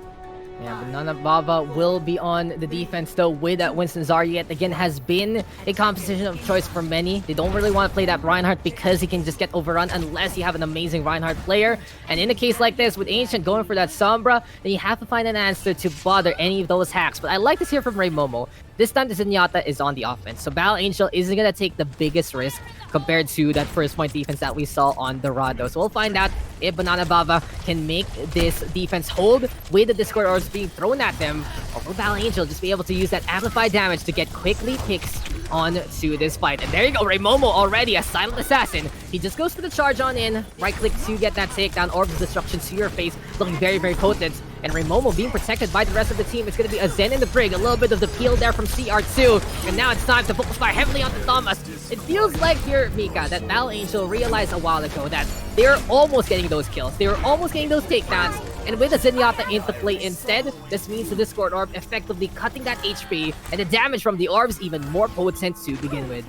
Yeah, Banana Baba will be on the defense though with that Winston Zarya. Yet again has been a composition of choice for many. They don't really want to play that Reinhardt because he can just get overrun unless you have an amazing Reinhardt player. And in a case like this with Ancient going for that Sombra, then you have to find an answer to bother any of those hacks. But I like this here from Ray Momo. This time the Zenyatta is on the offense. So Battle Angel isn't going to take the biggest risk compared to that first point defense that we saw on Dorado. So we'll find out if Banana Bava can make this defense hold with the Discord orbs being thrown at them, or will Battle Angel just be able to use that amplified damage to get quickly picks on to this fight. And there you go, Ray Momo already a silent assassin. He just goes for the charge on in, right click to get that takedown, Orb of Destruction to your face, looking very, very potent. And Ray Momo being protected by the rest of the team. It's going to be a Zen in the Brig, a little bit of the peel there from CR2. And now it's time to focus fire heavily onto Thomas. It feels like here, Mika, that Battle Angel realized a while ago that they're almost getting those kills. They were almost getting those takedowns. And with the Zenyatta into play instead, this means the Discord Orb effectively cutting that HP, and the damage from the orbs even more potent to begin with.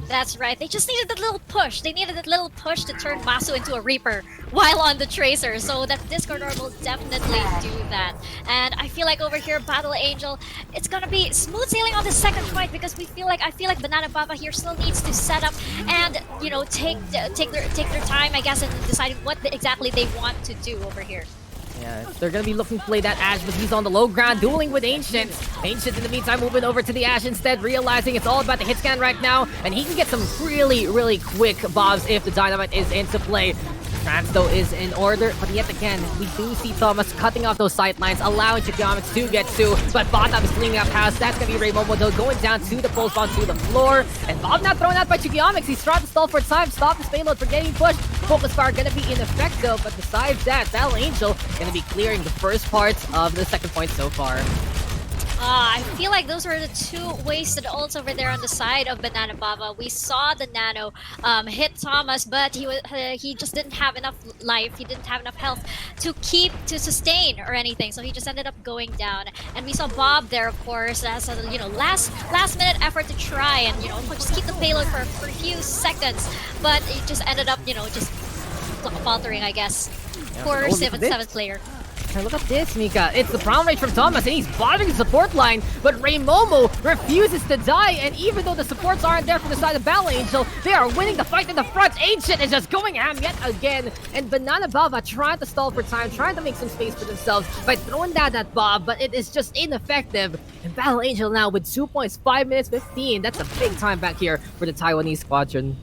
That's right. They just needed that little push. They needed that little push to turn Masu into a Reaper while on the Tracer. So that Discord Orb will definitely do that. And I feel like over here, Battle Angel, it's gonna be smooth sailing on the second point because I feel like Banana Baba here still needs to set up and take their time, I guess, in deciding what exactly they want to do over here. Yeah, they're going to be looking to play that Ashe, but he's on the low ground, dueling with Ancient. Ancient, in the meantime, moving over to the Ashe instead, realizing it's all about the hit scan right now, and he can get some really, really quick bobs if the Dynamite is into play. Trance, though, is in order, but yet again, we do see Thomas cutting off those sight lines, allowing Chikiamics to get to, but Bob is cleaning up house. That's going to be Ray Momo, though, going down to the pulse bomb to the floor, and Bob not thrown out by Chikiamics. He's trying to stall for time, stop his payload for getting pushed. Focus Fire going to be ineffective, but besides that, Battle Angel going to be clearing the first part of the second point so far. I feel like those were the 2 wasted ults over there on the side of Banana Bava. We saw the Nano hit Thomas, but he just didn't have enough life. He didn't have enough health to sustain or anything. So he just ended up going down. And we saw Bob there, of course, as a last minute effort to try and just keep the payload for a few seconds. But it just ended up just faltering, I guess. Yeah, Poor but 7th player. And look at this, Mika. It's the Brown Rage from Thomas, and he's bothering the support line, but Ray Momo refuses to die, and even though the supports aren't there from the side of Battle Angel, they are winning the fight in the front. Ancient is just going ham yet again, and Banana Bava trying to stall for time, trying to make some space for themselves by throwing down that Bob, but it is just ineffective. And Battle Angel now with 2 points, 5 minutes 15. That's a big time back here for the Taiwanese squadron.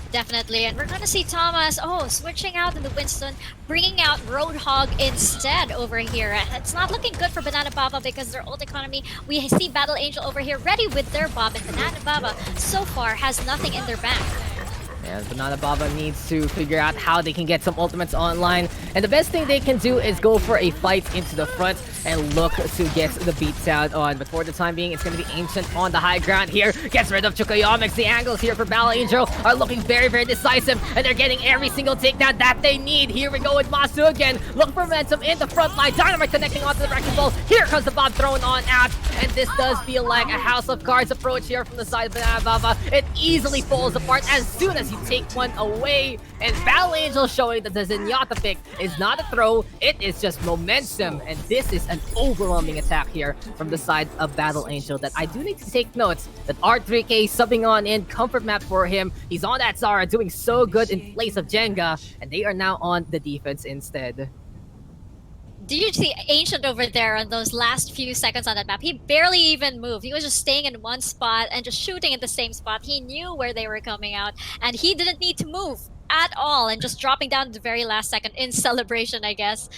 Definitely, and we're gonna see Thomas, switching out in the Winston, bringing out Roadhog instead over here. It's not looking good for Banana Baba because their ult economy, we see Battle Angel over here ready with their Bob, and Banana Baba so far has nothing in their bank. And Banana Baba needs to figure out how they can get some ultimates online. And the best thing they can do is go for a fight into the front and look to get the beatdown on. But for the time being, it's going to be Ancient on the high ground here. Gets rid of Chukayomics. The angles here for Battle Angel are looking very, very decisive, and they're getting every single takedown that they need. Here we go with Masu again. Look for momentum in the front line. Dynamite connecting onto the wrecking ball. Here comes the bomb thrown on out, and this does feel like a House of Cards approach here from the side of Banana Bava. It easily falls apart as soon as you take one away. And Battle Angel showing that the Zenyatta pick is not a throw, it is just momentum. And this is an overwhelming attack here from the side of Battle Angel that I do need to take notes that R3K subbing on in comfort map for him. He's on that Zara doing so good in place of Jenga, and they are now on the defense instead. Did you see Ancient over there on those last few seconds on that map? He barely even moved. He was just staying in one spot and just shooting in the same spot. He knew where they were coming out, and he didn't need to move at all, and just dropping down at the very last second in celebration, I guess.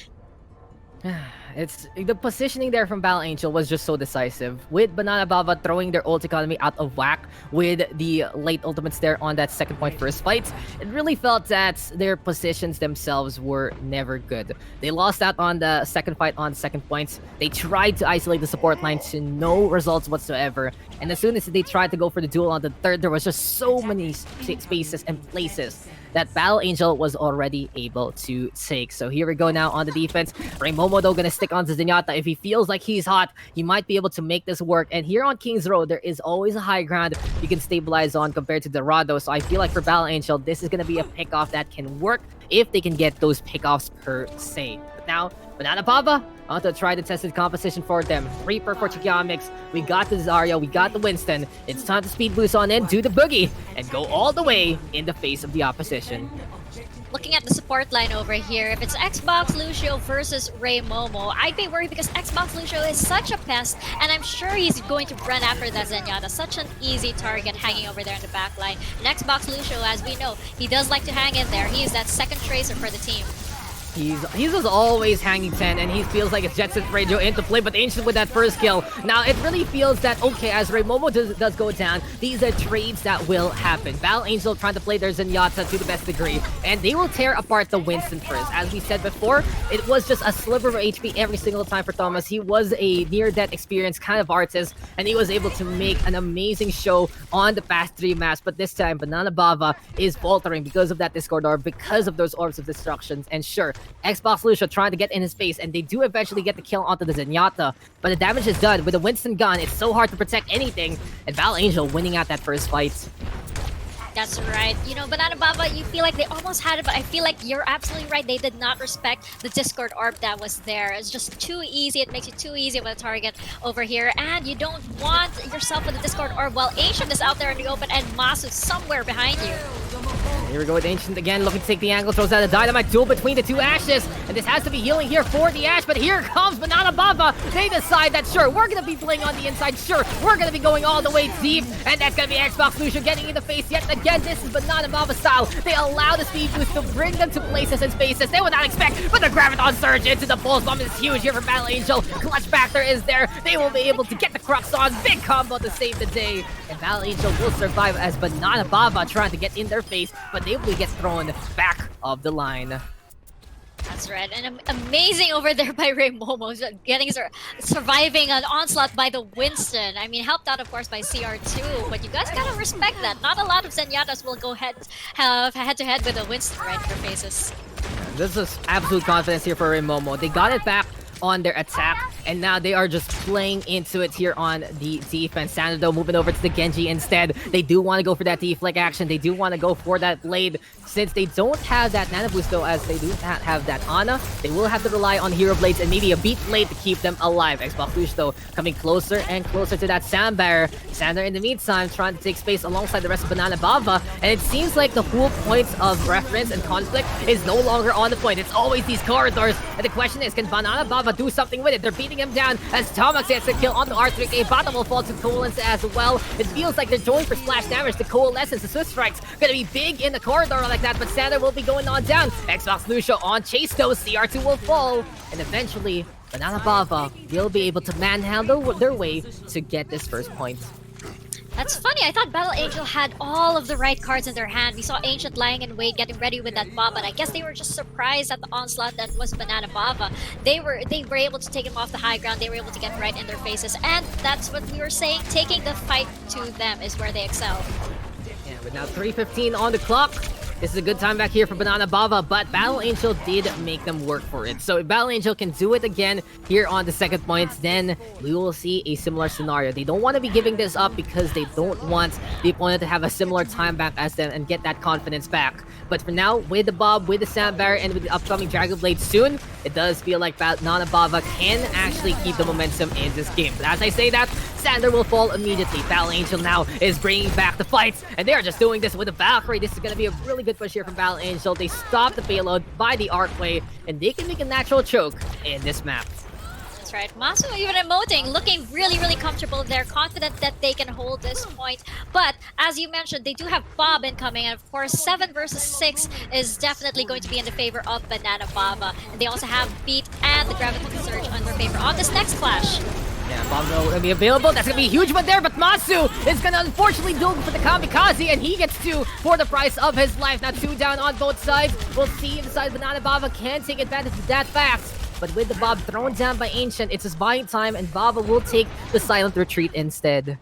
It's the positioning there from Battle Angel was just so decisive, with Banana Bava throwing their ult economy out of whack with the late ultimates there on that second point first fight. It really felt that their positions themselves were never good. They lost out on the second fight on second points. They tried to isolate the support line to no results whatsoever, and as soon as they tried to go for the duel on the third, there was just so many spaces and places that Battle Angel was already able to take. So here we go now on the defense. Momo though gonna stick on to Zenyatta. If he feels like he's hot, he might be able to make this work. And here on King's Road, there is always a high ground you can stabilize on compared to Dorado. So I feel like for Battle Angel, this is gonna be a pickoff that can work if they can get those pickoffs per se. But now, Banana Bava, I want to try the tested composition for them. Reaper for Chikiamix. We got the Zarya, we got the Winston. It's time to speed boost on in, do the boogie, and go all the way in the face of the opposition. Looking at the support line over here, if it's Xbox Lucio versus Ray Momo, I'd be worried because Xbox Lucio is such a pest, and I'm sure he's going to run after that Zenyatta. Such an easy target hanging over there in the back line. And Xbox Lucio, as we know, he does like to hang in there. He is that second tracer for the team. He's just always hanging 10, and he feels like it's Jetson Radio into play, but Ancient with that first kill. Now, it really feels that, okay, as Momo does go down, these are trades that will happen. Battle Angel trying to play their Zenyatta to the best degree, and they will tear apart the Winston first. As we said before, it was just a sliver of HP every single time for Thomas. He was a near-death experience kind of artist, and he was able to make an amazing show on the past 3 maps, but this time, Banana Bava is faltering because of that Discord Orb, because of those Orbs of Destructions, and sure, Xbox Lucio trying to get in his face, and they do eventually get the kill onto the Zenyatta, but the damage is done. With the Winston gun, it's so hard to protect anything, and Battle Angel winning out that first fight. That's right. You know, Banana Bava, you feel like they almost had it, but I feel like you're absolutely right. They did not respect the Discord Orb that was there. It's just too easy. It makes you too easy with a target over here, and you don't want yourself with the Discord Orb while Ancient is out there in the open and Masu somewhere behind you. Here we go with Ancient again, looking to take the angle, throws out a dynamite duel between the two Ashes, and this has to be healing here for the Ash, but here comes Banana Bava. They decide that, sure, we're going to be playing on the inside, sure, we're going to be going all the way deep, and that's going to be Xbox Lucio getting in the face yet again. This is Banana Bava style. They allow the speed boost to bring them to places and spaces they would not expect, but the Graviton Surge into the Pulse Bomb is huge here for Battle Angel. Clutch Factor is there. They will be able to get the Crux on. Big combo to save the day, and Battle Angel will survive as Banana Bava trying to get in their face, but they will get thrown back of the line. That's right, and amazing over there by Ray Momo, surviving an onslaught by the Winston. I mean, helped out of course by CR2, but you guys gotta respect that. Not a lot of Zenyatas will go head-to-head with the Winston right in their faces. This is absolute confidence here for Ray Momo. They got it back on their attack, and now they are just playing into it here on the defense. Sanado moving over to the Genji instead. They do want to go for that deflect action. They do want to go for that blade. Since they don't have that Nano Boost though, as they do not have that Ana, they will have to rely on Hero Blades and maybe a Beat Blade to keep them alive. Xbox Lucio though coming closer and closer to that Sand Barrier. Sander in the meantime trying to take space alongside the rest of Banana Bava, and it seems like the whole points of reference and conflict is no longer on the point. It's always these corridors, and the question is, can Banana Bava do something with it? They're beating him down as Tomax gets a kill on the R3K. Bottom will fall to Coalescence as well. It feels like they're going for splash damage to Coalescence. The Swift Strike's gonna be big in the corridor like that, but Sander will be going on down. Xbox Lucio on chase though. CR2 will fall, and eventually Banana Bava will be able to manhandle their way to get this first point. it's funny. I thought Battle Angel had all of the right cards in their hand. We saw Ancient lying in wait, getting ready with that bomb, but I guess they were just surprised at the onslaught that was Banana Bava. They were able to take him off the high ground. They were able to get right in their faces, and that's what we were saying. Taking the fight to them is where they excel. Yeah, but now 3:15 on the clock. This is a good time back here for Banana Bava, but Battle Angel did make them work for it. So if Battle Angel can do it again here on the second point, then we will see a similar scenario. They don't want to be giving this up because they don't want the opponent to have a similar time back as them and get that confidence back. But for now, with the Bob, with the Sand Barrier, and with the upcoming Dragon Blade soon, it does feel like Banana Bava can actually keep the momentum in this game. But as I say that, Sander will fall immediately. Battle Angel now is bringing back the fights, and they are just doing this with a Valkyrie. This is going to be a really good push here from Battle Angel. They stop the payload by the Arcway, and they can make a natural choke in this map. That's right. Masu even emoting, looking really, really comfortable. They're confident that they can hold this point. But as you mentioned, they do have Bob incoming, and of course, 7 versus 6 is definitely going to be in the favor of Banana Bava. And they also have Beat and the Gravity Surge on their favor on this next clash. Yeah, Bomb's gonna be available. That's gonna be a huge one there, but Masu is gonna unfortunately go for the Kamikaze, and he gets 2 for the price of his life. Now 2 down on both sides. We'll see if the side of Banana Bava can take advantage of that fast. But with the Bob thrown down by Ancient, it's just buying time, and Bava will take the silent retreat instead.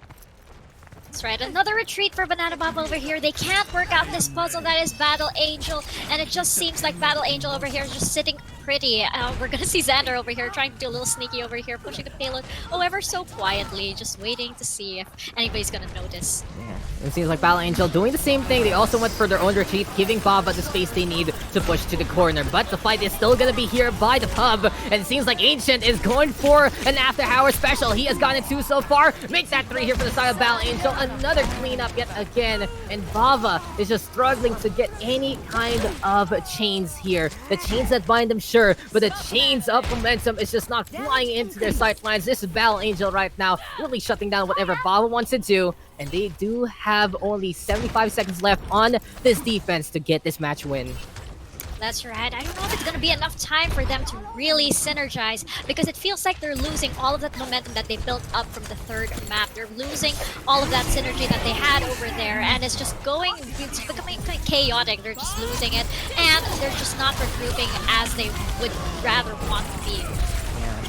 That's right, another retreat for Banana Bava over here. They can't work out this puzzle that is Battle Angel, and it just seems like Battle Angel over here is just sitting pretty. We're gonna see Xander over here trying to do a little sneaky over here, pushing the payload, ever so quietly, just waiting to see if anybody's gonna notice. Yeah, it seems like Battle Angel doing the same thing. They also went for their own retreat, giving Bava the space they need to push to the corner. But the fight is still gonna be here by the pub, and it seems like Ancient is going for an after-hour special. He has gotten 2 so far. Makes that 3 here for the side of Battle Angel. Another cleanup yet again, and Bava is just struggling to get any kind of chains here. The chains that bind them, sure, but the chains of momentum is just not flying into their sight lines. This is Battle Angel right now, really shutting down whatever Bava wants to do, and they do have only 75 seconds left on this defense to get this match win. That's right. I don't know if it's going to be enough time for them to really synergize, because it feels like they're losing all of that momentum that they built up from the third map. They're losing all of that synergy that they had over there, and it's becoming kind of chaotic. They're just losing it, and they're just not regrouping as they would rather want to be.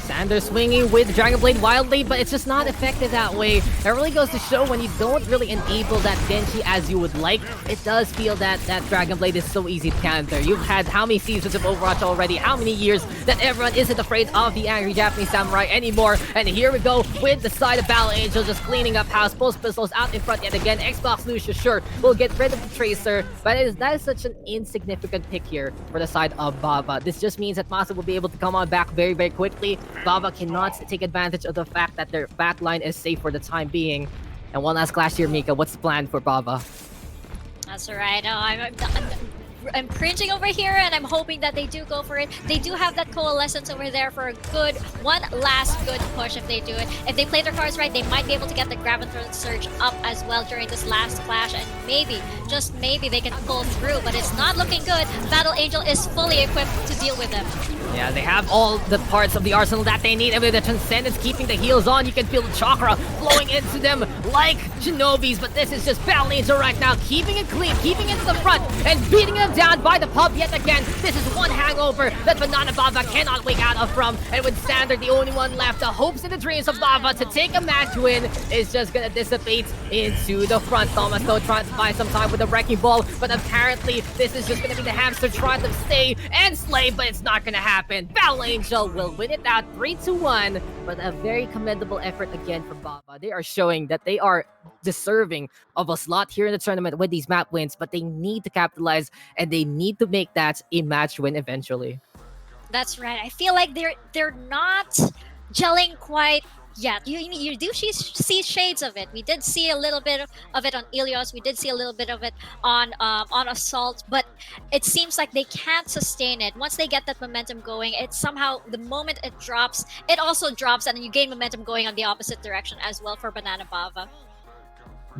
Sander swinging with Dragon Blade wildly, but it's just not effective that way. It really goes to show when you don't really enable that Genji as you would like, it does feel that that Dragon Blade is so easy to counter. You've had how many seasons of Overwatch already, how many years that everyone isn't afraid of the angry Japanese samurai anymore. And here we go with the side of Battle Angel just cleaning up house. Pulse pistols out in front yet again. Xbox Lucia, sure, will get rid of the Tracer, but that is such an insignificant pick here for the side of Bava. This just means that Masa will be able to come on back very, very quickly. Bava cannot take advantage of the fact that their backline is safe for the time being. And one last clash here, Mika. What's the plan for Bava? That's alright. I'm cringing over here, and I'm hoping that they do go for it. They do have that coalescence over there for a good one last good push if they do it. If they play their cards right, they might be able to get the grab and throw surge up as well during this last clash, and maybe, just maybe, they can pull through, but it's not looking good. Battle Angel is fully equipped to deal with them. Yeah, they have all the parts of the arsenal that they need, and with the Transcendence keeping the heals on, you can feel the chakra flowing into them like Shinobis, but this is just Battle Angel right now, keeping it clean, keeping it to the front, and beating them down by the pub yet again. This is one hangover that Banana Bava cannot wake out of from, and with Sander the only one left, the hopes and the dreams of Bava to take a match win is just gonna dissipate into the front. Thomas though trying to buy some time with the Wrecking Ball, but apparently this is just gonna be the hamster trying to stay and slay, but it's not gonna happen. Battle Angel will win it out 3-1, but a very commendable effort again from Bava. They are showing that they are deserving of a slot here in the tournament with these map wins, but they need to capitalize, and they need to make that a match win eventually. That's right. I feel like they're not gelling quite yet. You do see shades of it. We did see a little bit of it on Ilios. We did see a little bit of it on Assault, but it seems like they can't sustain it. Once they get that momentum going, it somehow, the moment it drops, it also drops, and you gain momentum going on the opposite direction as well for Banana Bava.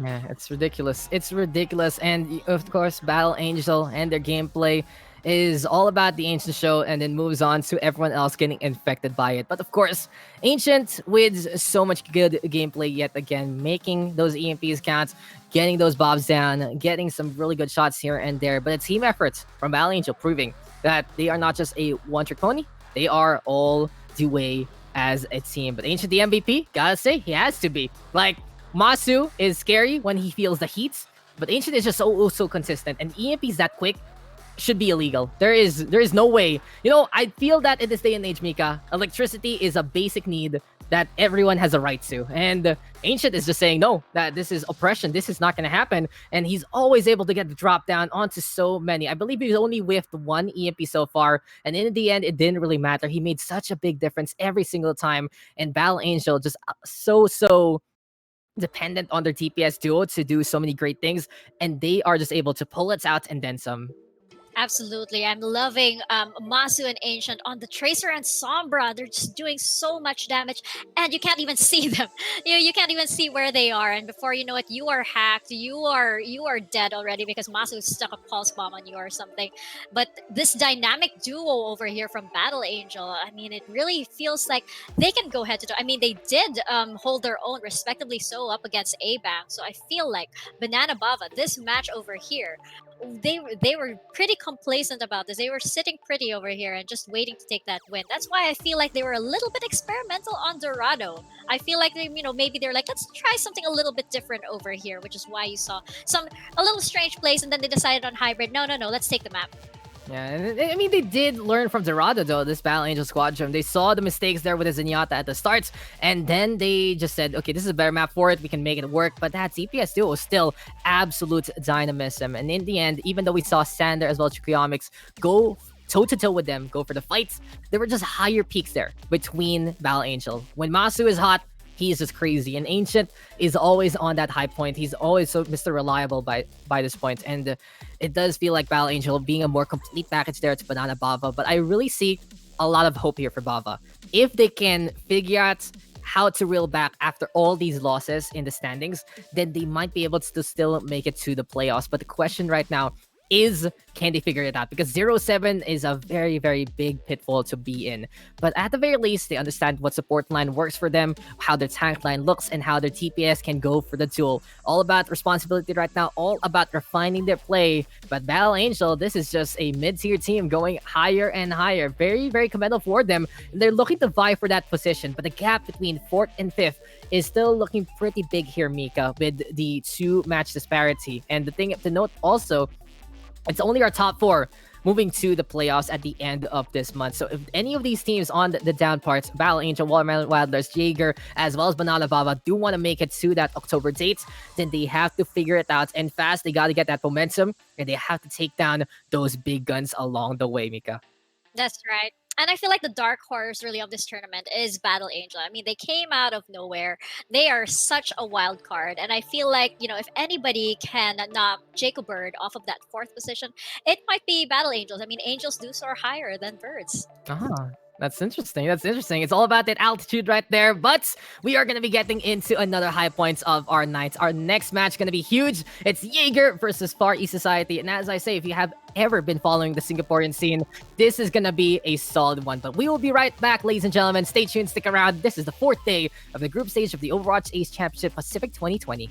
Yeah, it's ridiculous. It's ridiculous. And of course, Battle Angel and their gameplay is all about the Ancient show and then moves on to everyone else getting infected by it. But of course, Ancient with so much good gameplay yet again, making those EMPs count, getting those bobs down, getting some really good shots here and there. But a team effort from Battle Angel proving that they are not just a one-trick pony, they are all the way as a team. But Ancient the MVP, gotta say, he has to be. Like, Masu is scary when he feels the heat, but Ancient is just so consistent, and EMPs that quick should be illegal. There is no way. You know, I feel that in this day and age, Mika, electricity is a basic need that everyone has a right to. And Ancient is just saying no, that this is oppression. This is not going to happen. And he's always able to get the drop down onto so many. I believe he's only whiffed one EMP so far. And in the end, it didn't really matter. He made such a big difference every single time. And Battle Angel just so dependent on their TPS duo to do so many great things. And they are just able to pull it out and then some. Absolutely. I'm loving Masu and Ancient on the Tracer and Sombra. They're just doing so much damage and you can't even see them. You can't even see where they are. And before you know it, you are hacked. You are dead already because Masu stuck a pulse bomb on you or something. But this dynamic duo over here from Battle Angel, I mean, it really feels like they can go head to toe. I mean, they did hold their own respectively so up against A-Bang. So I feel like Banana Bava, this match over here, they were pretty complacent about this. They were sitting pretty over here and just waiting to take that win. That's why I feel like they were a little bit experimental on Dorado. I feel like they, maybe they're like, let's try something a little bit different over here, which is why you saw a little strange plays, and then they decided on hybrid. No, let's take the map. Yeah, and I mean, they did learn from Dorado, though, this Battle Angel Squadron. They saw the mistakes there with the Zenyatta at the start, and then they just said, okay, this is a better map for it. We can make it work. But that CPS duo was still absolute dynamism. And in the end, even though we saw Sander as well as Tricomics go toe-to-toe with them, go for the fights, there were just higher peaks there between Battle Angel. When Masu is hot, he is just crazy. And Ancient is always on that high point. He's always so Mr. Reliable by this point. And it does feel like Battle Angel being a more complete package there to Banana Bava. But I really see a lot of hope here for Bava. If they can figure out how to reel back after all these losses in the standings, then they might be able to still make it to the playoffs. But the question right now is, can they figure it out? Because 0-7 is a very, very big pitfall to be in. But at the very least, they understand what support line works for them, how their tank line looks, and how their TPS can go for the duel. All about responsibility right now, all about refining their play. But Battle Angel, this is just a mid-tier team going higher and higher. Very, very commendable for them. They're looking to vie for that position, but the gap between 4th and 5th is still looking pretty big here, Mika, with the 2-match disparity. And the thing to note also, it's only our top 4 moving to the playoffs at the end of this month. So if any of these teams on the down parts, Battle Angel, Watermelon Wildlers, Jaeger, as well as Banana Bava, do want to make it to that October date, then they have to figure it out. And fast, they got to get that momentum, and they have to take down those big guns along the way, Mika. That's right. And I feel like the dark horse really of this tournament is Battle Angel. I mean, they came out of nowhere. They are such a wild card. And I feel like, if anybody can knock Jacob Bird off of that 4th position, it might be Battle Angels. I mean, angels do soar higher than birds. That's interesting. It's all about that altitude right there. But we are going to be getting into another high points of our night. Our next match going to be huge. It's Jaeger versus Far East Society. And as I say, if you have ever been following the Singaporean scene, this is going to be a solid one. But we will be right back, ladies and gentlemen. Stay tuned, stick around. This is the 4th day of the group stage of the Overwatch Ace Championship Pacific 2020.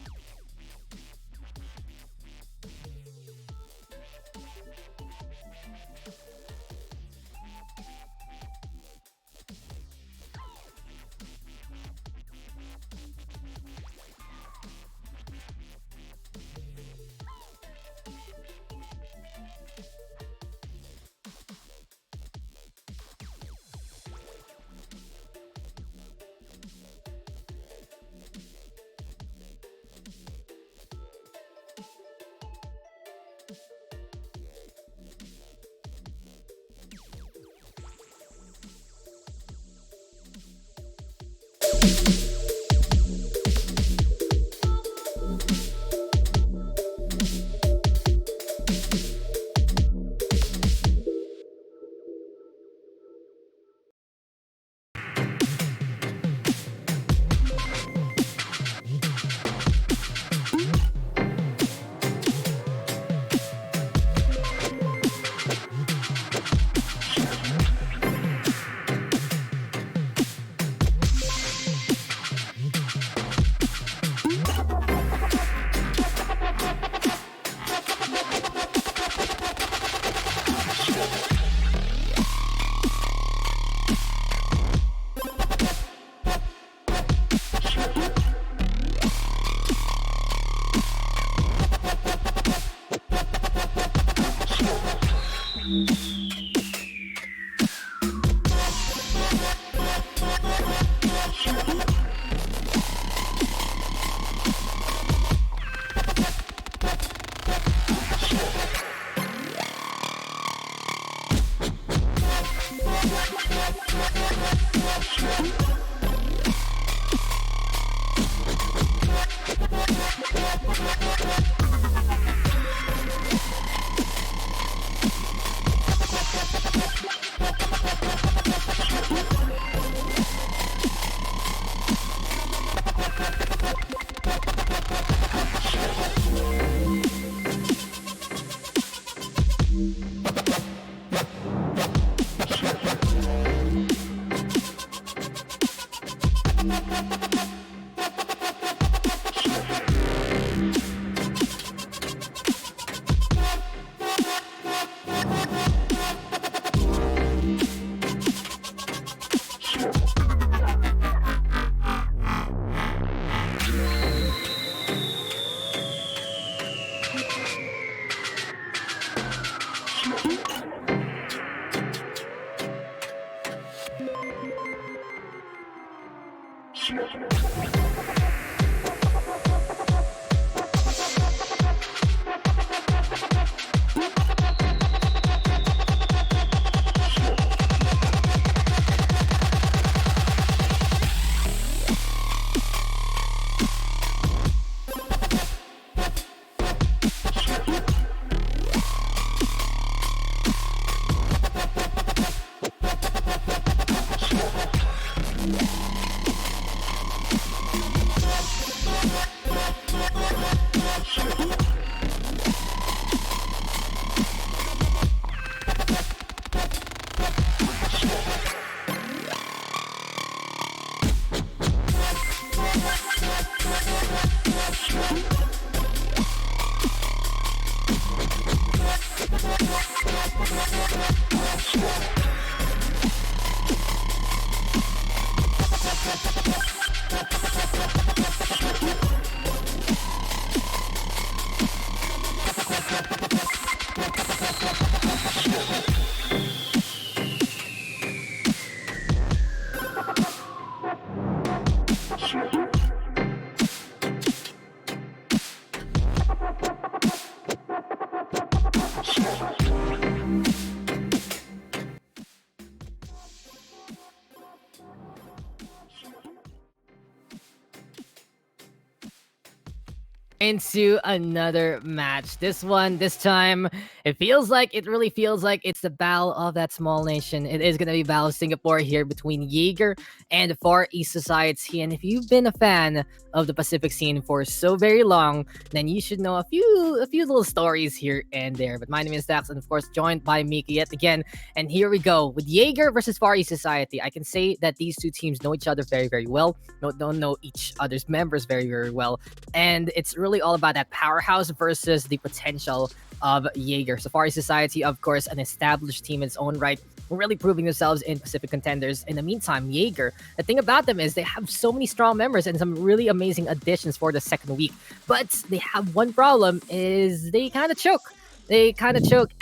Into another match. This time, it really feels like it's the battle of that small nation. It is going to be Battle of Singapore here between Jaeger and Far East Society. And if you've been a fan of the Pacific scene for so very long, then you should know a few little stories here and there. But my name is Dax, and of course, joined by Mika yet again. And here we go with Jaeger versus Far East Society. I can say that these two teams know each other very, very well. Don't know each other's members very, very well. And it's really all about that powerhouse versus the potential of Jaeger. Safari Society, of course, an established team in its own right, really proving themselves in Pacific contenders. In the meantime, Jaeger, the thing about them is they have so many strong members and some really amazing additions for the second week. But they have one problem, is they kind of choke. They kind of choke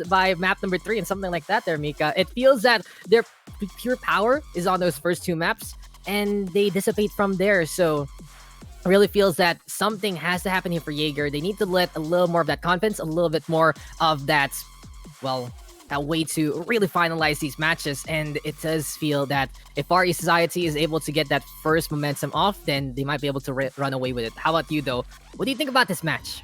by map number 3 and something like that there, Mika. It feels that their pure power is on those first 2 maps, and they dissipate from there. So it really feels that something has to happen here for Jaeger. They need to let a little more of that confidence, a little bit more of that, well, that way to really finalize these matches. And it does feel that if Far East Society is able to get that first momentum off, then they might be able to run away with it. How about you, though? What do you think about this match?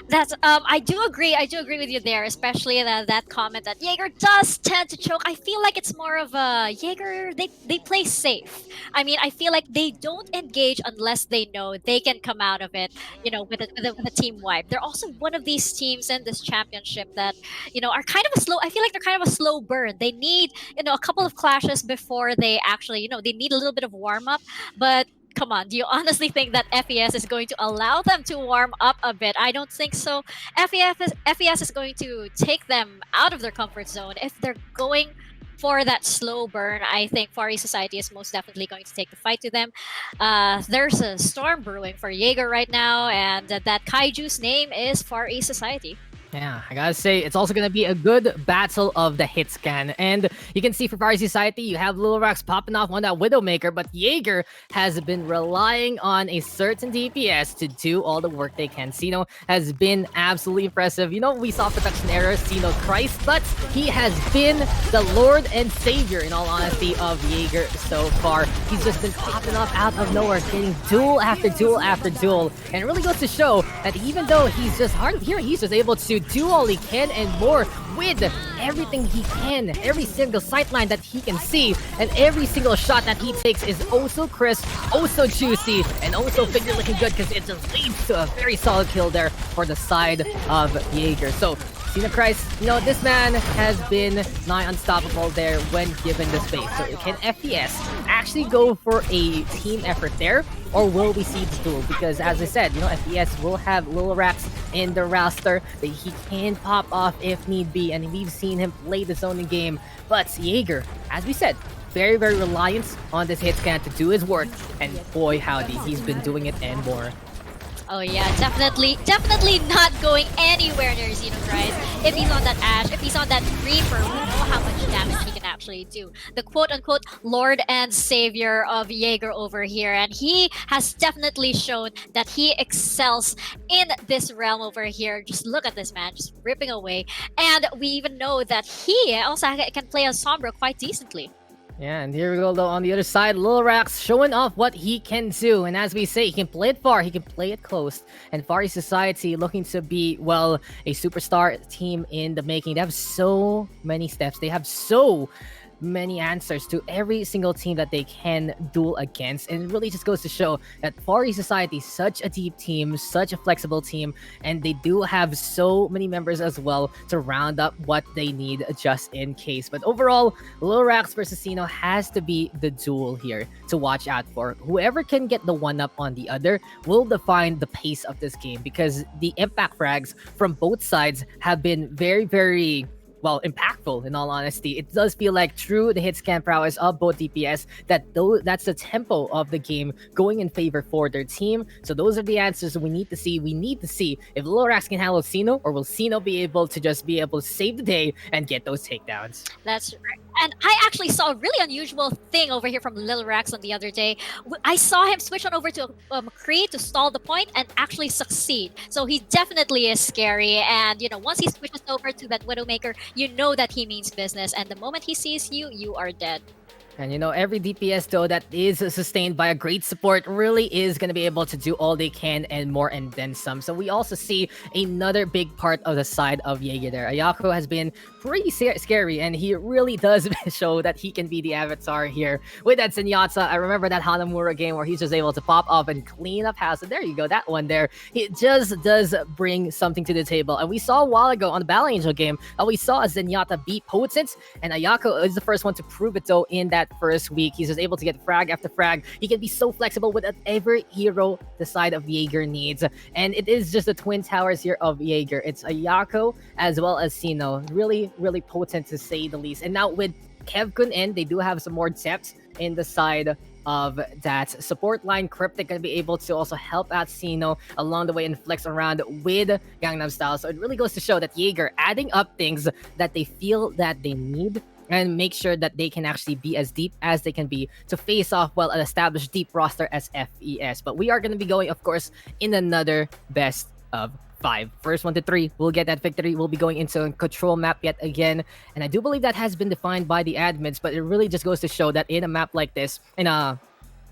That's I do agree with you there, especially that comment that Jaeger does tend to choke. I feel like it's more of a Jaeger, they play safe. I mean, I feel like they don't engage unless they know they can come out of it, with a team wipe. They're also one of these teams in this championship that, are kind of a slow, I feel like they're kind of a slow burn. They need, a couple of clashes before they actually, they need a little bit of warm up. But come on, do you honestly think that FES is going to allow them to warm up a bit? I don't think so. FES is going to take them out of their comfort zone. If they're going for that slow burn, I think Far East Society is most definitely going to take the fight to them. There's a storm brewing for Jaeger right now, and that Kaiju's name is Far East Society. Yeah, I gotta say, it's also gonna be a good battle of the hit scan. And you can see for Far East Society, you have Little Rocks popping off on that Widowmaker, but Jaeger has been relying on a certain DPS to do all the work they can. Sino has been absolutely impressive. We saw production error, Sino Christ, but he has been the Lord and Savior, in all honesty, of Jaeger so far. He's just been popping up out of nowhere, getting duel after duel after duel. And it really goes to show that even though he's just hard of hearing, he's just able to do all he can and more with everything he can. Every single sightline that he can see and every single shot that he takes is so crisp, so juicy, and so finger looking good because it just leads to a very solid kill there for the side of Jaeger. So Christ, this man has been nigh unstoppable there when given the space. So can FPS actually go for a team effort there? Or will we see the duel? Because as I said, FPS will have Lilorax in the roster that he can pop off if need be. And we've seen him play the zoning game. But Jaeger, as we said, very, very reliant on this hit scan to do his work. And boy, howdy, he's been doing it and more. Oh yeah, definitely not going anywhere near Xenochrist. If he's on that Ashe, if he's on that Reaper, we know how much damage he can actually do. The quote-unquote Lord and Savior of Jaeger over here, and he has definitely shown that he excels in this realm over here. Just look at this man, just ripping away. And we even know that he also can play a Sombra quite decently. Yeah, and here we go though on the other side, Lilorax showing off what he can do. And as we say, he can play it far, he can play it close. And Far East Society looking to be, well, a superstar team in the making. They have so many steps. They have so many answers to every single team that they can duel against, and it really just goes to show that Far East Society is such a deep team, such a flexible team, and they do have so many members as well to round up what they need just in case. But overall, Lilorax versus Sino has to be the duel here to watch out for. Whoever can get the one up on the other will define the pace of this game, because the impact frags from both sides have been very, very impactful. In all honesty, it does feel like through the hit scan prowess of both DPS that's the tempo of the game going in favor for their team. So those are the answers we need to see. We need to see if Lilorax can handle Sino, or will Sino be able to save the day and get those takedowns. That's right. And I actually saw a really unusual thing over here from Lilorax on the other day. I saw him switch on over to McCree to stall the point and actually succeed. So he definitely is scary. And, once he switches over to that Widowmaker, you know that he means business. And the moment he sees you, you are dead. And every DPS though that is sustained by a great support really is going to be able to do all they can and more and then some. So we also see another big part of the side of Jaeger there. Ayako has been pretty scary, and he really does show that he can be the avatar here with that Zenyatta. I remember that Hanamura game where he's just able to pop up and clean up house. And there you go, that one there. It just does bring something to the table. And we saw a while ago on the Battle Angel game, we saw a Zenyatta be potent, and Ayako is the first one to prove it though in that first week. He's just able to get frag after frag. He can be so flexible with whatever hero the side of Jaeger needs. And it is just the twin towers here of Jaeger. It's Ayako as well as Sino. Really, really potent to say the least. And now with Kevkun in, they do have some more depth in the side of that support line. Cryptic gonna be able to also help out Sino along the way and flex around with Gangnam Style. So it really goes to show that Jaeger adding up things that they feel that they need and make sure that they can actually be as deep as they can be to face off, an established deep roster as FES. But we are going to be going, of course, in another best of 5. First 1 to 3, we'll get that victory. We'll be going into a control map yet again. And I do believe that has been defined by the admins, but it really just goes to show that in a map like this, in a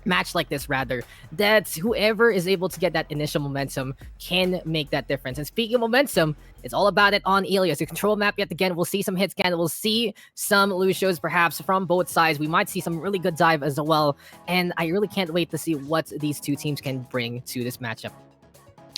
match like this rather, that whoever is able to get that initial momentum can make that difference. And speaking of momentum, it's all about it on Ilios. The control map yet again, we'll see some hit scan, we'll see some Lucios perhaps from both sides. We might see some really good dive as well, and I really can't wait to see what these two teams can bring to this matchup.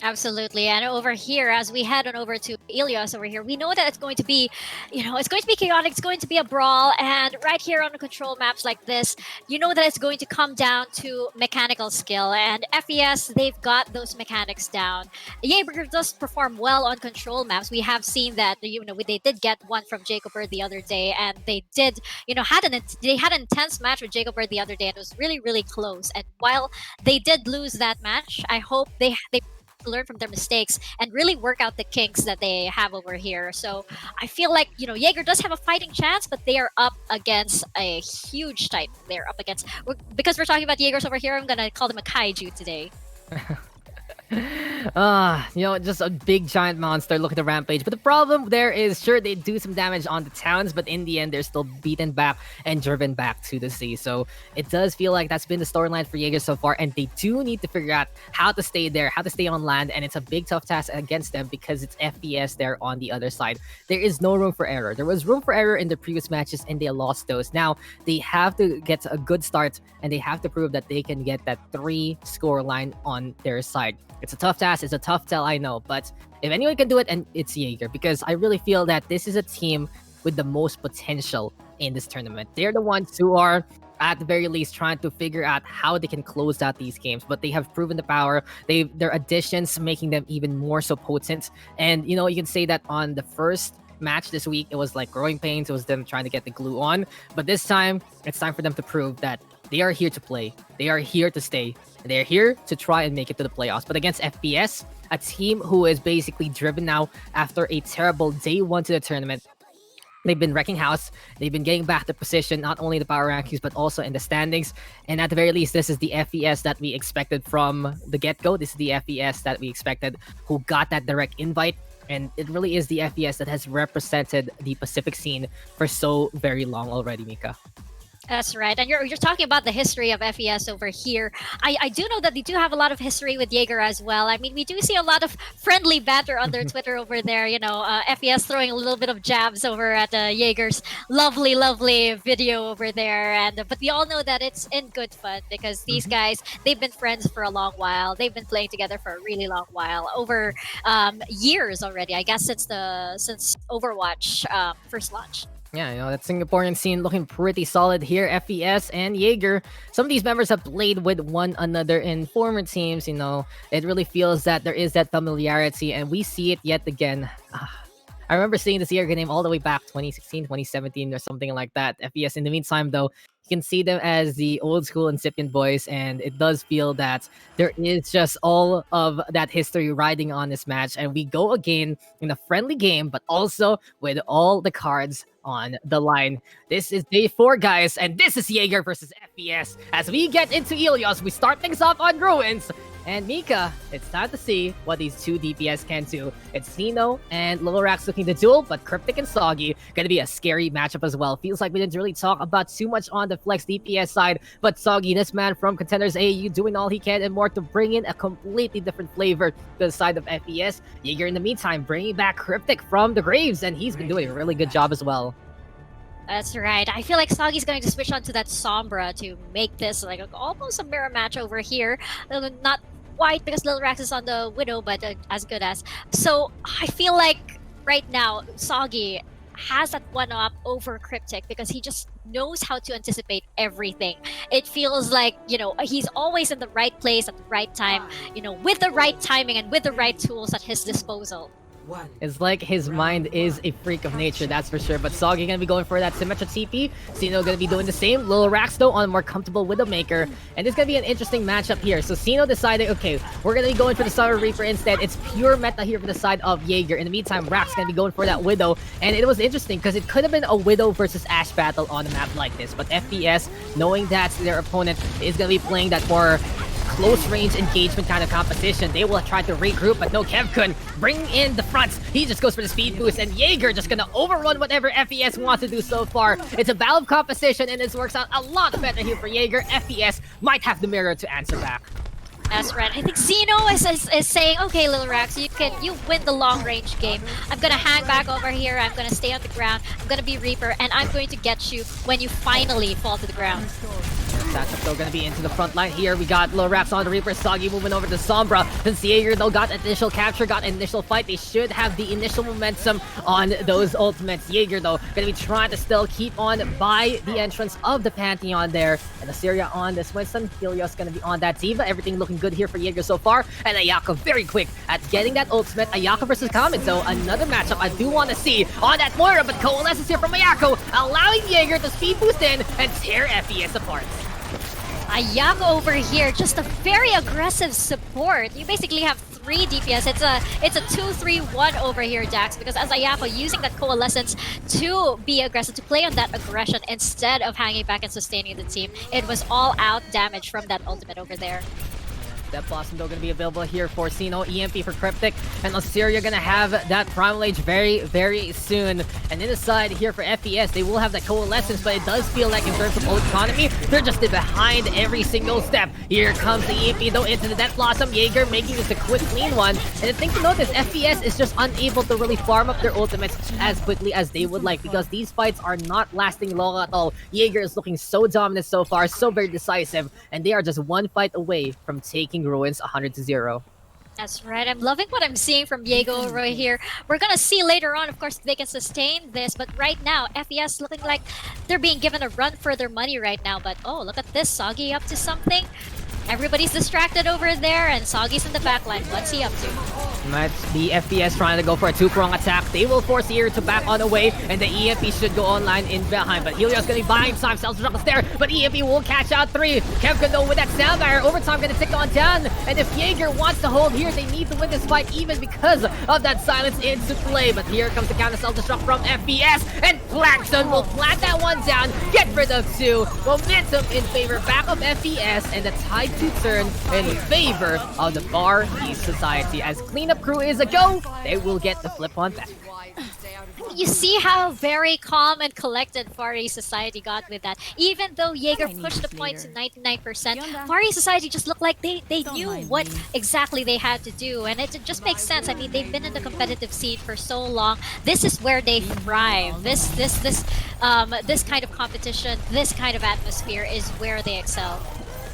Absolutely. And over here, as we head on over to Ilios over here, we know that it's going to be, it's going to be chaotic. It's going to be a brawl. And right here on the control maps like this, you know that it's going to come down to mechanical skill. And FES, they've got those mechanics down. Jaeger does perform well on control maps. We have seen that, they did get one from Jacob Bird the other day. And they did, they had an intense match with Jacob Bird the other day. And it was really, really close. And while they did lose that match, I hope they learn from their mistakes and really work out the kinks that they have over here. So I feel like, Jaeger does have a fighting chance, but they are up against a huge type. They're up against, because we're talking about Jaegers over here, I'm gonna call them a kaiju today. Just a big giant monster looking to rampage. But the problem there is, sure, they do some damage on the towns, but in the end, they're still beaten back and driven back to the sea. So it does feel like that's been the storyline for Jaeger so far, and they do need to figure out how to stay there, how to stay on land, and it's a big tough task against them because it's FPS there on the other side. There is no room for error. There was room for error in the previous matches, and they lost those. Now, they have to get a good start, and they have to prove that they can get that 3 score line on their side. It's a tough task fast is a tough tell, I know, but if anyone can do it, and it's Jaeger, because I really feel that this is a team with the most potential in this tournament. They're the ones who are at the very least trying to figure out how they can close out these games, but they have proven the power. Their additions making them even more so potent. And you know, you can say that on the first match this week, it was like growing pains. It was them trying to get the glue on, but this time it's time for them to prove that they are here to play. They are here to stay. They're here to try and make it to the playoffs. But against FPS, a team who is basically driven now after a terrible day one to the tournament, they've been wrecking house. They've been getting back to position, not only in the power rankings, but also in the standings. And at the very least, this is the FES that we expected from the get-go. This is the FES that we expected, who got that direct invite. And it really is the FES that has represented the Pacific scene for so very long already, Mika. That's right. And you're talking about the history of FES over here. I do know that they do have a lot of history with Jaeger as well. I mean, we do see a lot of friendly banter on their Twitter over there. You know, FES throwing a little bit of jabs over at Jaeger's lovely, lovely video over there. And but we all know that it's in good fun because these guys, they've been friends for a long while. They've been playing together for a really long while, over years already. I guess since Overwatch first launch. Yeah, you know, that Singaporean scene looking pretty solid here. FES and Jaeger, some of these members have played with one another in former teams. You know, it really feels that there is that familiarity, and we see it yet again. I remember seeing this Jaeger name all the way back 2016, 2017, or something like that. FES, in the meantime, though, you can see them as the old school incipient boys, and it does feel that there is just all of that history riding on this match. And we go again in a friendly game, but also with all the cards on the line. This is day 4, guys, and this is Jaeger versus FES. As we get into Ilios, we start things off on Ruins. And Mika, it's time to see what these two DPS can do. It's Sino and Lorax looking to duel, but Cryptic and Soggy gonna be a scary matchup as well. Feels like we didn't really talk about too much on the Flex DPS side, but Soggy, this man from Contenders AU, doing all he can and more to bring in a completely different flavor to the side of FES. Jaeger, in the meantime, bringing back Cryptic from the graves, and he's been doing a really good job as well. That's right. I feel like Soggy's going to switch on to that Sombra to make this like almost a mirror match over here. Not quite because Lil Rax is on the Widow, but as good as. So I feel like right now Soggy has that one up over Cryptic because he just knows how to anticipate everything. It feels like, you know, he's always in the right place at the right time, you know, with the right timing and with the right tools at his disposal. It's like his mind is a freak of nature, that's for sure. But Soggy gonna be going for that Symmetra TP. Sino gonna be doing the same. Lil Rax though on a more comfortable Widowmaker. And it's gonna be an interesting matchup here. So Sino decided, okay, we're gonna be going for the Summer Reaper instead. It's pure meta here for the side of Jaeger. In the meantime, Rax gonna be going for that Widow. And it was interesting because it could have been a Widow versus Ashe battle on a map like this. But FES, knowing that their opponent is gonna be playing that more close range engagement kind of competition, they will try to regroup, but no, Kevkun bringing in the front. He just goes for the speed boost, and Jaeger just gonna overrun whatever FES wants to do so far. It's a battle of composition, and this works out a lot better here for Jaeger. FES might have the mirror to answer back. That's right. I think Zeno is saying, okay, Lil Rax, you win the long range game. I'm gonna hang back over here. I'm gonna stay on the ground. I'm gonna be Reaper, and I'm going to get you when you finally fall to the ground. That's still gonna be into the front line here. We got Lorax on the Reaper, Soggy moving over to Sombra. Since Jaeger though got initial capture, got initial fight, they should have the initial momentum on those ultimates. Jaeger though gonna be trying to still keep on by the entrance of the Pantheon there. And Assyria on this Winston. Helios gonna be on that D.Va. Everything looking good here for Jaeger so far. And Ayaka very quick at getting that ultimate. Ayaka versus Comet though, another matchup I do want to see on that Moira, but Coalescence here from Ayako, allowing Jaeger to speed boost in and tear FES apart. Ayako over here, just a very aggressive support. You basically have 3 DPS. It's a 2-3-1 over here, Dax, because as Ayako using that Coalescence to be aggressive, to play on that aggression instead of hanging back and sustaining the team, it was all out damage from that ultimate over there. That Blossom though gonna be available here for Sino, EMP for Cryptic, and Assyria gonna have that Primal Age very, very soon. And in the side here for FES, they will have that Coalescence, but it does feel like in terms of ult economy, they're just behind every single step. Here comes the EMP though into the Death Blossom, Jaeger making this a quick, clean one. And the thing to note is FES is just unable to really farm up their ultimates as quickly as they would like, because these fights are not lasting long at all. Jaeger is looking so dominant so far, so very decisive, and they are just one fight away from taking Ruins 100-0. That's right. I'm loving what I'm seeing from Diego right here. We're gonna see later on, of course, if they can sustain this. But right now, FES looking like they're being given a run for their money right now. But oh, look at this, Soggy up to something. Everybody's distracted over there, and Soggy's in the backline. What's he up to? That's the FPS trying to go for a two-prong attack. They will force here to back on away, and the EMP should go online in behind. But Helios gonna be buying time, self-destruct there, but EMP will catch out 3. Kev gonna with that sound barrier. Overtime gonna tick on down, and if Jaeger wants to hold here, they need to win this fight even because of that silence into play. But here comes the counter self-destruct from FPS, and Plankton will plant that one down, get rid of 2. Momentum in favor back of FPS, and the tide to turn in favor of the Far East Society. As cleanup crew is a go, they will get the flip on back. You see how very calm and collected Far East Society got with that. Even though Jaeger pushed the point to 99%, Far East Society just looked like they knew what exactly they had to do. And it just makes sense. I mean, they've been in the competitive scene for so long. This is where they thrive. This kind of competition, this kind of atmosphere is where they excel.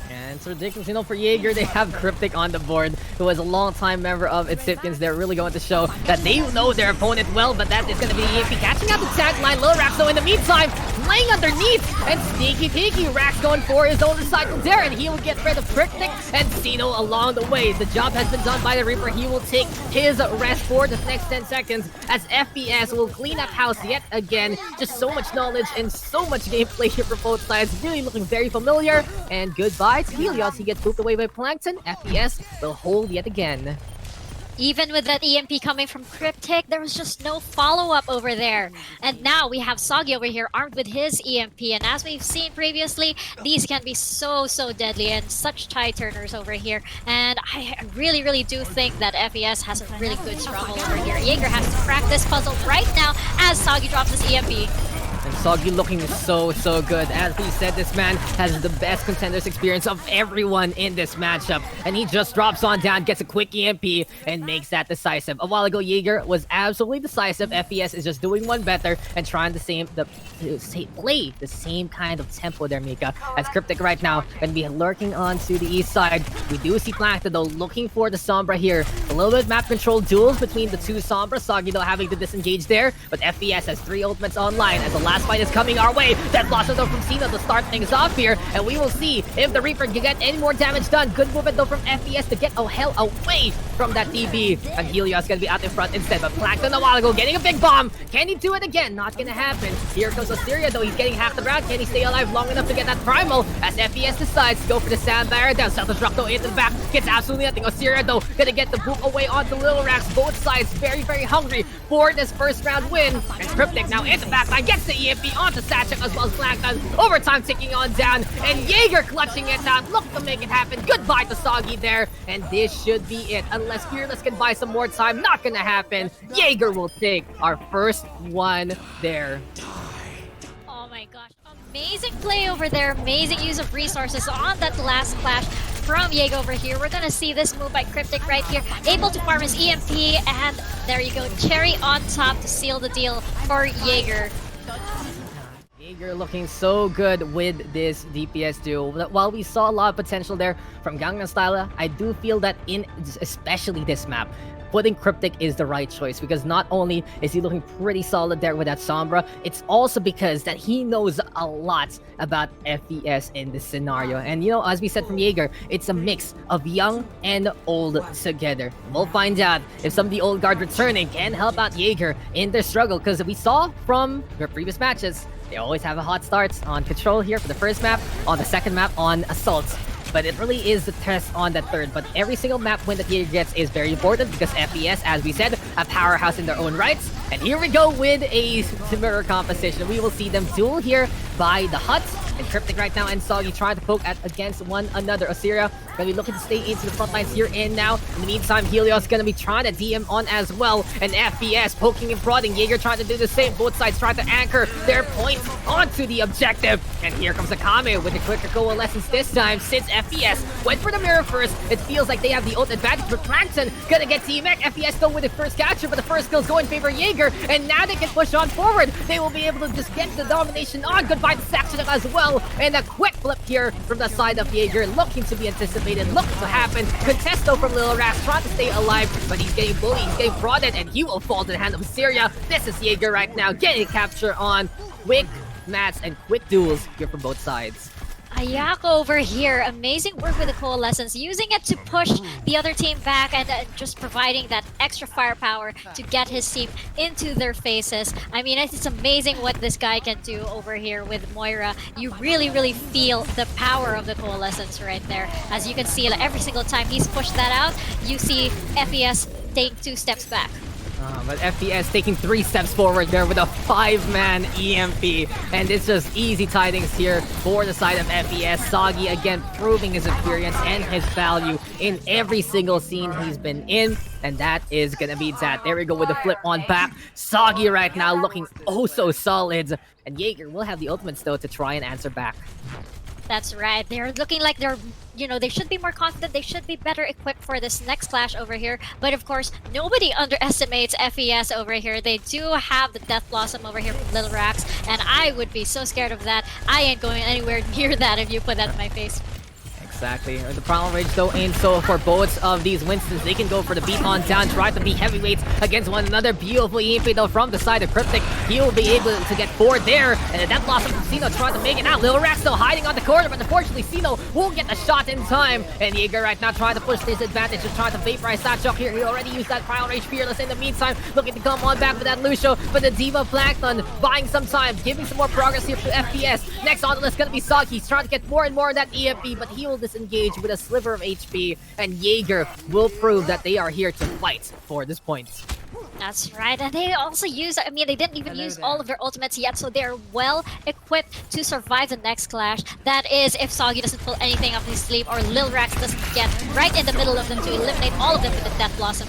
And it's ridiculous, you know, for Jaeger, they have Cryptic on the board, who was a long-time member of Itsipians. They're really going to show that they know their opponent well, but that is going to be EMP catching out the tag line. Low Rax, so in the meantime, laying underneath, and Sneaky Peeky, Rax going for his own recycle there, and he will get rid of Cryptic and Sino along the way. The job has been done by the Reaper. He will take his rest for the next 10 seconds, as FPS will clean up house yet again. Just so much knowledge and so much gameplay here for both sides. Really looking very familiar, and goodbye to Helios. He gets pooped away by Plankton. FPS will hold yet again. Even with that EMP coming from Cryptic, there was just no follow-up over there. And now we have Soggy over here armed with his EMP. And as we've seen previously, these can be so deadly and such tie turners over here. And I really do think that FES has a really good struggle over here. Jaeger has to crack this puzzle right now as Soggy drops his EMP. And Soggy looking so good. As we said, this man has the best contenders experience of everyone in this matchup. And he just drops on down, gets a quick EMP, and makes that decisive. A while ago, Jaeger was absolutely decisive. FES is just doing one better and trying to play the same kind of tempo there, Mika. As Cryptic right now going to be lurking onto the east side. We do see Plankton, though, looking for the Sombra here. A little bit map control duels between the two Sombra. Soggy, though, having to disengage there. But FES has 3 ultimates online as the last fight is coming our way. Death Blossom, though, from Cena to start things off here. And we will see if the Reaper can get any more damage done. Good movement, though, from FES to get hell away from that DB. And Helios going to be out in front instead. But Plankton a while ago getting a big bomb. Can he do it again? Not going to happen. Here comes Osteria, though. He's getting half the round. Can he stay alive long enough to get that primal? As FES decides to go for the sound barrier down. Self-destruct, though, into the back. Gets absolutely nothing. Osteria, though, going to get the boot away onto Little Rax. Both sides very hungry for this first round win. And Cryptic now in the backline gets the EMP onto Satchuk as well as Plankton. Overtime ticking on down. And Jaeger clutching it out. Look to make it happen. Goodbye to Soggy there. And this should be it. Unless Fearless can buy some more time. Not gonna happen. Jaeger will take our first one there. Oh my gosh. Amazing play over there. Amazing use of resources on that last clash from Jaeger over here. We're gonna see this move by Cryptic right here. Able to farm his EMP, and there you go. Cherry on top to seal the deal for Jaeger. Jaeger looking so good with this DPS duo. While we saw a lot of potential there from Gangnam Style, I do feel that in especially this map, putting Cryptic is the right choice, because not only is he looking pretty solid there with that Sombra, it's also because that he knows a lot about FES in this scenario. And you know, as we said from Jaeger, it's a mix of young and old together. We'll find out if some of the old guard returning can help out Jaeger in their struggle, because we saw from their previous matches, they always have a hot start on Control here for the first map, on the second map on Assault. But it really is the test on that third. But every single map win that Jaeger gets is very important, because FES, as we said, a powerhouse in their own rights. And here we go with a similar composition. We will see them duel here by the Hut. And Cryptic right now and Soggy trying to poke against one another. Osiria gonna be looking to stay into the front lines here and now. In the meantime, Helios gonna be trying to DM on as well. And FES poking and prodding. Jaeger trying to do the same. Both sides trying to anchor their points onto the objective. And here comes Akame with the quicker coalescence this time, since FES went for the mirror first. It feels like they have the ult advantage, but Plankton gonna get T-Mech. FES though with the first capture, but the first kills go in favor of Jaeger. And now they can push on forward. They will be able to just get the domination on. Goodbye find the section as well. And a quick flip here from the side of Jaeger, looking to be anticipated, looking to happen. Contest though from Lil Rax, trying to stay alive, but he's getting bullied, he's getting prodded, and he will fall to the hand of Syria. This is Jaeger right now, getting a capture on quick mats and quick duels here from both sides. Ayako over here, amazing work with the Coalescence, using it to push the other team back and just providing that extra firepower to get his team into their faces. I mean, it's amazing what this guy can do over here with Moira. You really feel the power of the Coalescence right there. As you can see, like, every single time he's pushed that out, you see FES take 2 steps back. But FES taking 3 steps forward there with a 5-man EMP. And it's just easy tidings here for the side of FES. Soggy again proving his experience and his value in every single scene he's been in. And that is gonna be that. There we go with the flip on back. Soggy right now looking oh so solid. And Jaeger will have the ultimates though to try and answer back. That's right. They're looking like they're, they should be more confident. They should be better equipped for this next clash over here. But of course, nobody underestimates FES over here. They do have the Death Blossom over here from Little Rax, and I would be so scared of that. I ain't going anywhere near that if you put that in my face. Exactly. The Primal Rage though aims so for both of these Winstons. They can go for the beat on down, try to be heavyweights against one another. Beautiful EMP though from the side of Cryptic. He will be able to get forward there. And the Death Blossom from Sino trying to make it out. Lil Rax still hiding on the corner, but unfortunately Sino won't get the shot in time. And Jaeger right now trying to push this advantage, just trying to vaporize Satchok here. He already used that Primal Rage Fearless in the meantime, looking to come on back with that Lucio. But the Diva Plankton buying some time, giving some more progress here to FPS. Next on the list gonna be Soggy. He's trying to get more and more of that EMP, but he will disengage with a sliver of HP, and Jaeger will prove that they are here to fight for this point. That's right, and they also use, I mean, they didn't even use all of their ultimates yet, so they're well equipped to survive the next clash. That is, if Soggy doesn't pull anything up his sleeve or Lil Rax doesn't get right in the middle of them to eliminate all of them with the Death Blossom.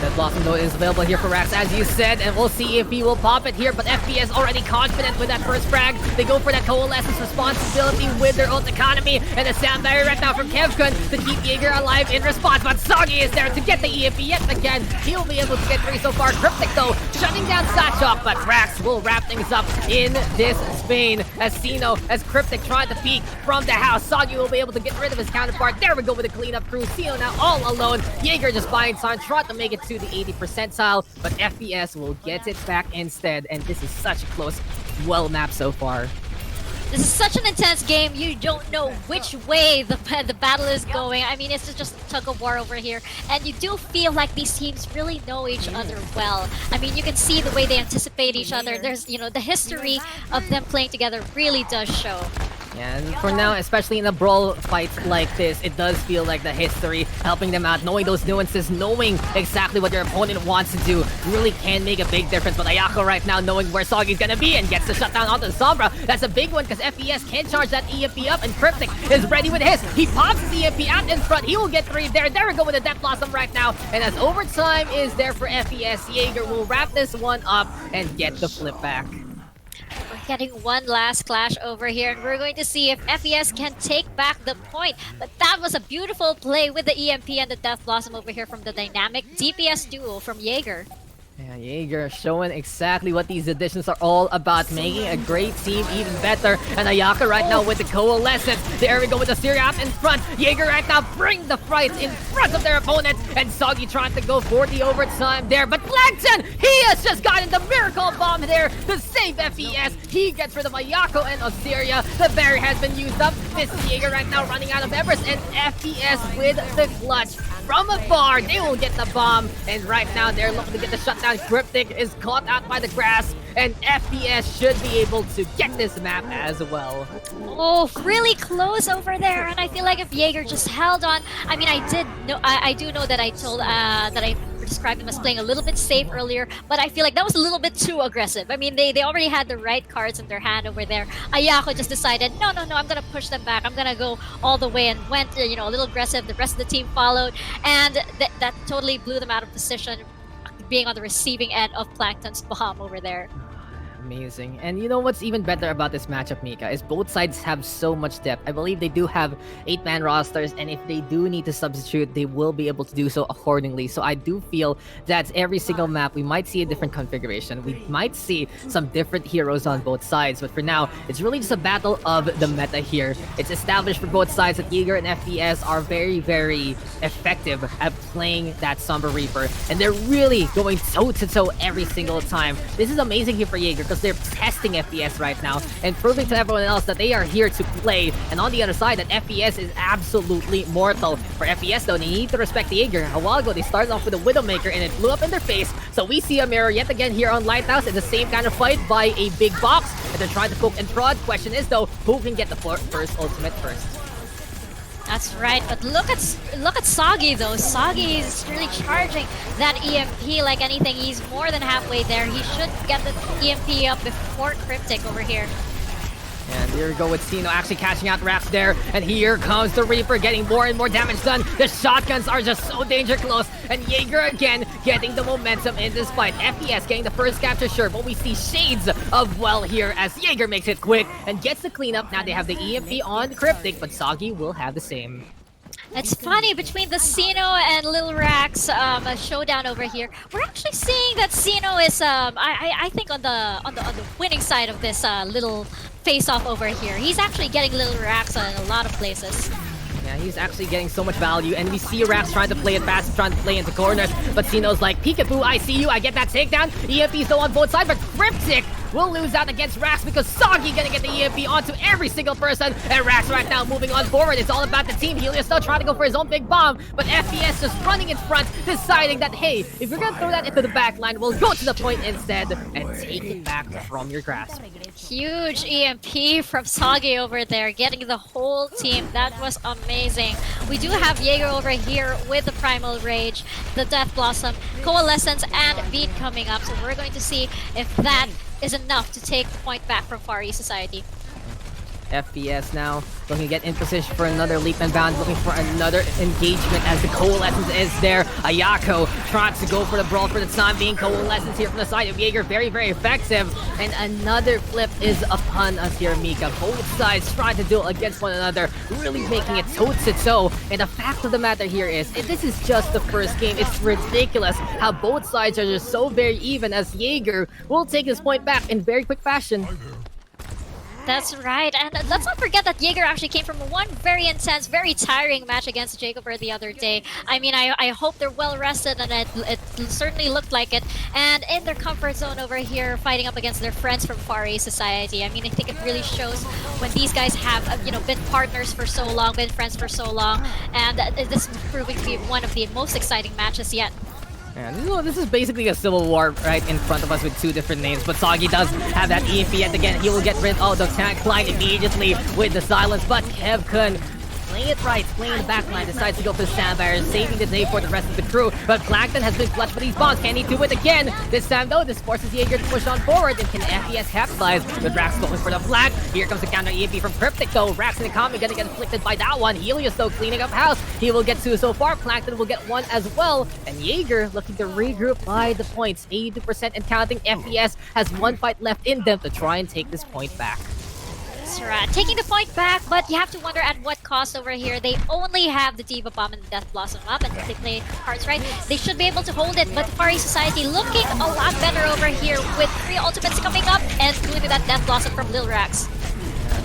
Death Blossom though is available here for Rax, as you said, and we'll see if he will pop it here, but FPS already confident with that first frag. They go for that Coalescence responsibility with their ult economy, and the Sound Barrier right now from Kevkun to keep Jaeger alive in response, but Soggy is there to get the EMP yet again. He'll be able to get 3 so far. Cryptic though, shutting down Satchok, but Rax will wrap things up in this Spain, as Sino, as Cryptic tried to peek from the house. Soggy will be able to get rid of his counterpart. There we go with the cleanup crew. Sino now all alone. Jaeger just buying time, trying to make it to the 80 percentile, but FPS will get it back instead, and this is such a close, well mapped so far. This is such an intense game. You don't know which way the battle is going. I mean, it's just a tug of war over here, and you do feel like these teams really know each other well. I mean, you can see the way they anticipate each other. There's, the history of them playing together really does show. Yeah, and for now, especially in a brawl fight like this, it does feel like the history helping them out, knowing those nuances, knowing exactly what their opponent wants to do, really can make a big difference. But Ayako right now, knowing where Soggy's gonna be and gets the shutdown onto the Sombra, that's a big one because FES can charge that EMP up, and Cryptic is ready with his. He pops his EMP out in front. He will get 3 there. There we go with the Death Blossom right now. And as overtime is there for FES, Jaeger will wrap this one up and get the flip back. We're getting one last clash over here, and we're going to see if FES can take back the point. But that was a beautiful play with the EMP and the Death Blossom over here from the dynamic DPS duo from Jaeger. Yeah, Jaeger showing exactly what these additions are all about, making a great team even better. And Ayaka right now with the Coalescence. There we go with the Syria out in front. Jaeger right now bring the fight in front of their opponent. And Soggy trying to go for the overtime there. But Plankton, he has just gotten the Miracle Bomb there to save FES. He gets rid of Ayako and Osiria. The barrier has been used up. This is Jaeger right now running out of embers. And FES with the clutch. From afar, they will get the bomb. And right now, they're looking to get the shutdown. Cryptic is caught out by the grass. And FPS should be able to get this map as well. Oh, really close over there. And I feel like if Jaeger just held on, I mean, I do know that I told, that I described them as playing a little bit safe earlier, but I feel like that was a little bit too aggressive. I mean, they already had the right cards in their hand over there. Ayako just decided, no, I'm gonna push them back. I'm gonna go all the way, and went, a little aggressive. The rest of the team followed, and that totally blew them out of position, being on the receiving end of Plankton's bomb over there. Amazing. And you know what's even better about this matchup, Mika, is both sides have so much depth. I believe they do have 8-man rosters, and if they do need to substitute, they will be able to do so accordingly. So I do feel that every single map, we might see a different configuration. We might see some different heroes on both sides, but for now, it's really just a battle of the meta here. It's established for both sides that Jaeger and FPS are very, very effective at playing that Somber Reaper, and they're really going toe-to-toe every single time. This is amazing here for Jaeger, because they're testing FPS right now and proving to everyone else that they are here to play. And on the other side, that FPS is absolutely mortal. For FPS though, they need to respect Jaeger. A while ago, they started off with a Widowmaker and it blew up in their face. So we see a mirror yet again here on Lighthouse in the same kind of fight by a big box. And they're trying to poke and prod. Question is though, who can get the first ultimate first? That's right, but look at Soggy though. Soggy is really charging that EMP like anything. He's more than halfway there. He should get the EMP up before Cryptic over here. And here we go with Sino actually catching out Raps there. And here comes the Reaper getting more and more damage done. The shotguns are just so danger close. And Jaeger again getting the momentum in this fight. FPS getting the first capture, sure. But we see shades of well here as Jaeger makes it quick and gets the cleanup. Now they have the EMP on Cryptic, but Soggy will have the same. It's funny, between the Sino and Lil Rax showdown over here, we're actually seeing that Sino is I think on the winning side of this little face-off over here. He's actually getting Lil Rax in a lot of places. Yeah, he's actually getting so much value, and we see Raps trying to play it fast, trying to play into corners, but Sino's like, peekaboo, I see you, I get that takedown. EMP's though on both sides, but Cryptic will lose out against Rax because Soggy gonna get the EMP onto every single person, and Rax right now moving on forward. It's all about the team. Helios still trying to go for his own big bomb, but FPS just running in front, deciding that, hey, if you're gonna throw that into the back line, we'll go to the point instead and take it back from your grasp. Huge EMP from Soggy over there, getting the whole team. That was amazing. We do have Jaeger over here with the Primal Rage, the Death Blossom, Coalescence, and Beat coming up. So we're going to see if that is enough to take the point back from Far East Society. FPS now looking to get in position for another leap and bound, looking for another engagement as the Coalescence is there. Ayako tries to go for the brawl for the time being. Coalescence here from the side of Jaeger, very, very effective. And another flip is upon us here, Mika. Both sides trying to duel against one another, really making it toe-to-toe. And the fact of the matter here is, this is just the first game. It's ridiculous how both sides are just so very even, as Jaeger will take his point back in very quick fashion. That's right, and let's not forget that Jaeger actually came from one very intense, very tiring match against Jacober the other day. I mean, I hope they're well rested, and it certainly looked like it. And in their comfort zone over here, fighting up against their friends from Far East Society. I mean, I think it really shows when these guys have, been partners for so long, been friends for so long, and this is proving to be one of the most exciting matches yet. And this is basically a civil war right in front of us with two different names, but Soggy does have that EMP yet again. He will get rid of the tank line immediately with the silence, but Kevkun playing it right, playing the back line, decides to go for the Sandbarrier, saving the day for the rest of the crew. But Plankton has been clutched with these bombs. Can he do it again? This time though, this forces Jaeger to push on forward, and can FPS capitalize with Rax going for the flag. Here comes the counter EMP from Cryptic though. Rax in the comment gonna get inflicted by that one. Helios though cleaning up house. He will get two so far. Plankton will get one as well. And Jaeger looking to regroup by the points. 82% and counting. FPS has one fight left in them to try and take this point back. That's right. Taking the point back, but you have to wonder at what cost over here. They only have the Diva Bomb and the Death Blossom up, and if they play cards right, they should be able to hold it. But Far East Society looking a lot better over here with 3 ultimates coming up, and including that Death Blossom from Lil Rax.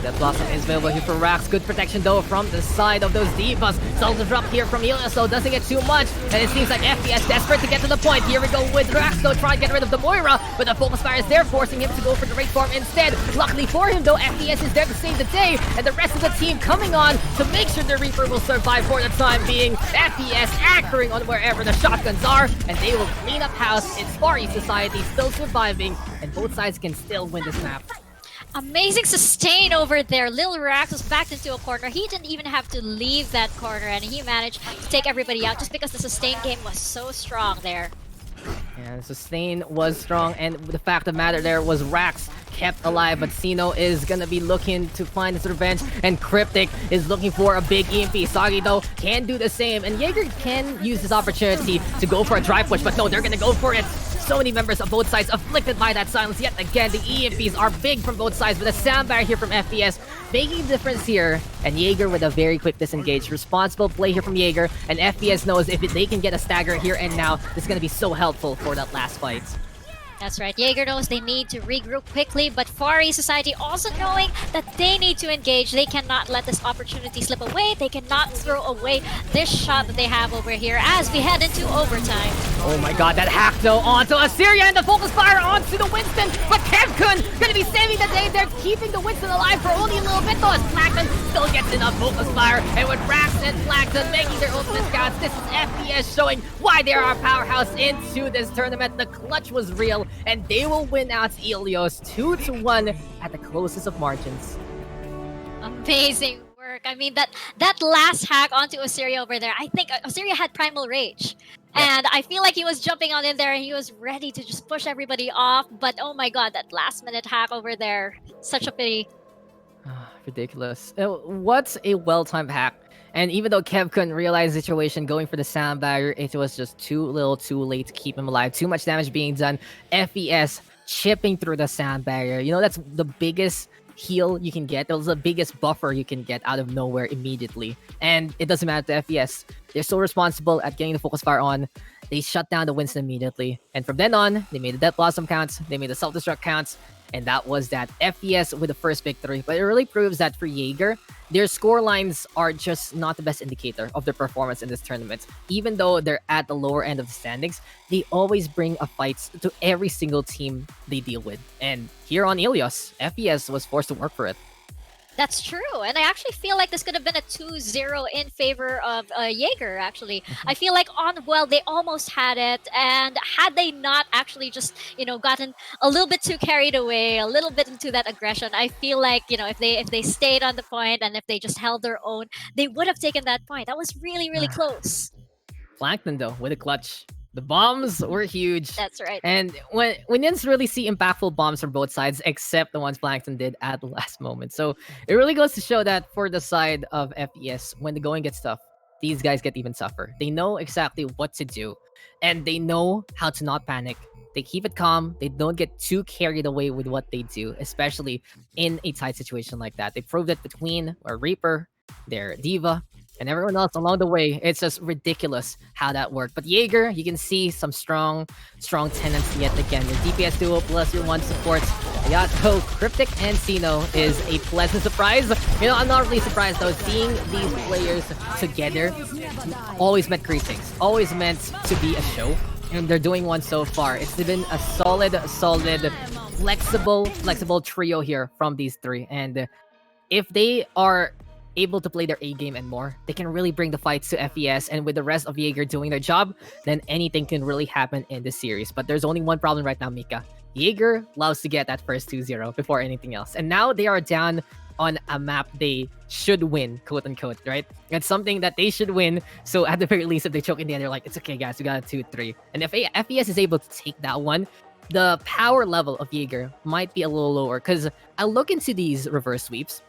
Death Blossom is available here for Rax. Good protection though from the side of those Divas. Soldier drop here from Helios, so doesn't get too much. And it seems like FPS desperate to get to the point. Here we go with Rax though, trying to get rid of the Moira, but the Focus Fire is there, forcing him to go for the Rage Form instead. Luckily for him though, FPS is there to save the day, and the rest of the team coming on to make sure the Reaper will survive for the time being. FPS anchoring on wherever the shotguns are, and they will clean up house. It's Far East Society still surviving, and both sides can still win this map. Amazing sustain over there. Lil Rax was backed into a corner. He didn't even have to leave that corner, and he managed to take everybody out just because the sustain game was so strong there. And sustain was strong, and the fact of the matter there was Rax kept alive, but Sino is gonna be looking to find his revenge, and Cryptic is looking for a big EMP. Sagi though can do the same, and Jaeger can use this opportunity to go for a dry push, but no, they're gonna go for it. So many members of both sides afflicted by that silence. Yet again, the EMPs are big from both sides, with a soundbar here from FPS making a difference here. And Jaeger with a very quick disengage. Responsible play here from Jaeger, and FPS knows if they can get a stagger here and now, this is going to be so helpful for that last fight. That's right. Jaeger knows they need to regroup quickly, but Far East Society also knowing that they need to engage. They cannot let this opportunity slip away. They cannot throw away this shot that they have over here as we head into overtime. Oh my god, that hack though onto Assyria, and the focus fire onto the Winston, but Kevkun gonna be saving the day. They're keeping the Winston alive for only a little bit though, as Plankton still gets enough focus fire, and with Rax and Plankton making their ultimate scouts, this is FPS showing why they are a powerhouse into this tournament. The clutch was real, and they will win out Ilios 2-1 at the closest of margins. Amazing work. I mean, that last hack onto Assyria over there, I think Assyria had Primal Rage. Yeah. And I feel like he was jumping on in there and he was ready to just push everybody off. But oh my god, that last minute hack over there. Such a pity. Ridiculous. What's a well-timed hack? And even though Kev couldn't realize the situation, going for the sound barrier, it was just too little too late to keep him alive. Too much damage being done. FES chipping through the sound barrier. You know, that's the biggest heal you can get. That was the biggest buffer you can get out of nowhere immediately. And it doesn't matter to FES. They're so responsible at getting the focus fire on. They shut down the Winston immediately. And from then on, they made the Death Blossom counts. They made the Self-Destruct counts. And that was that. FES with the first victory. But it really proves that for Jaeger, their score lines are just not the best indicator of their performance in this tournament. Even though they're at the lower end of the standings, they always bring a fight to every single team they deal with. And here on Ilios, FES was forced to work for it. That's true. And I actually feel like this could have been a 2-0 in favor of Jaeger, actually. I feel like well, they almost had it. And had they not actually just, gotten a little bit too carried away, a little bit into that aggression, I feel like, if they stayed on the point and if they just held their own, they would have taken that point. That was really, really close. Plankton, though, with a clutch. The bombs were huge. That's right. And we didn't really see impactful bombs from both sides, except the ones Plankton did at the last moment. So it really goes to show that for the side of FES, when the going gets tough, these guys get even tougher. They know exactly what to do, and they know how to not panic. They keep it calm. They don't get too carried away with what they do, especially in a tight situation like that. They proved it between Reaper, their Diva, and everyone else along the way. It's just ridiculous how that worked. But Jaeger, you can see some strong tenants yet again. Your DPS duo plus your one support. Yato, Cryptic, and Sino is a pleasant surprise. I'm not really surprised though. Seeing these players together always meant great things. Always meant to be a show. And they're doing one so far. It's been a solid, flexible trio here from these three. And if they are able to play their A game and more, they can really bring the fights to FES, and with the rest of Jaeger doing their job, then anything can really happen in this series. But there's only one problem right now, Mika. Jaeger loves to get that first 2-0 before anything else. And now they are down on a map they should win, quote unquote, right? It's something that they should win. So at the very least, if they choke in the end, they're like, it's okay, guys, we got a 2-3. And if FES is able to take that one, the power level of Jaeger might be a little lower. Because I look into these reverse sweeps,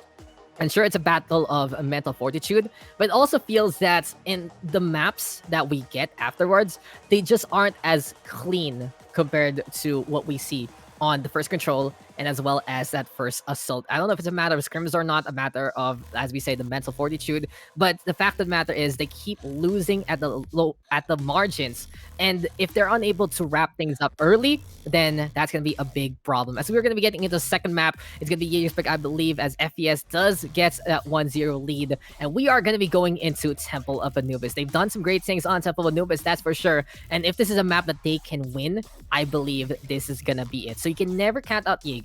and sure, it's a battle of mental fortitude, but it also feels that in the maps that we get afterwards, they just aren't as clean compared to what we see on the first control and as well as that first assault. I don't know if it's a matter of scrims or not, a matter of, as we say, the mental fortitude, but the fact of the matter is they keep losing at the margins, and if they're unable to wrap things up early, then that's going to be a big problem. As we're going to be getting into the second map, it's going to be Jaeger's pick, I believe, as FES does get that 1-0 lead, and we are going to be going into Temple of Anubis. They've done some great things on Temple of Anubis, that's for sure, and if this is a map that they can win, I believe this is going to be it. So you can never count out Jaeger.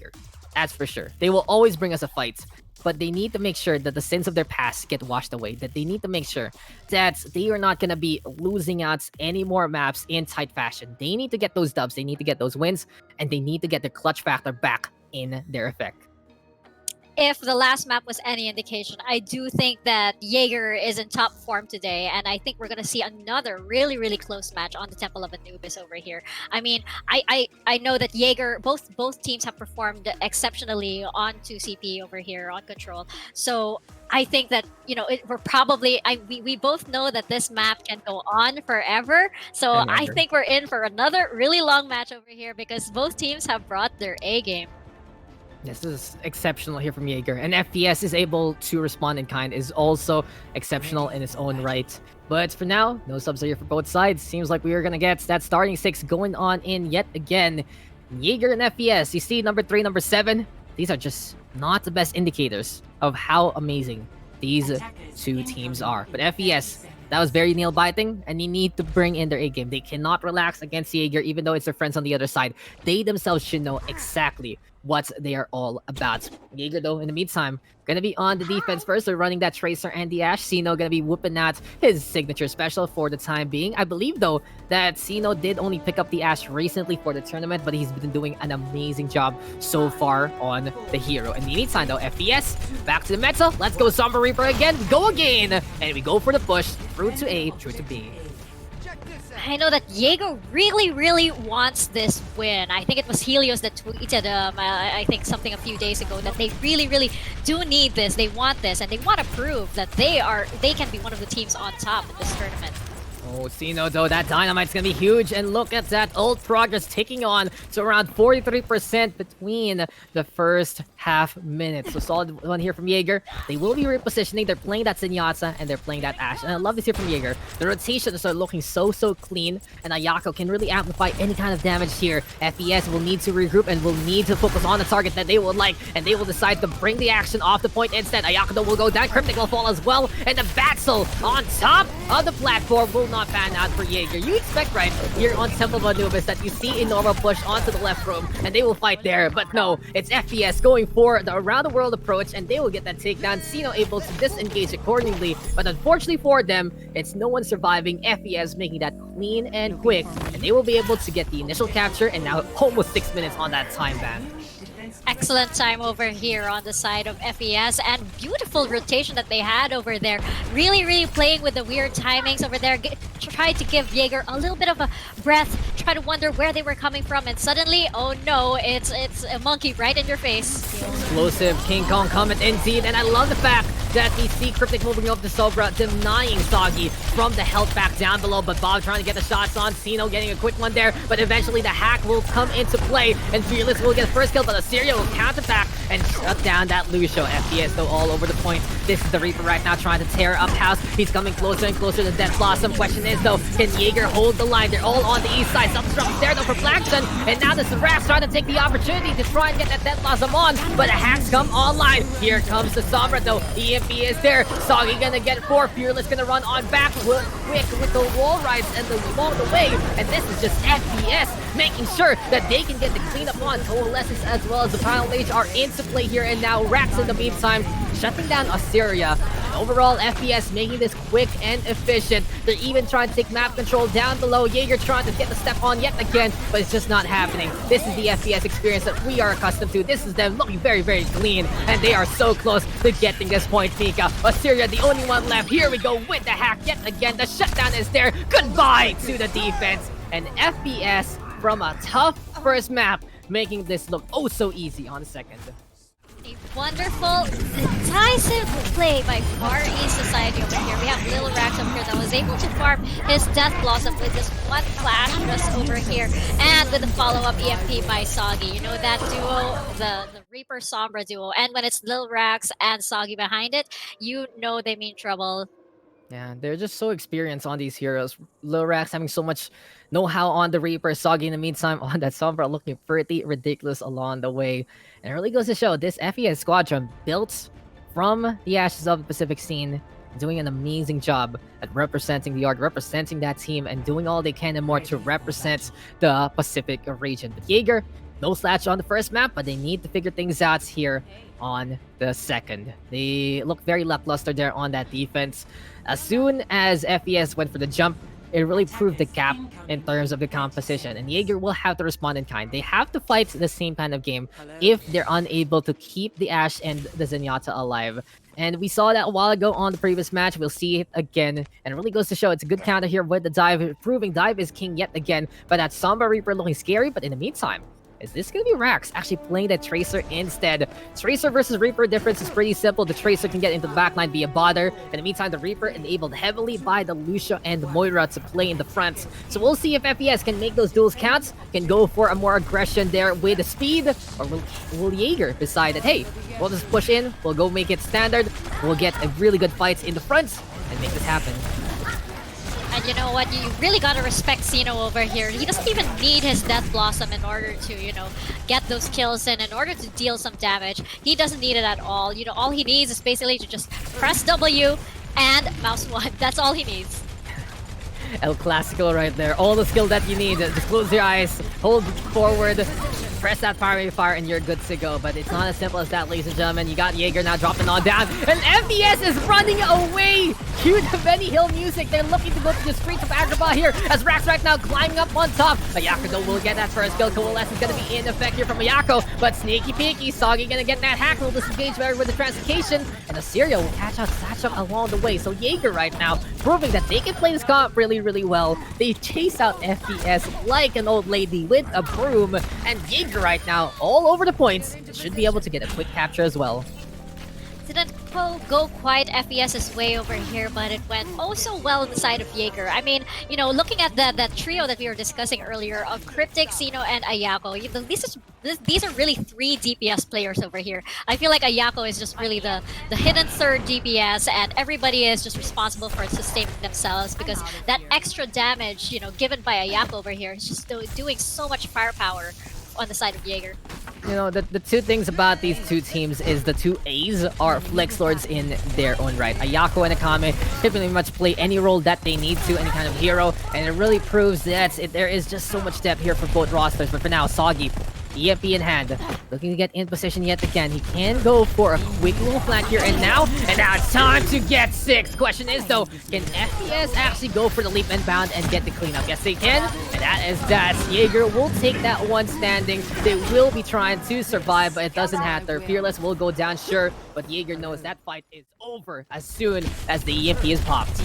That's for sure. They will always bring us a fight, but they need to make sure that the sins of their past get washed away, that they need to make sure that they are not going to be losing out any more maps in tight fashion. They need to get those dubs, they need to get those wins, and they need to get the clutch factor back in their effect. if the last map was any indication, I do think that Jaeger is in top form today, and I think we're gonna see another really, really close match on the Temple of Anubis over here. I mean, I know that Jaeger, both teams have performed exceptionally onto CP over here on Control. So I think that we're probably we both know that this map can go on forever. So I I agree. think we're in for another really long match over here because both teams have brought their A game. This is exceptional here from Jaeger, and FPS is able to respond in kind is also exceptional in its own right. But for now, no subs are here for both sides. Seems like we are gonna get that starting six going on in yet again. Jaeger and FPS, you see number 3, number 7, these are just not the best indicators of how amazing these two teams are. But FPS, that was very nail-biting, and you need to bring in their A-game. They cannot relax against Jaeger, even though it's their friends on the other side. They themselves should know exactly what they are all about. Jaeger, though, in the meantime, gonna be on the defense first. They're running that Tracer and the Ashe. Sino gonna be whooping out his signature special for the time being. I believe, though, that Sino did only pick up the Ashe recently for the tournament, but he's been doing an amazing job so far on the hero. In the meantime, though, FPS, back to the meta. Let's go Sombra Reaper again. We go again. And we go for the push. Through to A, through to B. I know that Jaeger really, really wants this win. I think it was Helios that tweeted, I think something a few days ago, that they really, really do need this. They want this, and they want to prove that they can be one of the teams on top in this tournament. Oh, Sino, though, that Dynamite's gonna be huge, and look at that ult progress ticking on to around 43% between the first half minutes. So solid one here from Jaeger. They will be repositioning. They're playing that Zenyatta, and they're playing that Ashe. And I love this here from Jaeger. The rotations are looking so clean, and Ayako can really amplify any kind of damage here. FES will need to regroup and will need to focus on the target that they would like, and they will decide to bring the action off the point instead. Ayako, though, will go down. Cryptic will fall as well, and the Batzel on top of the platform will not pan out for Jaeger. You expect, right, here on Temple of Anubis that you see a normal push onto the left room and they will fight there, but no, it's FPS going for the around the world approach and they will get that takedown. Sino able to disengage accordingly, but unfortunately for them, it's no one surviving. FPS making that clean and quick, and they will be able to get the initial capture and now almost 6 minutes on that time ban. Excellent time over here on the side of FES, and beautiful rotation that they had over there. Really, really playing with the weird timings over there. Tried to give Jaeger a little bit of a breath, try to wonder where they were coming from, and suddenly, oh no, it's a monkey right in your face. Explosive King Kong comment indeed, and I love the fact that we see Cryptic moving up to Sobra, denying Soggy from the health back down below, but Bob trying to get the shots on. Sino getting a quick one there, but eventually the hack will come into play, and Fearless will get the first kill, but Assyria will counter-back and shut down that Lucio. FPS, though, all over the point. This is the Reaper right now trying to tear up house. He's coming closer and closer to Death Blossom. Question is, though, can Jaeger hold the line? They're all on the east side. Self-destruct is there, though, for Blackson, and now this is Rax trying to take the opportunity to try and get that Death Blossom on, but the hacks come online. Here comes the Sombra, though. EMP is there. Soggy gonna get 4. Fearless gonna run on back quick with the wall rides and along the way, and this is just FPS making sure that they can get the cleanup on. Coalescence as well as the Final Age are into play here, and now Rax in the meantime shutting down Assyria. And overall, FPS making this quick and efficient. They're even trying to take map control down below. Jaeger trying to get the step on yet again, but it's just not happening. This is the FPS experience that we are accustomed to. This is them looking very, very clean, and they are so close to getting this point, Mika. Assyria, the only one left. Here we go with the hack yet again. The shutdown is there. Goodbye to the defense. And FPS from a tough first map, making this look oh so easy on second. A wonderful, decisive play by Far East Society over here. We have Lil Rax over here that was able to farm his Death Blossom with this one flash just over here, and with the follow-up EMP by Soggy. You know that duo, the Reaper Sombra duo, and when it's Lil Rax and Soggy behind it, you know they mean trouble. Yeah, they're just so experienced on these heroes. Lil Rax having so much know-how on the Reaper. Soggy in the meantime on that Sombra looking pretty ridiculous along the way. And it really goes to show this FES squadron built from the ashes of the Pacific scene, doing an amazing job at representing the art, representing that team, and doing all they can and more to represent the Pacific region. But Jaeger, no slouch on the first map, but they need to figure things out here on the second. They look very lackluster there on that defense. As soon as FES went for the jump, it really proved the gap in terms of the composition. And Jaeger will have to respond in kind. They have to fight the same kind of game if they're unable to keep the Ashe and the Zenyatta alive. And we saw that a while ago on the previous match. We'll see it again. And it really goes to show it's a good counter here with the dive, proving dive is king yet again. But that Sombra Reaper looking scary. But in the meantime, is this going to be Rax actually playing the Tracer instead? Tracer versus Reaper difference is pretty simple. The Tracer can get into the backline via bother. In the meantime, the Reaper enabled heavily by the Lucio and the Moira to play in the front. So we'll see if FES can make those duels count, can go for a more aggression there with the speed, or will Jaeger decide that, hey, we'll just push in, we'll go make it standard, we'll get a really good fights in the front and make this happen. And you know what? You really gotta respect Sino over here. He doesn't even need his Death Blossom in order to, get those kills in order to deal some damage. He doesn't need it at all. All he needs is basically to just press W and mouse 1. That's all he needs. El Clasico right there. All the skill that you need. Just close your eyes, hold forward, press that fire, and you're good to go. But it's not as simple as that, ladies and gentlemen. You got Jaeger now dropping on down, and FES is running away. Cue the Benny Hill music. They're looking to go to the streets of Agrabah here, as Rax right now climbing up on top. Ayako though will get that first kill. Coalesce is going to be in effect here from Ayako, but sneaky peeky, Soggy going to get that hack. Will disengage there with the translocation, and Assyria will catch out Satchel along the way. So Jaeger right now proving that they can play this comp really, really well. They chase out FES like an old lady with a broom, and Jaeger right now all over the points should be able to get a quick capture as well. Didn't go quite FES's way over here, but it went oh so well on the side of Jaeger. I mean, looking at that trio that we were discussing earlier of Cryptic, Sino, and Ayako, these are really 3 DPS players over here. I feel like Ayako is just really the hidden third DPS, and everybody is just responsible for sustaining themselves because that extra damage, given by Ayako over here is just doing so much firepower on the side of Jaeger. The two things about these two teams is the two A's are Flex Lords in their own right. Ayako and Akame can pretty much play any role that they need to, any kind of hero, and it really proves that there is just so much depth here for both rosters. But for now, Soggy, EMP in hand, looking to get in position yet again. He can go for a quick little flank here, and now it's time to get 6. Question is though, can FES actually go for the leap and bound and get the cleanup? Yes, they can, and that is that. Jaeger will take that one standing. They will be trying to survive, but it doesn't matter. Fearless will go down, sure, but Jaeger knows that fight is over as soon as the EMP is popped.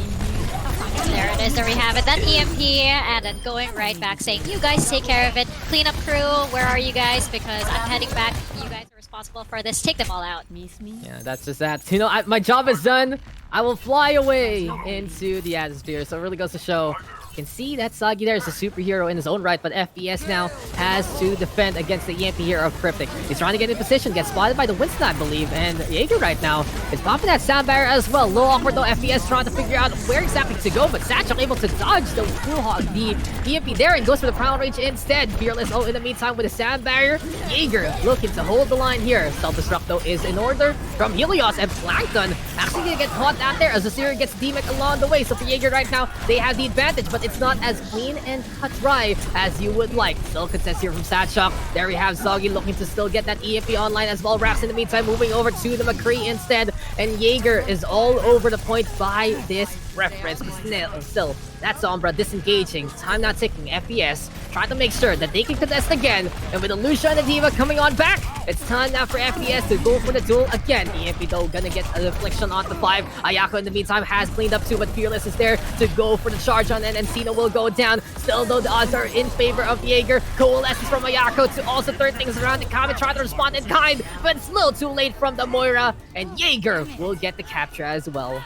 There it is, there we have it. That EMP, and then going right back saying, you guys take care of it. Cleanup crew, where are you guys? Because I'm heading back. You guys are responsible for this. Take them all out. Yeah, that's just that. My job is done. I will fly away into the atmosphere. So it really goes to show. You can see that Soggy there is a superhero in his own right, but FES now has to defend against the EMP here of Cryptic. He's trying to get in position, gets spotted by the Winston, I believe, and Jaeger right now is popping that sound barrier as well. A little awkward though, FES trying to figure out where exactly to go, but Satchel able to dodge the EMP there and goes for the Primal Rage instead. Fearless, in the meantime with the sound barrier. Jaeger looking to hold the line here. Self-destruct though is in order from Helios, and Plankton actually gonna get caught out there as Assyria gets D-Mech along the way. So for Jaeger right now, they have the advantage, but it's not as clean and cut dry as you would like. Still contest here from Satchel. There we have Soggy looking to still get that EMP online as well. Rax in the meantime moving over to the McCree instead, and Jaeger is all over the point by this reference, but still that Sombra disengaging. Time not ticking. FES trying to make sure that they can contest again, and with the Lucia and the Diva coming on back, it's time now for FES to go for the duel again. EMP though gonna get a deflection on the 5. Ayako in the meantime has cleaned up too, but Fearless is there to go for the charge on it, and Cena will go down. Still though, the odds are in favor of Jaeger. Coalesces from Ayako to also turn things around. The Kami trying to respond in kind, but it's a little too late from the Moira, and Jaeger will get the capture as well.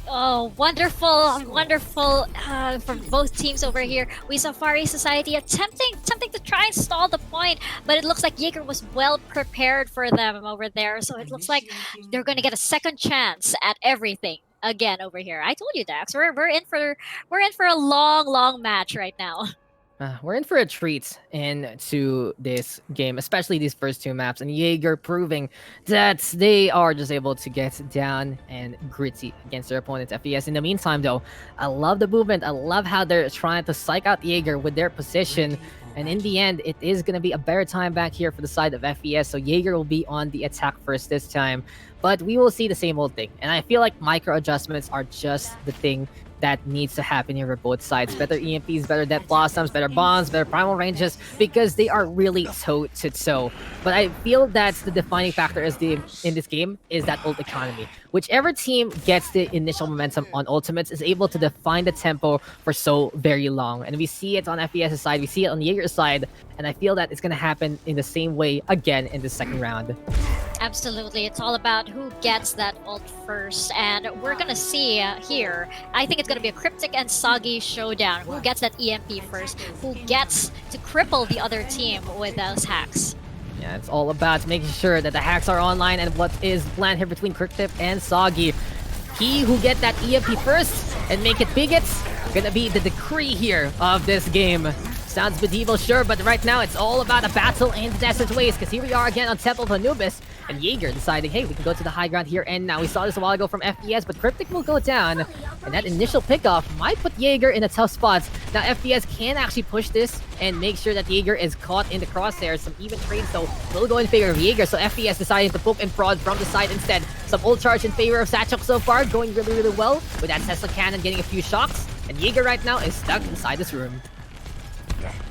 Oh, wonderful, wonderful from both teams over here. We saw Far East Society attempting to try and stall the point, but it looks like Jaeger was well prepared for them over there. So it looks like they're going to get a second chance at everything again over here. I told you, Dax, we're in for a long match right now. We're in for a treat into this game, especially these first 2 maps, and Jaeger proving that they are just able to get down and gritty against their opponents, FES. In the meantime, though, I love the movement. I love how they're trying to psych out Jaeger with their position, and in the end, it is going to be a better time back here for the side of FES, so Jaeger will be on the attack first this time. But we will see the same old thing, and I feel like micro adjustments are just the thing that needs to happen here for both sides. Better EMPs, better Death Blossoms, better bombs, better primal ranges, because they are really toe-to-toe. But I feel that's the defining factor in this game is that ult economy. Whichever team gets the initial momentum on ultimates is able to define the tempo for so very long. And we see it on FPS's side, we see it on Jaeger's side, and I feel that it's going to happen in the same way again in the second round. Absolutely. It's all about who gets that ult first. And we're going to see here, I think it's going to be a Cryptic and Soggy showdown. Who gets that EMP first? Who gets to cripple the other team with those hacks? Yeah, it's all about making sure that the hacks are online and what is planned here between Cryptic and Soggy. He who get that EMP first and make it bigots, gonna be the decree here of this game. Sounds medieval, sure, but right now it's all about a battle in the desert ways, because here we are again on Temple of Anubis, and Jaeger deciding, hey, we can go to the high ground here, and now we saw this a while ago from FPS, but Cryptic will go down, and that initial pickoff might put Jaeger in a tough spot. Now FPS can actually push this and make sure that Jaeger is caught in the crosshairs. Some even trades, though, will go in favor of Jaeger, so FPS deciding to poke and prod from the side instead. Some ult charge in favor of Satchel so far, going really, really well, with that Tesla cannon getting a few shocks, and Jaeger right now is stuck inside this room.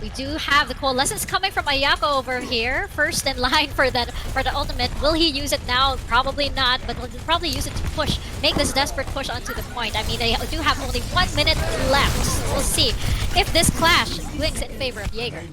We do have the coalescence coming from Ayako over here. First in line for the ultimate. Will he use it now? Probably not, but he'll probably use it to push, make this desperate push onto the point. I mean, they do have only 1 minute left. So we'll see if this clash swings in favor of Jaeger.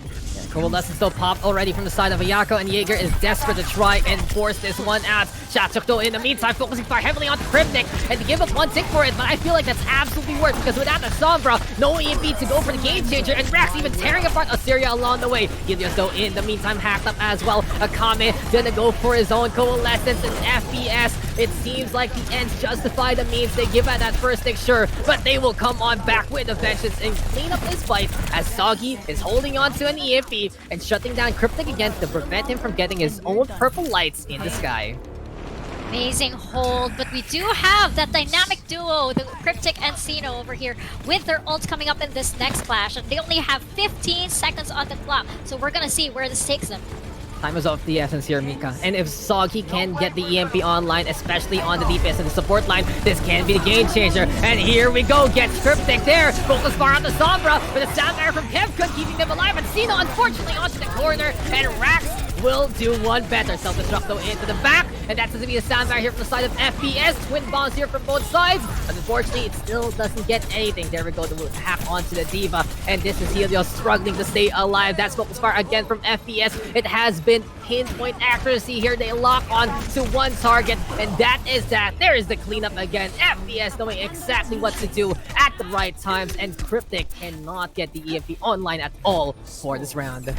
Coalescence still popped already from the side of Ayako, and Jaeger is desperate to try and force this one out. Shachukto in the meantime focusing far heavily on Cryptic and to give up one tick for it, but I feel like that's absolutely worth it because without the Sombra, no EMP to go for the game changer, and Rax even tearing apart Assyria along the way. Helios though in the meantime hacked up as well. Akame gonna go for his own Coalescence and FPS. It seems like the ends justify the means. They give out that first tick, sure, but they will come on back with a vengeance and clean up this fight as Soggy is holding on to an EMP and shutting down Cryptic again to prevent him from getting his own purple lights in the sky. Amazing hold, but we do have that dynamic duo, the Cryptic and Sino over here, with their ults coming up in this next clash, and they only have 15 seconds on the clock, so we're gonna see where this takes them. Time is of the essence here, Mika. And if Soggy can get the EMP online, especially on the DPS and the support line, this can be the game changer. And here we go, gets Cryptic there. Focus bar on the Sombra, but a sound fire from Kevkun keeping them alive. And Sino, unfortunately, onto the corner. And Rax will do one better. Self-destruct though into the back. And that's going to be the sound fire here from the side of FPS. Twin bombs here from both sides. But unfortunately, it still doesn't get anything. There we go, the hack onto the Diva. And this is Helios struggling to stay alive. That's focus fire again from FPS. It has been pinpoint accuracy here. They lock on to one target, and that is that. There is the cleanup again. FPS knowing exactly what to do at the right times, and Cryptic cannot get the EMP online at all for this round.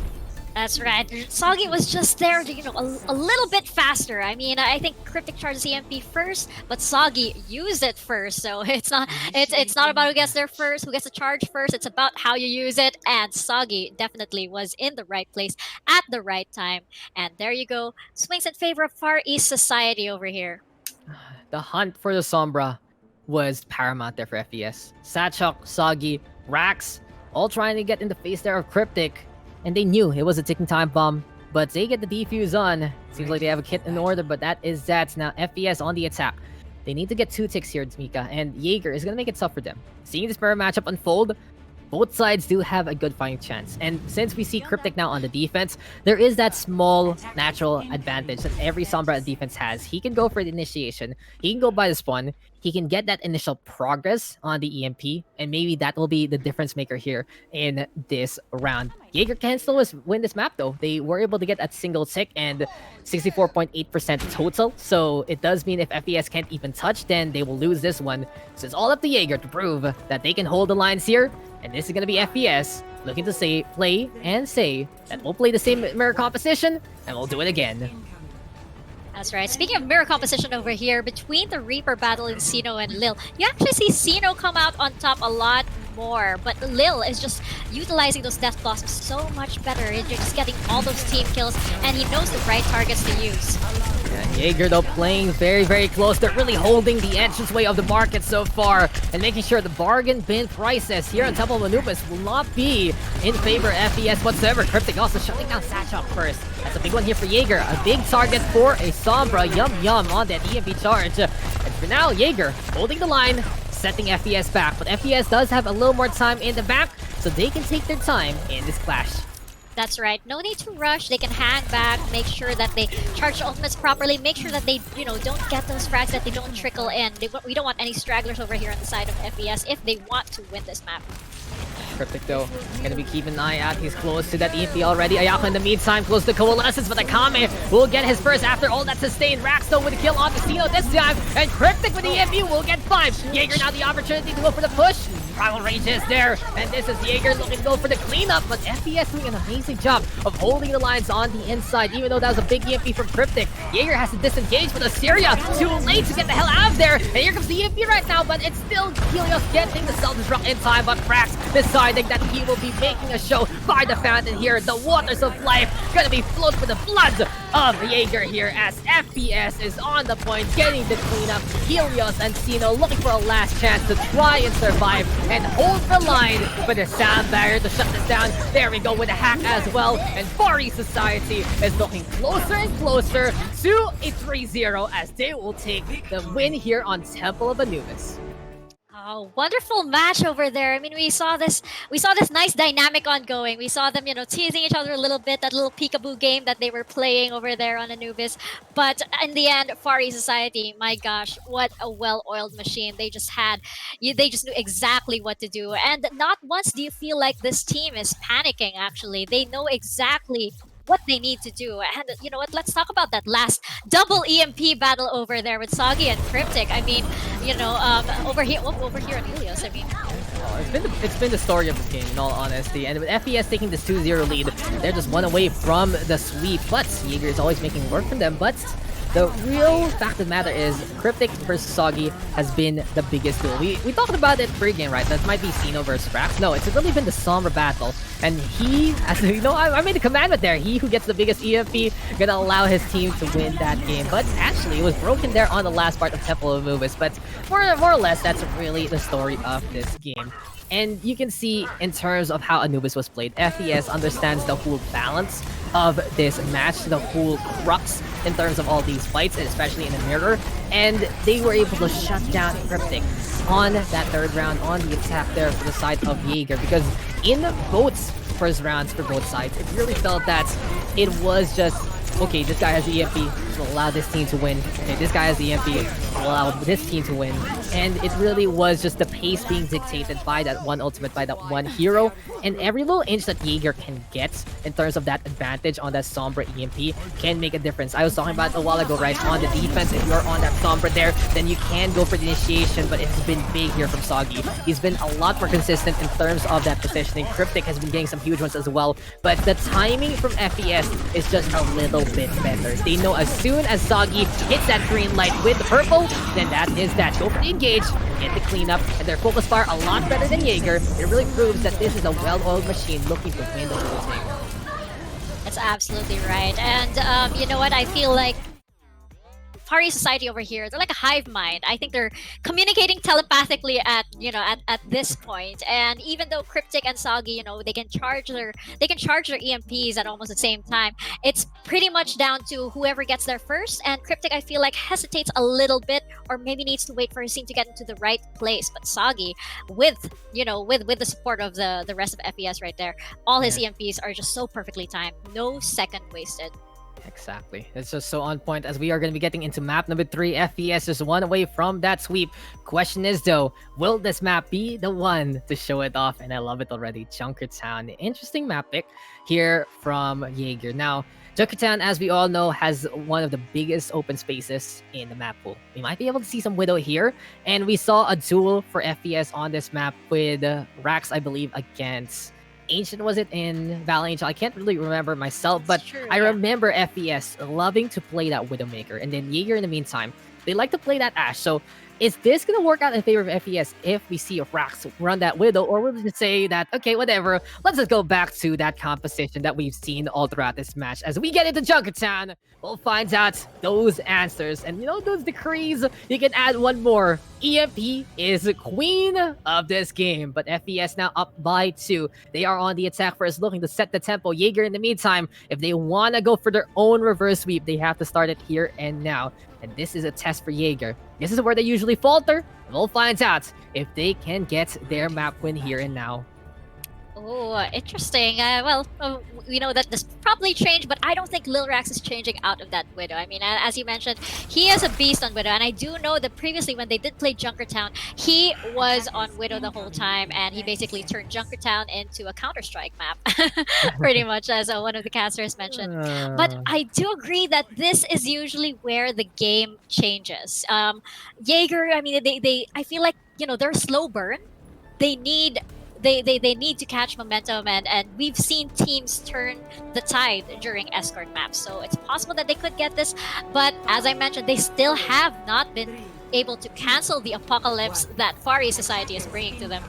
That's right. Soggy was just there, a little bit faster. I mean, I think Cryptic charges EMP first, but Soggy used it first. So it's not about who gets there first, who gets the charge first. It's about how you use it. And Soggy definitely was in the right place at the right time. And there you go. Swings in favor of Far East Society over here. The hunt for the Sombra was paramount there for FPS. Satchok, Soggy, Rax, all trying to get in the face there of Cryptic. And they knew it was a ticking time bomb, but they get the defuse on. Seems like they have a kit in order, but that is that. Now FPS on the attack. They need to get 2 ticks here, Mika, and Jaeger is going to make it tough for them. Seeing this mirror matchup unfold, both sides do have a good fighting chance. And since we see Cryptic now on the defense, there is that small natural advantage that every Sombra defense has. He can go for the initiation, he can go by the spawn, he can get that initial progress on the EMP, and maybe that will be the difference maker here in this round. Jaeger can still win this map though. They were able to get a single tick and 64.8% total, so it does mean if FPS can't even touch, then they will lose this one. So it's all up to Jaeger to prove that they can hold the lines here, and this is going to be FPS looking to play that we'll play the same mirror composition, and we'll do it again. That's right. Speaking of mirror composition over here, between the Reaper battling Sino and Lil, you actually see Sino come out on top a lot more, but Lil is just utilizing those death blossoms so much better. You're just getting all those team kills, and he knows the right targets to use. Yeah, Jaeger though playing very, very close. They're really holding the entranceway of the market so far and making sure the bargain bin prices here on Temple of Anubis will not be in favor of FPS whatsoever. Cryptic also shutting down Satchok first. That's a big one here for Jaeger. A big target for a Sombra. Yum yum on that EMP charge. And for now, Jaeger holding the line. setting FES back. But FES does have a little more time in the back, so they can take their time in this clash. That's right. No need to rush. They can hang back, make sure that they charge the ultimates properly, make sure that they, don't get those frags, that they don't trickle in. We don't want any stragglers over here on the side of FES if they want to win this map. Cryptic though, gonna be keeping an eye out. He's close to that EMP already. Ayako in the meantime, close to Coalescence, but Akame will get his first after all that sustained. Rax though with a kill on Casino this time, and Cryptic with the EMP will get 5. Jaeger now the opportunity to go for the push. Primal Rage is there, and this is Jaeger looking to go for the cleanup, but FES doing an amazing job of holding the lines on the inside, even though that was a big EMP from Cryptic. Jaeger has to disengage with Assyria, too late to get the hell out of there, and here comes the EMP right now, but it's still Helios getting the self-destruct in time, but Rax deciding that he will be making a show by the fountain here. The waters of life gonna be float with the blood of Jaeger here as FPS is on the point, getting the cleanup. Helios and Sino looking for a last chance to try and survive and hold the line for the sound barrier to shut this down. There we go with a hack as well, and Far East Society is looking closer and closer to a 3-0 as they will take the win here on Temple of Anubis. Oh, wonderful match over there. I mean, we saw this nice dynamic ongoing. We saw them, teasing each other a little bit, that little peekaboo game that they were playing over there on Anubis. But in the end, Far East Society, my gosh, what a well-oiled machine. They just knew exactly what to do. And not once do you feel like this team is panicking, actually. They know exactly what they need to do. And you know what, let's talk about that last double EMP battle over there with Soggy and Cryptic. I mean, over here in Helios, I mean, it's been the story of this game, in all honesty. And with FES taking this 2-0 lead, they're just one away from the sweep. But Jaeger is always making work from them. But the real fact of the matter is, Cryptic versus Soggy has been the biggest duel. We talked about it pre-game, right? That might be Sino versus Rax. No, it's really been the Sombra battle. And he, I made a commandment there. He who gets the biggest EMP gonna allow his team to win that game. But actually, it was broken there on the last part of Temple of Anubis. But more or less, that's really the story of this game. And you can see in terms of how Anubis was played, FES understands the whole balance of this match, the whole crux in terms of all these fights, and especially in the mirror. And they were able to shut down Cryptic on that third round, on the attack there for the side of Jaeger. Because in both first rounds for both sides, it really felt that it was just, okay, this guy has the EMP, will allow this team to win. Okay, this guy has the EMP, will allow this team to win. And it really was just the pace being dictated by that one ultimate, by that one hero. And every little inch that Jaeger can get in terms of that advantage on that Sombra EMP can make a difference. I was talking about a while ago, right? On the defense, if you're on that Sombra there, then you can go for the initiation, but it's been big here from Soggy. He's been a lot more consistent in terms of that positioning. Cryptic has been getting some huge ones as well, but the timing from FES is just a little bit better. They know as soon as Soggy hits that green light with the purple, then that is that. Go for the engage, get the cleanup, and their focus fire a lot better than Jaeger. It really proves that this is a well-oiled machine looking to win the whole thing. that's absolutely right. And you know what, I feel like Far East Society over here, they're like a hive mind. I think they're communicating telepathically at this point. And even though Cryptic and Soggy, they can charge their EMPs at almost the same time, it's pretty much down to whoever gets there first. And Cryptic, I feel like, hesitates a little bit, or maybe needs to wait for his team to get into the right place. But Soggy, with the support of the rest of FES right there, all his EMPs are just so perfectly timed. No second wasted. Exactly. It's just so on point as we are going to be getting into map number 3. FES just one away from that sweep. Question is though, will this map be the one to show it off? And I love it already. Junkertown. Interesting map pick here from Jaeger. Now, Junkertown, as we all know, has one of the biggest open spaces in the map pool. We might be able to see some Widow here. And we saw a duel for FES on this map with Rax, I believe, against Ancient. Was it in Val Angel? I can't really remember myself, but True, I remember FES loving to play that Widowmaker. And then Jaeger, in the meantime, they like to play that Ashe. So is this going to work out in favor of FES if we see Rax run that Widow? Or will we just say that, okay, whatever, let's just go back to that composition that we've seen all throughout this match? As we get into Junkertown, we'll find out those answers. And those decrees, you can add one more. EMP is queen of this game, but FES now up by 2. They are on the attack first, looking to set the tempo. Jaeger, in the meantime, if they want to go for their own reverse sweep, they have to start it here and now. and this is a test for Jaeger. This is where they usually falter. We'll find out if they can get their map win here and now. Oh, interesting. We know that this probably changed, but I don't think Lil Rax is changing out of that Widow. I mean, as you mentioned, he is a beast on Widow, and I do know that previously when they did play Junkertown, he was on Widow the whole time, and he basically turned Junkertown into a Counter-Strike map, pretty much, as one of the casters mentioned. But I do agree that this is usually where the game changes. Jaeger, I mean, I feel like, they're a slow burn. They need to catch momentum, and we've seen teams turn the tide during escort maps, so it's possible that they could get this, but as I mentioned, they still have not been able to cancel the apocalypse that Far East Society is bringing to them.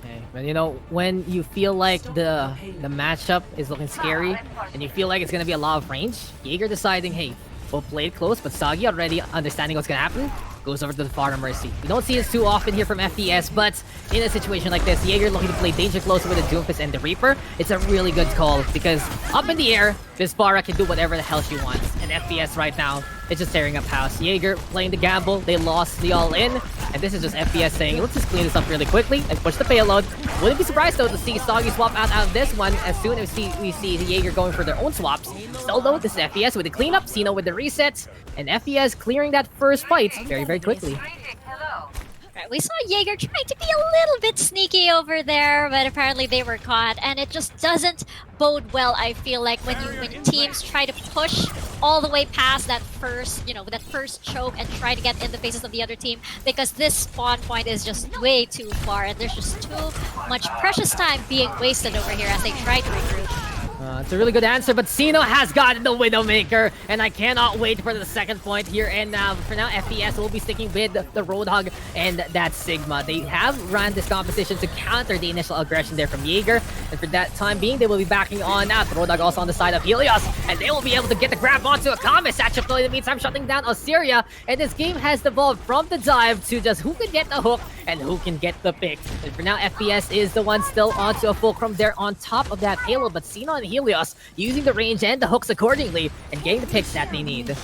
Okay, but when you feel like the matchup is looking scary and you feel like it's gonna be a lot of range, Jaeger deciding, hey, we'll play it close, but Sagi already understanding what's gonna happen, goes over to the Far Mercy. We don't see this too often here from FES, but in a situation like this, Jaeger looking to play Danger Close with the Doomfist and the Reaper. It's a really good call because up in the air, this Pharah can do whatever the hell she wants. And FES right now is just tearing up house. Jaeger playing the gamble, they lost the all-in, and this is just FES saying, let's just clean this up really quickly and push the payload. Wouldn't be surprised though to see Soggy swap out of this one as soon as we see the Jaeger going for their own swaps. Still though, this is FES with the cleanup, Sino with the resets, and FES clearing that first fight very, very quickly. Right, we saw Jaeger trying to be a little bit sneaky over there, but apparently they were caught, and it just doesn't bode well, I feel like, when teams try to push all the way past that first, that first choke and try to get in the faces of the other team, because this spawn point is just way too far, and there's just too much precious time being wasted over here as they try to regroup. It's a really good answer, but Sino has gotten the Widowmaker, and I cannot wait for the second point here. And for now, FES will be sticking with the Roadhog and that Sigma. They have run this composition to counter the initial aggression there from Jaeger, and for that time being, they will be backing on out. The Roadhog also on the side of Helios, and they will be able to get the grab onto a Kame. Satchel in the meantime shutting down Osiriya, and this game has evolved from the dive to just who can get the hook and who can get the pick. And for now, FES is the one still onto a Fulcrum there on top of that payload, but Sino and Helios using the range and the hooks accordingly and getting the picks that they need.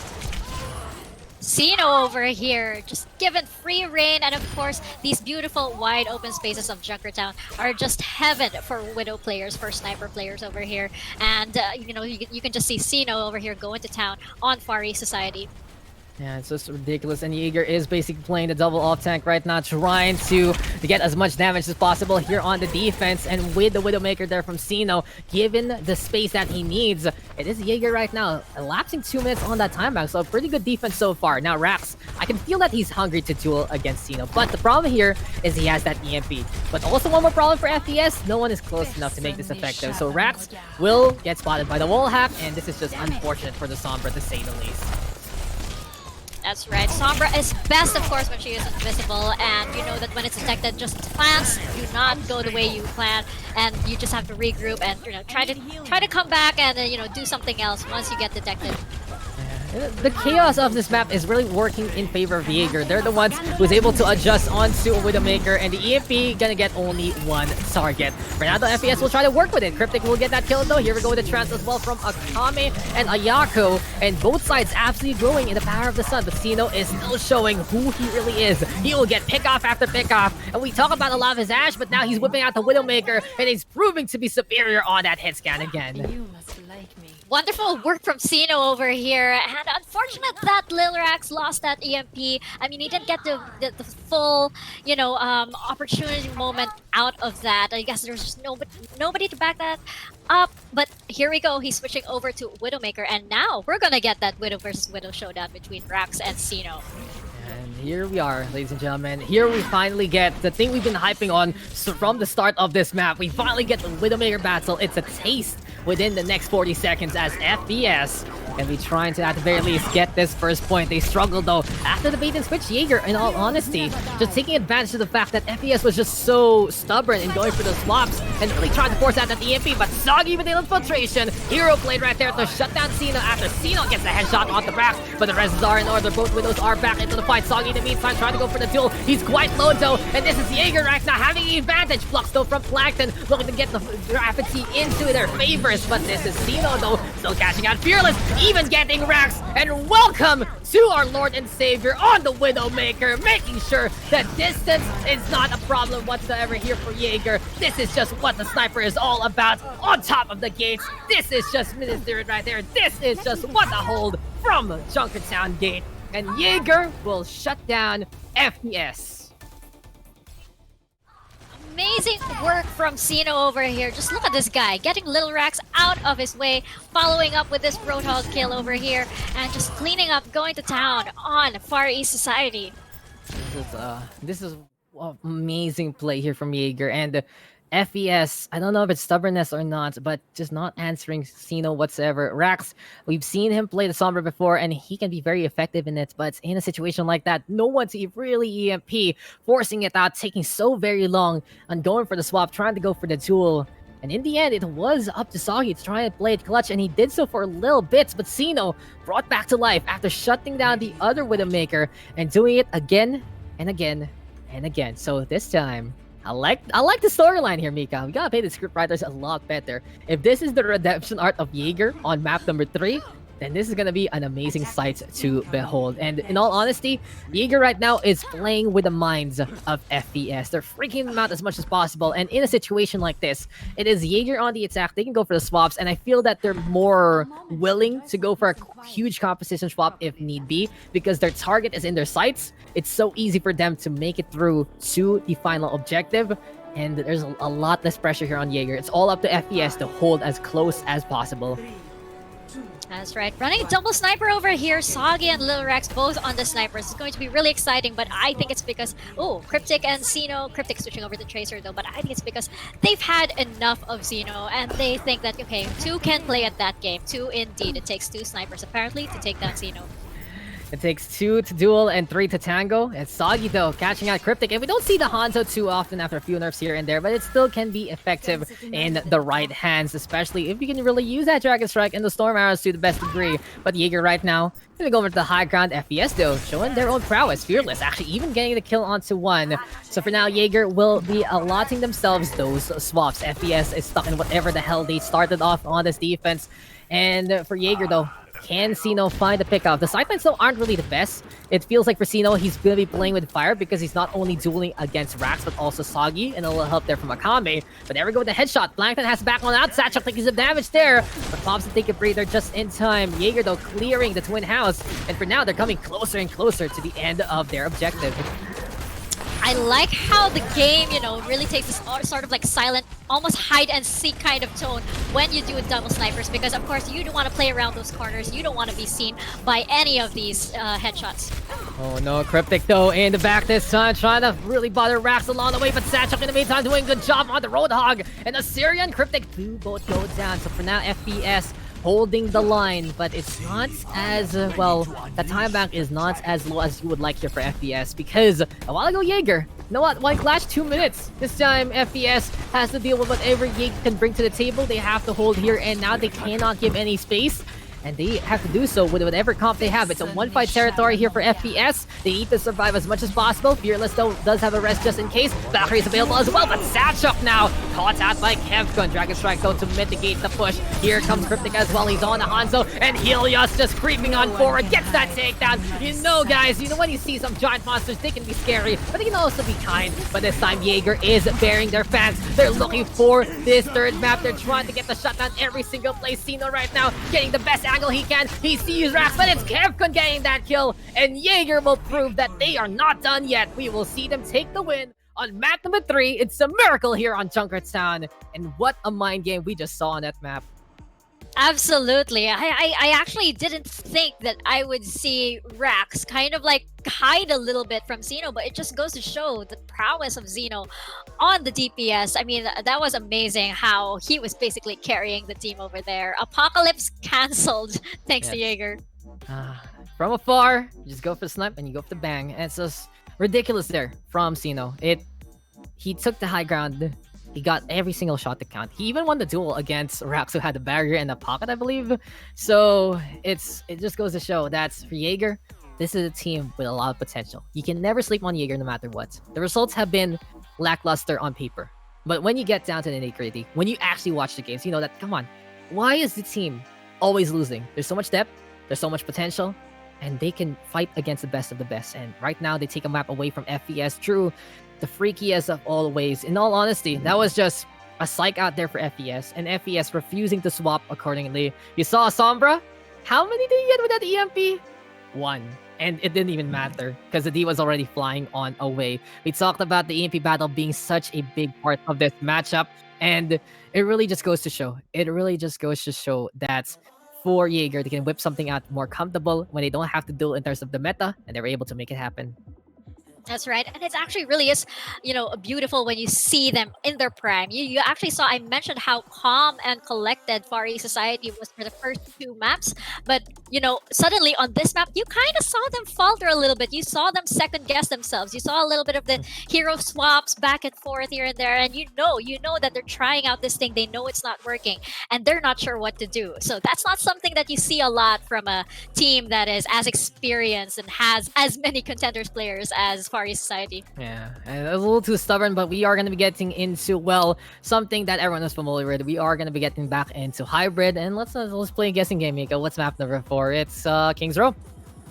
Sino over here, just given free reign, and of course, these beautiful wide open spaces of Junkertown are just heaven for Widow players, for Sniper players over here. And, you can just see Sino over here go into town on Far East Society. Yeah, it's just ridiculous, and Jaeger is basically playing the double off tank right now, trying to get as much damage as possible here on the defense, and with the Widowmaker there from Sino, given the space that he needs, it is Jaeger right now, elapsing 2 minutes on that timeout, so a pretty good defense so far. Now Rax, I can feel that he's hungry to duel against Sino, but the problem here is he has that EMP. But also one more problem for FES, no one is close enough to make this effective, so Rax will get spotted by the wall hack, and this is just unfortunate for the Sombra to say the least. That's right. Sombra is best, of course, when she is invisible, and you know that when it's detected, just plans do not go the way you plan, and you just have to regroup and try to come back and do something else once you get detected. The chaos of this map is really working in favor of Jaeger. They're the ones who's able to adjust onto a Widowmaker, and the EMP gonna get only one target. For now, the FES will try to work with it. Cryptic will get that kill though. Here we go with the trans as well from Akame and Ayako, and both sides absolutely growing in the power of the sun. But Sino is still showing who he really is. He will get pick off after pick off, and we talk about a lot of his Ash, but now he's whipping out the Widowmaker, and he's proving to be superior on that hit scan again. You must like me. Wonderful work from Sino over here, and unfortunate that Lil Rax lost that EMP. I mean, he didn't get the full, opportunity moment out of that. I guess there's just nobody to back that up. But here we go. He's switching over to Widowmaker, and now we're gonna get that Widow versus Widow showdown between Rax and Sino. And here we are, ladies and gentlemen. Here we finally get the thing we've been hyping on from the start of this map. We finally get the Widowmaker battle. It's a taste within the next 40 seconds as FES and be trying to, at the very least, get this first point. They struggled, though, after the bait and switch. Jaeger, in all honesty, just taking advantage of the fact that FES was just so stubborn in going for the swaps and really trying to force out that EMP, but Soggy with the infiltration. Hero played right there to shut down Sino after Sino gets the headshot on the Rax, but the rests are in order. Both Widows are back into the fight. Soggy, in the meantime, trying to go for the duel. He's quite low, though, and this is Jaeger right now having the advantage. Flux, though, from Plankton, looking to get the gravity into their favors, but this is Sino, though, still cashing out Fearless. even getting racks. And welcome to our Lord and Savior on the Widowmaker, making sure that distance is not a problem whatsoever here for Jaeger. This is just what the sniper is all about. On top of the gates, this is just Ministry right there. This is just what a hold from Junkertown Gate. And Jaeger will shut down FPS. Amazing work from Sino over here. Just look at this guy getting Little Rax out of his way, following up with this Roadhog kill over here, and just cleaning up, going to town on Far East Society. This is amazing play here from Jaeger, and FES, I don't know if it's stubbornness or not, but just not answering Sino whatsoever. Rax, we've seen him play the Sombra before, and he can be very effective in it, but in a situation like that, no one to really EMP, forcing it out, taking so very long, and going for the swap, trying to go for the duel. And in the end, it was up to Soggy to try and play it clutch, and he did so for a little bit, but Sino brought back to life after shutting down the other Widowmaker and doing it again and again and again. So this time, I like the storyline here, Mika. We gotta pay the scriptwriters a lot better. If this is the redemption arc of Jaeger on map number 3, then this is gonna be an amazing sight to behold. And in all honesty, Jaeger right now is playing with the minds of FES. They're freaking them out as much as possible. And in a situation like this, it is Jaeger on the attack. They can go for the swaps, and I feel that they're more willing to go for a huge composition swap if need be, because their target is in their sights. It's so easy for them to make it through to the final objective. And there's a lot less pressure here on Jaeger. It's all up to FES to hold as close as possible. That's right. Running a double sniper over here. Soggy and Little Rex both on the snipers. It's going to be really exciting, but I think it's because, Cryptic and Sino. Cryptic switching over to Tracer though, but I think it's because they've had enough of Sino, and they think that, okay, 2 can play at that game. 2 indeed. It takes 2 snipers apparently to take down Sino. It takes 2 to duel and 3 to tango. It's Soggy though, catching out Cryptic. And we don't see the Hanzo too often after a few nerfs here and there, but it still can be effective in the right hands, especially if you can really use that Dragon Strike and the Storm Arrows to the best degree. But Jaeger right now, gonna go over to the high ground. FES though, showing their own prowess. Fearless, actually even getting the kill onto 1. So for now, Jaeger will be allotting themselves those swaps. FES is stuck in whatever the hell they started off on this defense. And for Jaeger though, can Sino find the pickup? The sidelines though aren't really the best. It feels like for Sino, he's going to be playing with fire because he's not only dueling against Rax, but also Soggy, and a little help there from Akame. But there we go with the headshot. Plankton has back on out. Satchel taking some damage there, but Pops to take a breather just in time. Jaeger though clearing the twin house, and for now they're coming closer and closer to the end of their objective. I like how the game, really takes this sort of like silent, almost hide and seek kind of tone when you do double snipers, because of course you don't want to play around those corners. You don't want to be seen by any of these headshots. Oh no, Cryptic though in the back this time, trying to really bother Rax along the way, but Satchel in the meantime doing a good job on the Roadhog, and Assyrian Cryptic do both go down. So for now, FBS holding the line, but it's not as, the time back is not as low as you would like here for FPS, because a while ago, Jaeger, you know what, one clash, 2 minutes. This time, FPS has to deal with whatever Jaeger can bring to the table. They have to hold here, and now they cannot give any space. And they have to do so with whatever comp they have. It's a one-fight territory here for FPS. They need to survive as much as possible. Fearless, though, does have a rest just in case. Valkyrie is available as well, but Satchuk now caught out by Kevkun. Dragon Strike, though, to mitigate the push. Here comes Cryptic as well. He's on the Hanzo, and Helios just creeping on forward. Gets that takedown. Guys, when you see some giant monsters, they can be scary, but they can also be kind. But this time, Jaeger is bearing their fans. They're looking for this third map. They're trying to get the shutdown every single play. Sino right now getting the best angle he can. He sees Rax, but it's Kevkun getting that kill, and Jaeger will prove that they are not done yet. We will see them take the win on map number 3. It's a miracle here on Junkertown, and what a mind game we just saw on that map. Absolutely. I actually didn't think that I would see Rax kind of like hide a little bit from Xeno, but it just goes to show the prowess of Xeno on the DPS. I mean, that was amazing how he was basically carrying the team over there. Apocalypse cancelled thanks to Jaeger. From afar, you just go for the snipe and you go for the bang. And it's just ridiculous there from Xeno. He took the high ground. He got every single shot to count. He even won the duel against Rax, who had the barrier in the pocket, I believe. So it just goes to show that for Jaeger, this is a team with a lot of potential. You can never sleep on Jaeger no matter what. The results have been lackluster on paper. But when you get down to the nitty-gritty, when you actually watch the games, you know that, come on, why is the team always losing. There's so much depth, there's so much potential, and they can fight against the best of the best. And right now, they take a map away from FES. True, the freakiest of all ways. In all honesty, that was just a psych out there for FES, and FES refusing to swap accordingly. You saw Sombra? How many did he get with that EMP? 1. And it didn't even matter because the D was already flying on away. We talked about the EMP battle being such a big part of this matchup, and it really just goes to show. It really just goes to show that for Jaeger, they can whip something out more comfortable when they don't have to duel in terms of the meta, and they're able to make it happen. That's right. And it actually really is, beautiful when you see them in their prime. You actually saw, I mentioned how calm and collected Far East Society was for the first 2 maps. But, suddenly on this map, you kind of saw them falter a little bit. You saw them second guess themselves. You saw a little bit of the hero swaps back and forth here and there. And you know that they're trying out this thing. They know it's not working. And they're not sure what to do. So that's not something that you see a lot from a team that is as experienced and has as many contenders players as Far East Society. Yeah, and a little too stubborn, but we are going to be getting into, well, something that everyone is familiar with. We are going to be getting back into hybrid, and let's play a guessing game, Mika. What's map number 4? It's King's Row.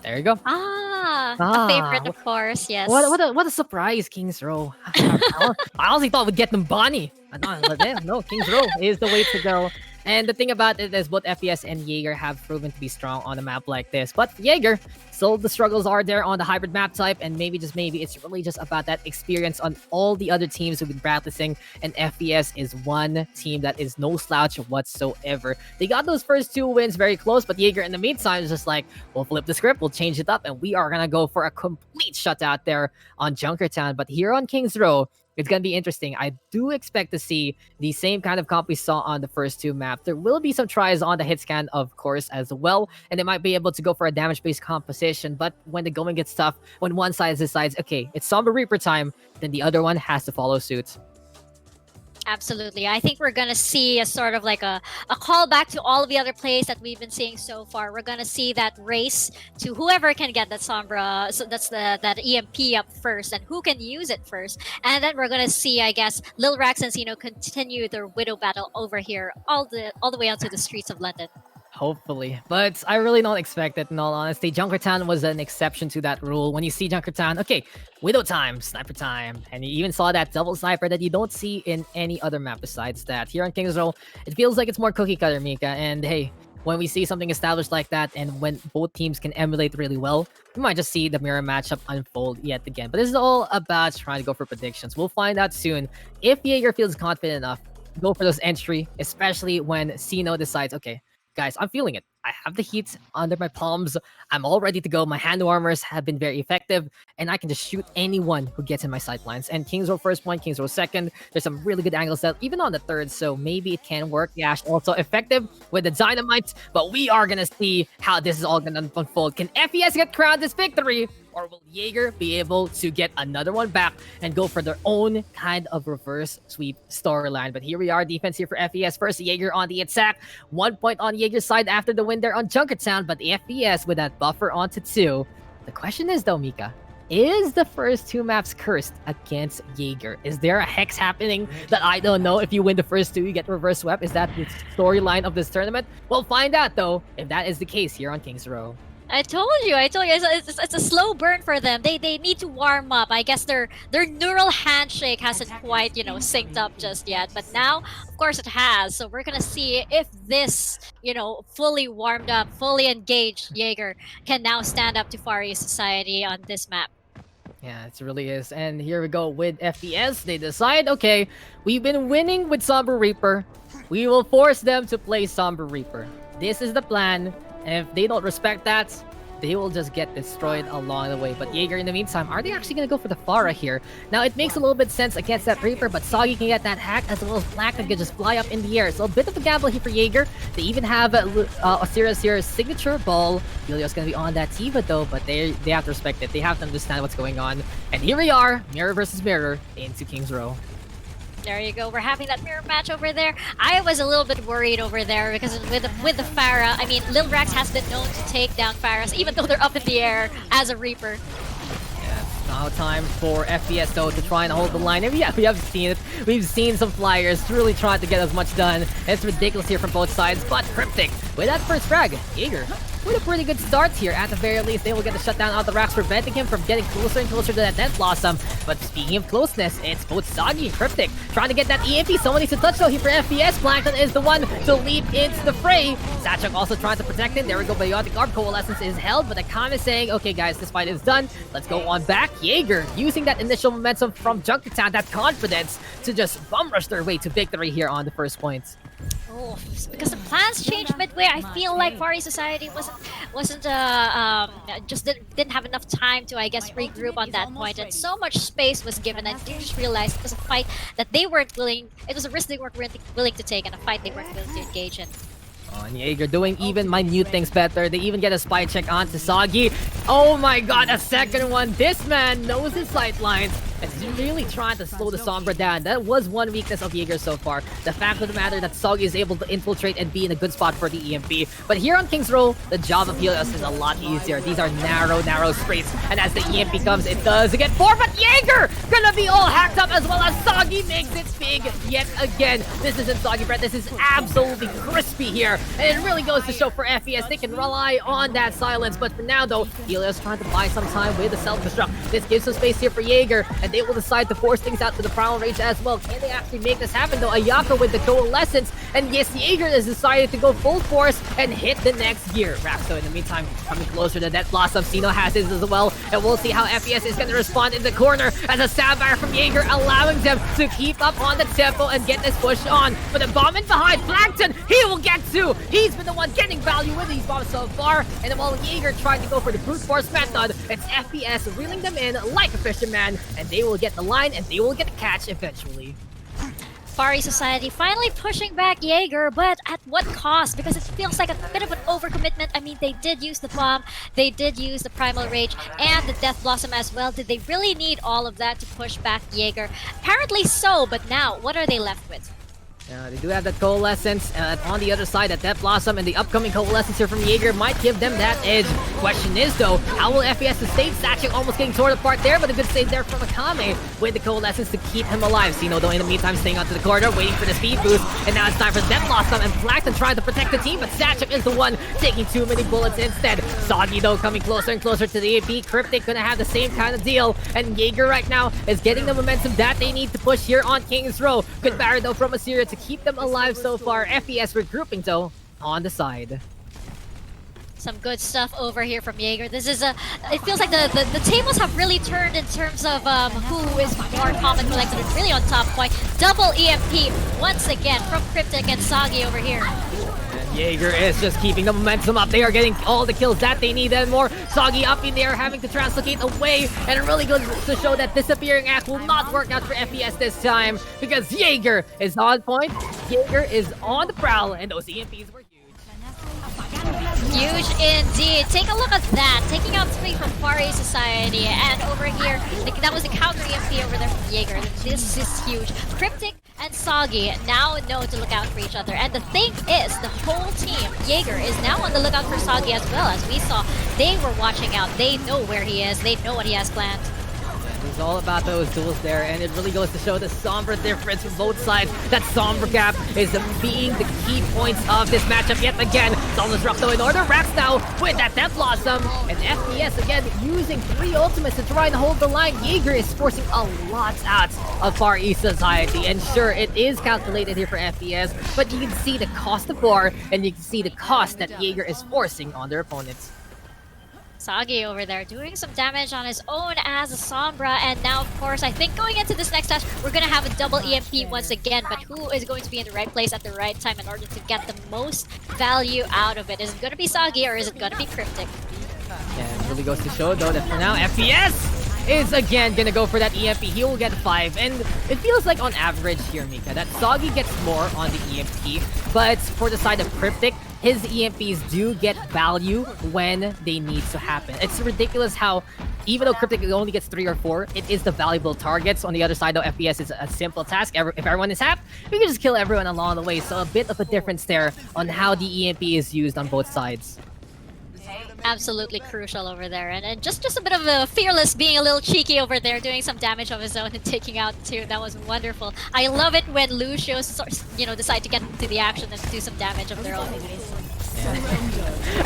There you go. A favorite, of course, yes. What a surprise, King's Row. I honestly thought we'd get them Bonnie. But no, King's Row is the way to go. And the thing about it is both FES and Jaeger have proven to be strong on a map like this. But Jaeger, still the struggles are there on the hybrid map type, and maybe it's really just about that experience on all the other teams who've been practicing, and FES is one team that is no slouch whatsoever. They got those first 2 wins very close, but Jaeger in the meantime is just like, we'll flip the script, we'll change it up, and we are gonna go for a complete shutout there on Junkertown. But here on King's Row, it's going to be interesting. I do expect to see the same kind of comp we saw on the first 2 maps. There will be some tries on the hit scan, of course, as well. And they might be able to go for a damage-based composition. But when the going gets tough, when one side decides, okay, it's Sombra Reaper time, then the other one has to follow suit. Absolutely. I think we're going to see a sort of like a callback to all of the other plays that we've been seeing so far. We're going to see that race to whoever can get that Sombra, so that's that EMP up first, and who can use it first. And then we're going to see, I guess, Lil Rax and Zeno continue their Widow battle over here all the way onto the streets of London. Hopefully. But I really don't expect it, in all honesty. Junkertown was an exception to that rule. When you see Junkertown, okay, Widow time, Sniper time. And you even saw that double sniper that you don't see in any other map besides that. Here on King's Row, it feels like it's more cookie cutter, Mika. And hey, when we see something established like that, and when both teams can emulate really well, we might just see the mirror matchup unfold yet again. But this is all about trying to go for predictions. We'll find out soon. If Jaeger feels confident enough, go for those entry, especially when Sino decides, okay, guys, I'm feeling it. I have the heat under my palms. I'm all ready to go. My hand warmers have been very effective, and I can just shoot anyone who gets in my sightlines. And King's Row first point, King's Row second. There's some really good angles that even on the third, so maybe it can work. Yash also effective with the dynamite, but we are gonna see how this is all gonna unfold. Can FES get crowned this victory? Or will Jaeger be able to get another one back and go for their own kind of reverse sweep storyline? But here we are, defense here for FES. First, Jaeger on the attack. 1 point on Jaeger's side after the win there on Junkertown, but the FES with that buffer onto 2. The question is though, Mika, is the first 2 maps cursed against Jaeger? Is there a hex happening that I don't know? If you win the first 2, you get reverse swept. Is that the storyline of this tournament? We'll find out though, if that is the case here on King's Row. I told you. It's a slow burn for them. They need to warm up. I guess their neural handshake hasn't quite, synced up just yet. But now, of course, it has. So we're gonna see if this, fully warmed up, fully engaged Jaeger can now stand up to Far East Society on this map. Yeah, it really is. And here we go with FES. They decide, okay, we've been winning with Sombra Reaper. We will force them to play Sombra Reaper. This is the plan. And if they don't respect that, they will just get destroyed along the way. But Jaeger, in the meantime, are they actually going to go for the Pharah here? Now, it makes a little bit sense against that Reaper, but Soggy can get that hack, as well as Black that can just fly up in the air. So a bit of a gamble here for Jaeger. They even have Osira's here signature ball. Elio's going to be on that Tifa, though, but they have to respect it. They have to understand what's going on. And here we are, mirror versus mirror, into King's Row. There you go. We're having that mirror match over there. I was a little bit worried over there because with the Pharah, I mean, Lil Rax has been known to take down Pharahs even though they're up in the air as a Reaper. Yeah, it's now time for FES though to try and hold the line. And yeah, we have seen it. We've seen some flyers really trying to get as much done. It's ridiculous here from both sides, but Cryptic with that first frag. Jaeger with a pretty good start here. At the very least, they will get the shutdown out the racks, preventing him from getting closer and closer to that Death Blossom. But speaking of closeness, it's both Soggy and Cryptic trying to get that EMP. Someone needs to touch though here for FPS. Plankton is the one to leap into the fray. Sachuk also trying to protect him. There we go. Biotic Orb Coalescence is held, but Akame is saying, okay guys, this fight is done. Let's go on back. Jaeger using that initial momentum from Junkertown, that confidence to just bum rush their way to victory here on the first points. Oh, because the plans changed midway. I feel like Far East Society didn't have enough time to, I guess, regroup on that point, and so much space was given, and they just realized it was a fight that they weren't willing. It was a risk they weren't willing to take, and a fight they weren't willing to engage in. Oh, and Jaeger doing even minute things better. They even get a spy check onto Soggy. Oh my god, a second one. This man knows his sight lines. And he's really trying to slow the Sombra down. That was one weakness of Jaeger so far. The fact of the matter that Soggy is able to infiltrate and be in a good spot for the EMP. But here on King's Row, the job of Helios is a lot easier. These are narrow streets. And as the EMP comes, it does get 4. But Jaeger gonna be all hacked up, as well as Soggy makes it big yet again. This isn't Soggy Bread. This is absolutely crispy here. And it really goes to show for FES, they can rely on that silence. But for now, though, Helios trying to buy some time with the self-destruct. This gives some space here for Jaeger, and they will decide to force things out to the Primal Rage as well. Can they actually make this happen, though? Ayaka with the Coalescence, and yes, Jaeger has decided to go full force and hit the next gear. Raxo, in the meantime, coming closer to that Blossom. Sino has his as well, and we'll see how FES is going to respond in the corner as a Sapphire from Jaeger, allowing them to keep up on the tempo and get this push on. But the bomb in behind, Plankton, he will get 2. He's been the one getting value with these bombs so far, and while Jaeger tried to go for the brute force method, it's FES reeling them in like a fisherman, and they will get the line and they will get the catch eventually. Far East Society finally pushing back Jaeger, but at what cost? Because it feels like a bit of an overcommitment. I mean, they did use the bomb, they did use the Primal Rage, and the Death Blossom as well. Did they really need all of that to push back Jaeger? Apparently so, but now, what are they left with? They do have that Coalescence on the other side. That Death Blossom and the upcoming Coalescence here from Jaeger might give them that edge. Question is, though, how will FES sustain? Sachuk almost getting torn apart there, but a good save there from Akame with the Coalescence to keep him alive. Sino, though, in the meantime, staying onto the corridor, waiting for the speed boost. And now it's time for Death Blossom and Plankton trying to protect the team, but Sachuk is the one taking too many bullets instead. Soggy, though, coming closer and closer to the AP. Cryptic gonna have the same kind of deal. And Jaeger right now is getting the momentum that they need to push here on King's Row. Good barrier, though, from Assyria to keep them alive so far. FES regrouping, though, on the side. Some good stuff over here from Jaeger. This is it feels like the tables have really turned in terms of who is more common collected and really on top point. Double EMP once again from Cryptic and Soggy over here. And Jaeger is just keeping the momentum up. They are getting all the kills that they need and more. Soggy up in there, having to translocate away, and it really goes to show that Disappearing Act will not work out for FES this time, because Jaeger is on point, Jaeger is on the prowl, and those EMPs were huge. Huge indeed. Take a look at that. Taking out 3 from Far East Society, and over here, that was the counter EMP over there from Jaeger. This is huge. Cryptic and Soggy now know to look out for each other. And the thing is, the whole team, Jaeger, is now on the lookout for Soggy as well. As we saw, they were watching out. They know where he is. They know what he has planned. It's all about those duels there, and it really goes to show the Sombra difference from both sides. That Sombra gap is being the key points of this matchup yet again. Self-destruct though in order. Rax now with that Death Blossom, and FES again using 3 ultimates to try and hold the line. Jaeger is forcing a lot out of Far East Society, and sure, it is calculated here for FES, but you can see the cost of war, and you can see the cost that Jaeger is forcing on their opponents. Soggy over there doing some damage on his own as a Sombra, and now of course I think going into this next match we're gonna have a double EMP once again, but who is going to be in the right place at the right time in order to get the most value out of it? Is it gonna be Soggy or is it gonna be Cryptic? Yeah, it really goes to show though that for now FES is again gonna go for that EMP. He will get 5, and it feels like on average here, Mika, that Soggy gets more on the EMP, but for the side of Cryptic, his EMPs do get value when they need to happen. It's ridiculous how, even though Cryptic only gets 3 or 4, it is the valuable targets. On the other side, though, FES is a simple task. If everyone is happy, you can just kill everyone along the way. So a bit of a difference there on how the EMP is used on both sides. Absolutely crucial over there, and just a bit of a Fearless being a little cheeky over there, doing some damage of his own and taking out 2. That was wonderful. I love it when Lucios, decide to get into the action and do some damage of their own.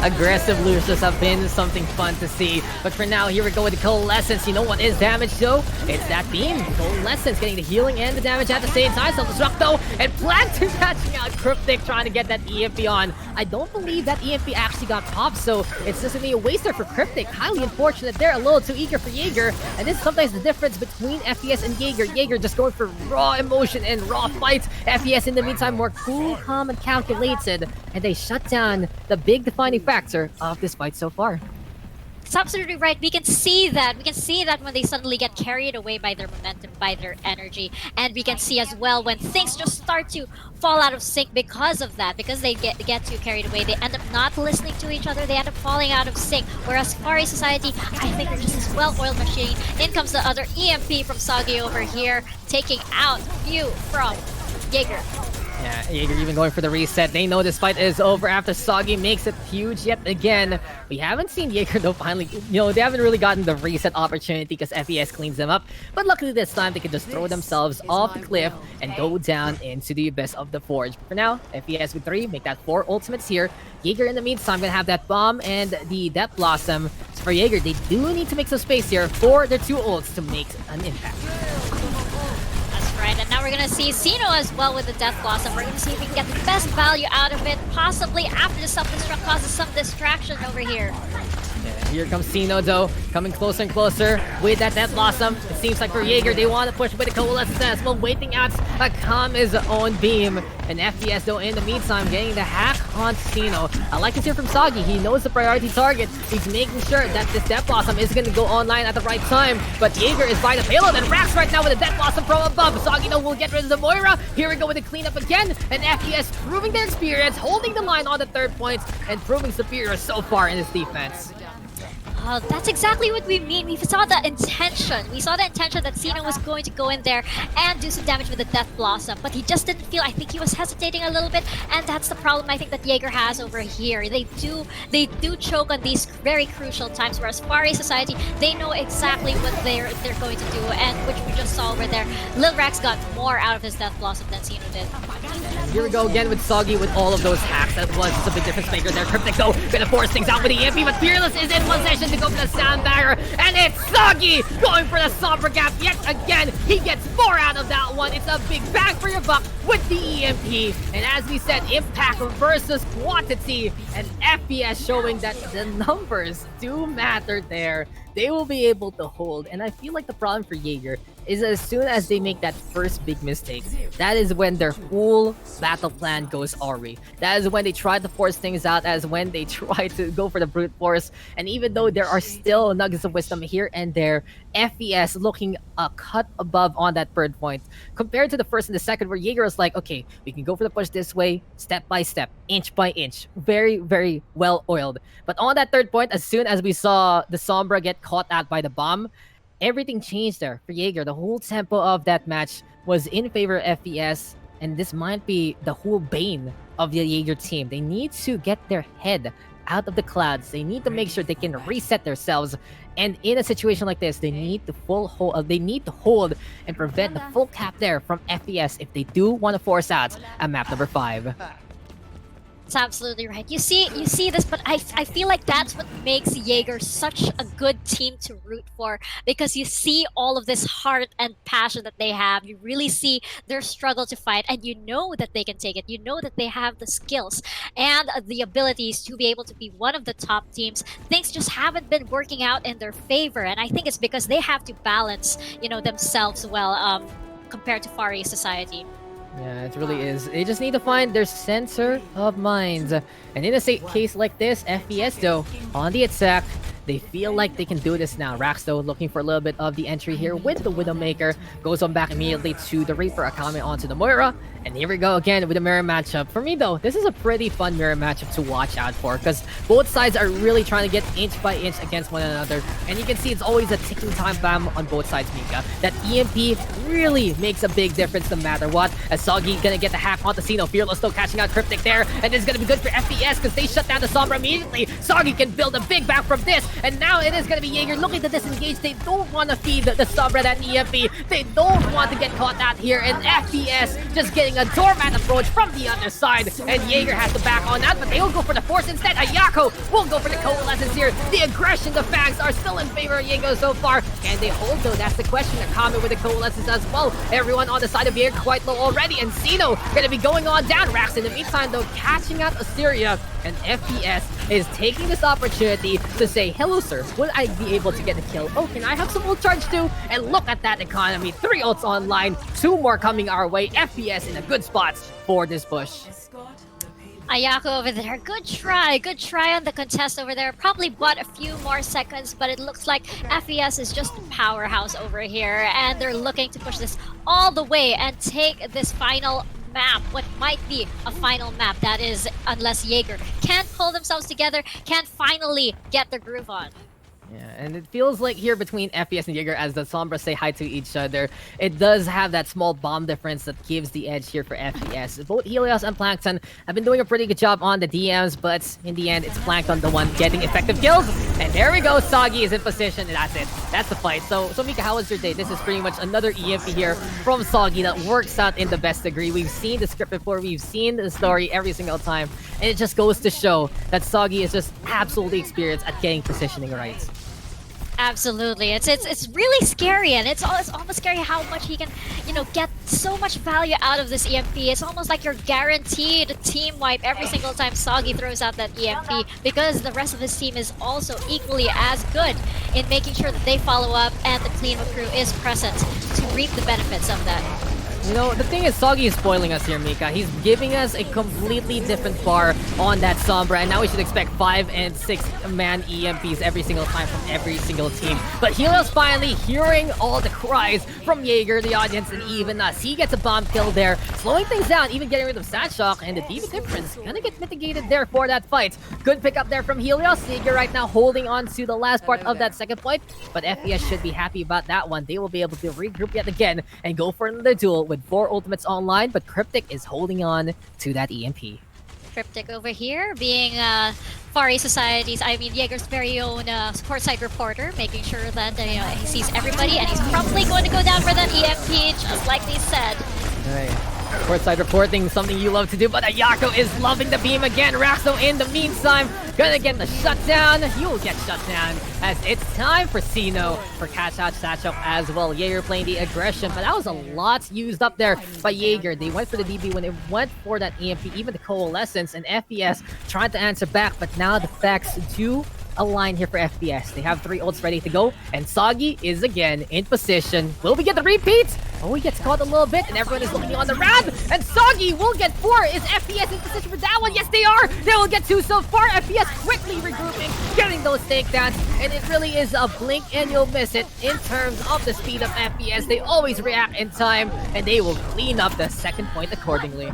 Aggressive losers have been something fun to see. But for now, here we go with the Coalescence. You know what is damage though? It's that beam. Coalescence getting the healing and the damage at the same time. Self-destruct though, and Plankton catching out Cryptic trying to get that EMP on. I don't believe that EMP actually got popped, so it's just gonna be a waster for Cryptic. Highly unfortunate. They're a little too eager for Jaeger, and this is sometimes the difference between FES and Jaeger. Jaeger just going for raw emotion and raw fights. FES in the meantime more cool, calm, and calculated, and they shut down the big defining factor of this fight so far. It's absolutely right. We can see that. We can see that when they suddenly get carried away by their momentum, by their energy. And we can see as well when things just start to fall out of sync because of that. Because they get too carried away. They end up not listening to each other. They end up falling out of sync. Whereas Fari Society, I think they're just this well-oiled machine. In comes the other EMP from Soggy over here, taking out Few from Jaeger. Yeah, Jaeger even going for the reset. They know this fight is over after Soggy makes it huge yet again. We haven't seen Jaeger though finally, they haven't really gotten the reset opportunity because FES cleans them up. But luckily this time they can just throw themselves off the cliff and go down into the abyss of the Forge. For now, FES with 3, make that 4 ultimates here. Jaeger in the meantime gonna have that bomb and the Death Blossom. So for Jaeger, they do need to make some space here for their 2 ults to make an impact. Right, and now we're gonna see Sino as well with the Death Blossom. We're gonna see if we can get the best value out of it, possibly after the self-destruct causes some distraction over here. Yeah, here comes Sino though, coming closer and closer with that Death Blossom. It seems like for Jaeger, they want to push with the Coalescence as well, waiting out Akame's own beam. And FES though, in the meantime, getting the hack on Sino. I like to hear from Soggy. He knows the priority target. He's making sure that this Death Blossom is going to go online at the right time. But Jaeger is by the payload, and Rax right now with the Death Blossom from above. Soggy though will get rid of the Moira. Here we go with the cleanup again. And FES proving their experience, holding the line on the 3rd points, and proving superior so far in this defense. That's exactly what we mean. We saw the intention. We saw the intention that Sino was going to go in there and do some damage with the Death Blossom, but he just didn't feel. I think he was hesitating a little bit, and that's the problem I think that Jaeger has over here. They do choke on these very crucial times, whereas Fari Society, they know exactly what they're going to do, and which we just saw over there. Lil Rex got more out of his Death Blossom than Sino did. Here we go again with Soggy with all of those hacks. That was just a big difference maker there. Cryptic though, gonna force things out with the EMP, but Fearless is in possession to go for the Sandbagger, and it's Soggy going for the Sombra Gap yet again. He gets 4 out of that one. It's a big bang for your buck with the EMP. And as we said, impact versus quantity, and FES showing that the numbers do matter there. They will be able to hold, and I feel like the problem for Jaeger is as soon as they make that first big mistake, that is when their whole battle plan goes awry. That is when they try to force things out, as when they try to go for the brute force. And even though there are still nuggets of wisdom here and there, FES looking a cut above on that 3rd point compared to the 1st and the 2nd, where Jaeger is like, okay, we can go for the push this way, step by step, inch by inch, very, very well oiled. But on that 3rd point, as soon as we saw the Sombra get caught out by the bomb, everything changed there for Jaeger. The whole tempo of that match was in favor of FES, and this might be the whole bane of the Jaeger team. They need to get their head out of the clouds. They need to make sure they can reset themselves, and in a situation like this, they need to hold and prevent the full cap there from FES if they do want to force out a map number 5. It's absolutely right. You see this, but I feel like that's what makes Jaeger such a good team to root for, because you see all of this heart and passion that they have. You really see their struggle to fight, and you know that they can take it. You know that they have the skills and the abilities to be able to be one of the top teams. Things just haven't been working out in their favor, and I think it's because they have to balance, themselves well, compared to Far East Society. Yeah, it really is. They just need to find their center of minds. And in a case like this, FES though, on the attack, they feel like they can do this now. Rax though looking for a little bit of the entry here with the Widowmaker. Goes on back immediately to the Reaper, Akame onto the Moira. And here we go again with the mirror matchup. For me though, this is a pretty fun mirror matchup to watch out for, because both sides are really trying to get inch by inch against one another. And you can see it's always a ticking time bomb on both sides, Mika. That EMP really makes a big difference no matter what. As Soggy gonna get the hack onto Sino. Fearless still catching out Cryptic there. And this is gonna be good for FES because they shut down the Sombra immediately. Soggy can build a big back from this. And now it is gonna be Jaeger looking to disengage. They don't want to feed the Sombra that EMP. They don't want to get caught out here. And FES just getting taking a doormat approach from the other side, and Jaeger has to back on that, but they will go for the force instead. Ayako will go for the coalescence here. The aggression, the Fangs are still in favor of Jaeger so far. Can they hold though? That's the question. A comment with the coalescence as well. Everyone on the side of Jaeger quite low already, and Zeno gonna be going on down. Rax in the meantime though catching out Asteria, and FPS is taking this opportunity to say, hello sir, will I be able to get a kill? Oh, can I have some ult charge too? And look at that economy, 3 ults online, 2 more coming our way. FPS in a good spot for this push. Ayako over there, good try on the contest over there. Probably bought a few more seconds, but it looks like FES is just a powerhouse over here, and they're looking to push this all the way and take this final map, what might be a final map, that is, unless Jaeger can't pull themselves together, can't finally get their groove on. Yeah, and it feels like here between FPS and Jaeger, as the Sombras say hi to each other, it does have that small bomb difference that gives the edge here for FPS. Both Helios and Plankton have been doing a pretty good job on the DMs, but in the end, it's Plankton the one getting effective kills. And there we go, Soggy is in position, and that's it. That's the fight. So Mika, how was your day? This is pretty much another EMP here from Soggy that works out in the best degree. We've seen the script before, we've seen the story every single time, and it just goes to show that Soggy is just absolutely experienced at getting positioning right. Absolutely, it's really scary, and it's almost scary how much he can, get so much value out of this EMP. It's almost like you're guaranteed a team wipe every single time Soggy throws out that EMP, because the rest of his team is also equally as good in making sure that they follow up and the clean crew is present to reap the benefits of that. You know, the thing is, Soggy is spoiling us here, Mika. He's giving us a completely different bar on that Sombra, and now we should expect 5 and 6 man EMPs every single time from every single team. But Helios finally hearing all the cries from Jaeger, the audience, and even us. He gets a bomb kill there, slowing things down, even getting rid of Sadshock, and the DB difference gonna get mitigated there for that fight. Good pickup there from Helios. Jaeger right now holding on to the last part of that second point, but FPS should be happy about that one. They will be able to regroup yet again and go for another duel with 4 ultimates online, but Cryptic is holding on to that EMP. Cryptic over here being Far East Society's, Jaeger's very own support side reporter, making sure that he sees everybody, and he's probably going to go down for that EMP, just like they said. Right. Courtside reporting, something you love to do, but Ayako is loving the beam again. Raxo in the meantime, gonna get the shutdown. You will get shut down as it's time for Sino for catch out Satchel as well. Jaeger playing the aggression, but that was a lot used up there by Jaeger. They went for the DB when it went for that EMP, even the coalescence, and FPS trying to answer back, but now the facts do align here for FPS. They have 3 ults ready to go, and Soggy is again in position. Will we get the repeat? Oh, he gets caught a little bit, and everyone is looking on the round, and Soggy will get 4. Is FPS in position for that one? Yes, they are! They will get 2 so far. FPS quickly regrouping, getting those takedowns, and it really is a blink and you'll miss it in terms of the speed of FPS. They always react in time, and they will clean up the second point accordingly.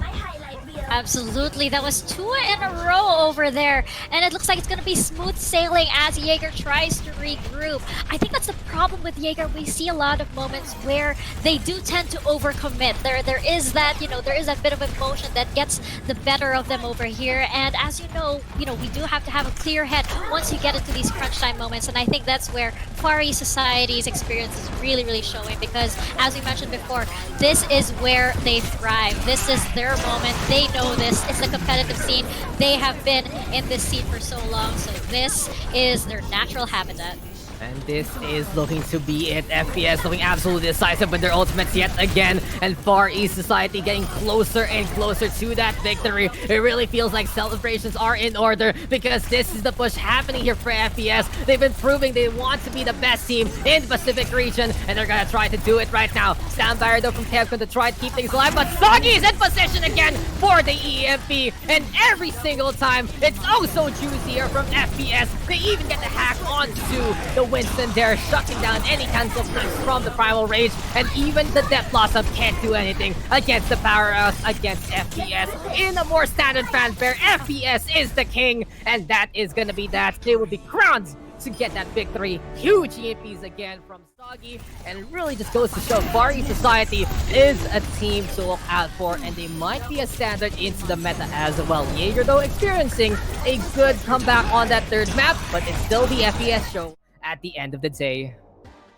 Absolutely, that was 2 in a row over there, and it looks like it's going to be smooth sailing as Jaeger tries to regroup. I think that's the problem with Jaeger. We see a lot of moments where they do tend to overcommit. There is that, there is that bit of emotion that gets the better of them over here, and as you know, we do have to have a clear head once you get into these crunch time moments, and I think that's where Far East Society's experience is really, really showing, because as we mentioned before, this is where they thrive. This is their moment. They know this. It's a competitive scene. They have been in this scene for so long, so this is their natural habitat. And this is looking to be it. FPS looking absolutely decisive with their ultimates yet again. And Far East Society getting closer and closer to that victory. It really feels like celebrations are in order, because this is the push happening here for FPS. They've been proving they want to be the best team in the Pacific region, and they're gonna try to do it right now. Standby though from Kevcon to try to keep things alive, but Soggy is in position again for the EMP. And every single time, it's oh so juicy here from FPS. They even get the hack onto the Winston there, shutting down any cancel flips from the Primal Rage, and even the Death Blossom can't do anything against the powerhouse, against FPS. In a more standard fanfare, FPS is the king, and that is gonna be that. They will be crowned to get that victory. Huge EMPs again from Soggy, and it really just goes to show Far East Society is a team to look out for, and they might be a standard into the meta as well. Jaeger though experiencing a good comeback on that third map, but it's still the FPS show at the end of the day.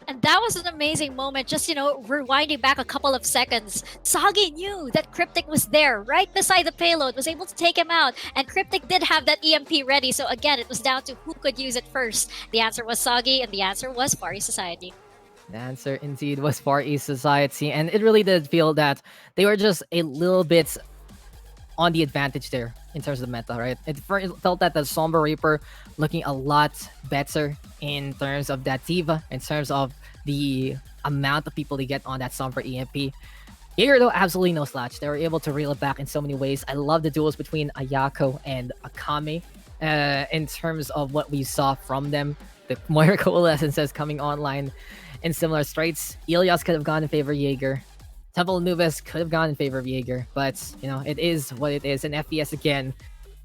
And that was an amazing moment. Just, rewinding back a couple of seconds. Sagi knew that Cryptic was there, right beside the payload, was able to take him out. And Cryptic did have that EMP ready. So again, it was down to who could use it first. The answer was Sagi, and the answer was Far East Society. The answer indeed was Far East Society, and it really did feel that they were just a little bit on the advantage there in terms of the meta, right? It felt that the Sombra Reaper looking a lot better in terms of that Diva, in terms of the amount of people they get on that Sombra EMP. Jaeger, though, absolutely no slouch. They were able to reel it back in so many ways. I love the duels between Ayako and Akame in terms of what we saw from them. The Moira Coalescences coming online in similar straits. Ilias could have gone in favor of Jaeger. Temple Anubis could have gone in favor of Jaeger, but it is what it is. And FES again,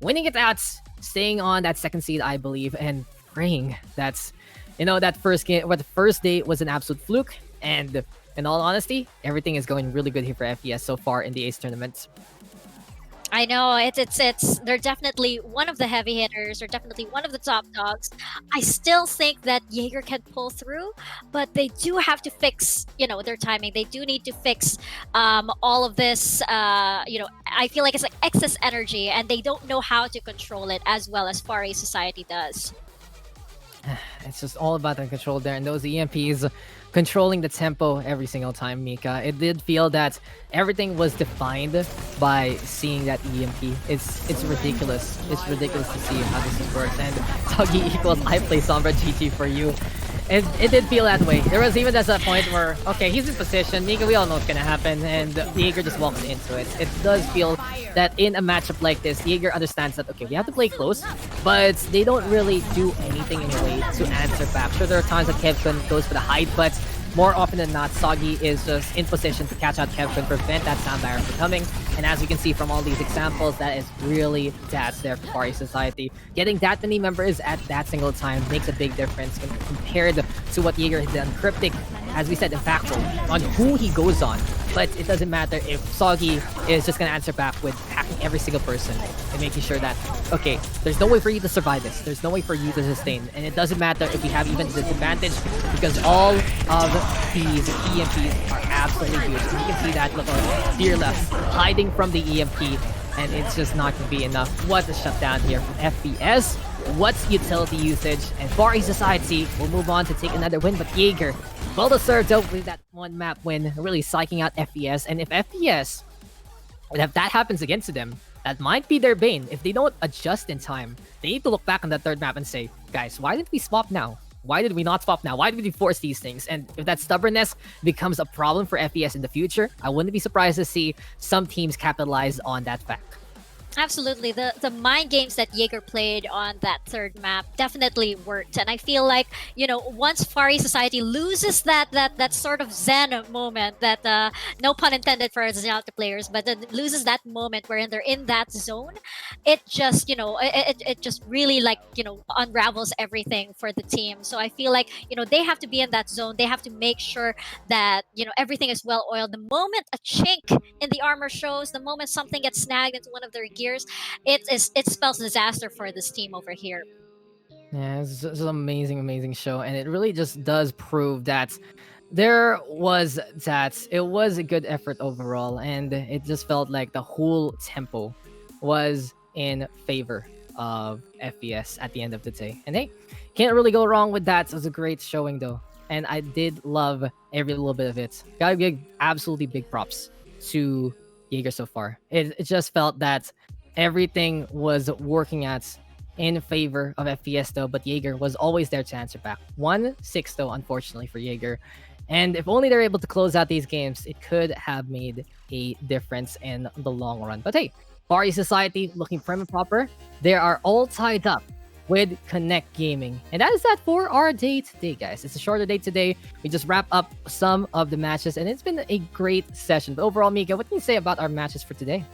winning it out, staying on that second seed, I believe, and praying that that first game, the first day was an absolute fluke. And in all honesty, everything is going really good here for FES so far in the Ace tournament. I know it's they're definitely one of the heavy hitters. They're definitely one of the top dogs. I still think that Jaeger can pull through, but they do have to fix their timing. They do need to fix all of this. I feel like it's like excess energy, and they don't know how to control it as well as Far East Society does. It's just all about the control there, and those EMPs controlling the tempo every single time, Mika. It did feel that everything was defined by seeing that EMP. It's ridiculous. It's ridiculous to see how this works. And Sagi equals I play Sombra GG for you. It did feel that way. There was even at a point where, okay, he's in position. Mika, we all know what's gonna happen, and Jaeger just walks into it. It does feel that in a matchup like this, Jaeger understands that, okay, we have to play close, but they don't really do anything in a way to answer back. Sure, there are times that Kevin goes for the hide, but more often than not, Sagi is just in position to catch out Kevin, prevent that sound barrier from coming. And as you can see from all these examples, that is really that's there for Far East Society. Getting that many members at that single time makes a big difference compared to what Jaeger has done. Cryptic, as we said, impactful on who he goes on. But it doesn't matter if Sagi is just going to answer back with hacking every single person and making sure that, okay, there's no way for you to survive this. There's no way for you to sustain. And it doesn't matter if we have even the disadvantage, because all of these EMPs are absolutely huge. And you can see that little Fearless hiding from the EMP, and it's just not going to be enough. What a shutdown here from FBS. What's utility usage? And Far East Society will move on to take another win, but Jaeger, well deserved though with that one map win, really psyching out FES. And if FES, if that happens against them, that might be their bane. If they don't adjust in time, they need to look back on that third map and say, guys, why didn't we swap now? Why did we not swap now? Why did we force these things? And if that stubbornness becomes a problem for FES in the future, I wouldn't be surprised to see some teams capitalize on that fact. Absolutely. The mind games that Jaeger played on that third map definitely worked. And I feel like, once Far East Society loses that sort of zen moment, that no pun intended for Zenyatta players, but then loses that moment wherein they're in that zone, it just, it just really unravels everything for the team. So I feel like, they have to be in that zone. They have to make sure that, everything is well oiled. The moment a chink in the armor shows, the moment something gets snagged into one of their gears, it spells disaster for this team over here. Yeah, it's an amazing show, and it really just does prove that it was a good effort overall, and it just felt like the whole tempo was in favor of FES at the end of the day. And hey, can't really go wrong with that. It was a great showing though, and I did love every little bit of it. Gotta give absolutely big props to Jaeger so far. It just felt that everything was working out in favor of FPS though, but Jaeger was always there to answer back. 1-6 though, unfortunately for Jaeger. And if only they're able to close out these games, it could have made a difference in the long run. But hey, Far East Society looking prim and proper. They are all tied up with Connect Gaming. And that is that for our day today, guys. It's a shorter day today. We just wrap up some of the matches, and it's been a great session. But overall, Mika, what can you say about our matches for today?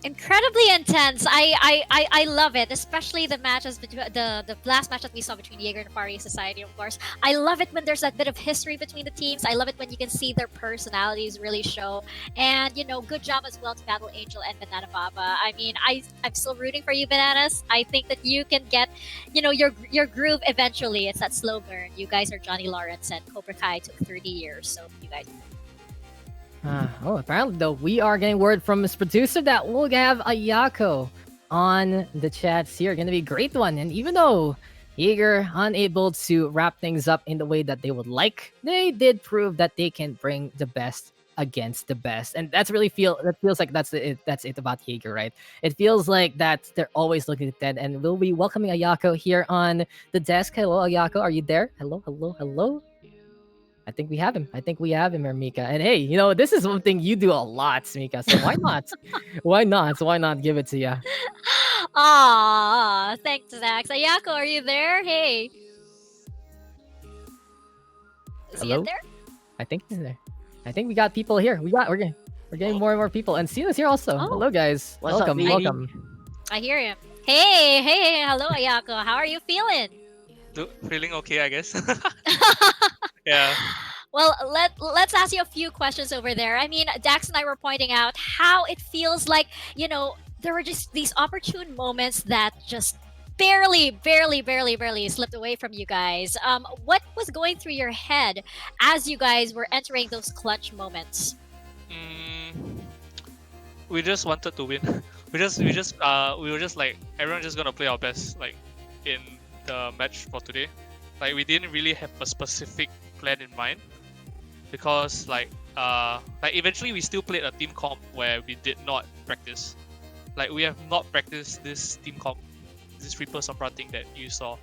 incredibly intense. I love it, especially the matches between the last match that we saw between Jaeger and Far East Society. Of course, I love it when there's that bit of history between the teams. I love it when you can see their personalities really show. And good job as well to Battle Angel and Banana Baba. I mean, I'm still rooting for you, Bananas. I think that you can get your groove eventually. It's that slow burn. You guys are Johnny Lawrence, and Cobra Kai took 30 years, so you guys. Apparently though, we are getting word from his producer that we'll have Ayako on the chats here. Gonna be a great one. And even though Jaeger unable to wrap things up in the way that they would like, they did prove that they can bring the best against the best. And that feels like that's it about Jaeger, right? It feels like that they're always looking at that. And we'll be welcoming Ayako here on the desk. Hello, Ayako, are you there? Hello, hello, hello. I think we have him. I think we have him here, Mika. And hey, this is one thing you do a lot, Mika. So why not? Why not? Why not give it to you? Aw, thanks, Zach. Ayako, are you there? Hey. Is he in Hello? there? I think he's there. I think we got people here. We're getting more and more people. And Cena's here also. Oh. Hello, guys. What's up, welcome, baby? welcome. I hear him. Hey, hello, Ayako. How are you feeling? Feeling okay, I guess. Yeah. Well, let's ask you a few questions over there. I mean, Dax and I were pointing out how it feels like, there were just these opportune moments that just barely slipped away from you guys. What was going through your head as you guys were entering those clutch moments? We just wanted to win. we were just like everyone just gonna play our best like in the match for today. Like we didn't really have a specific plan in mind because like eventually we still played a team comp where we did not practice. Like we have not practiced this team comp, this Reaper Sombra thing that you saw,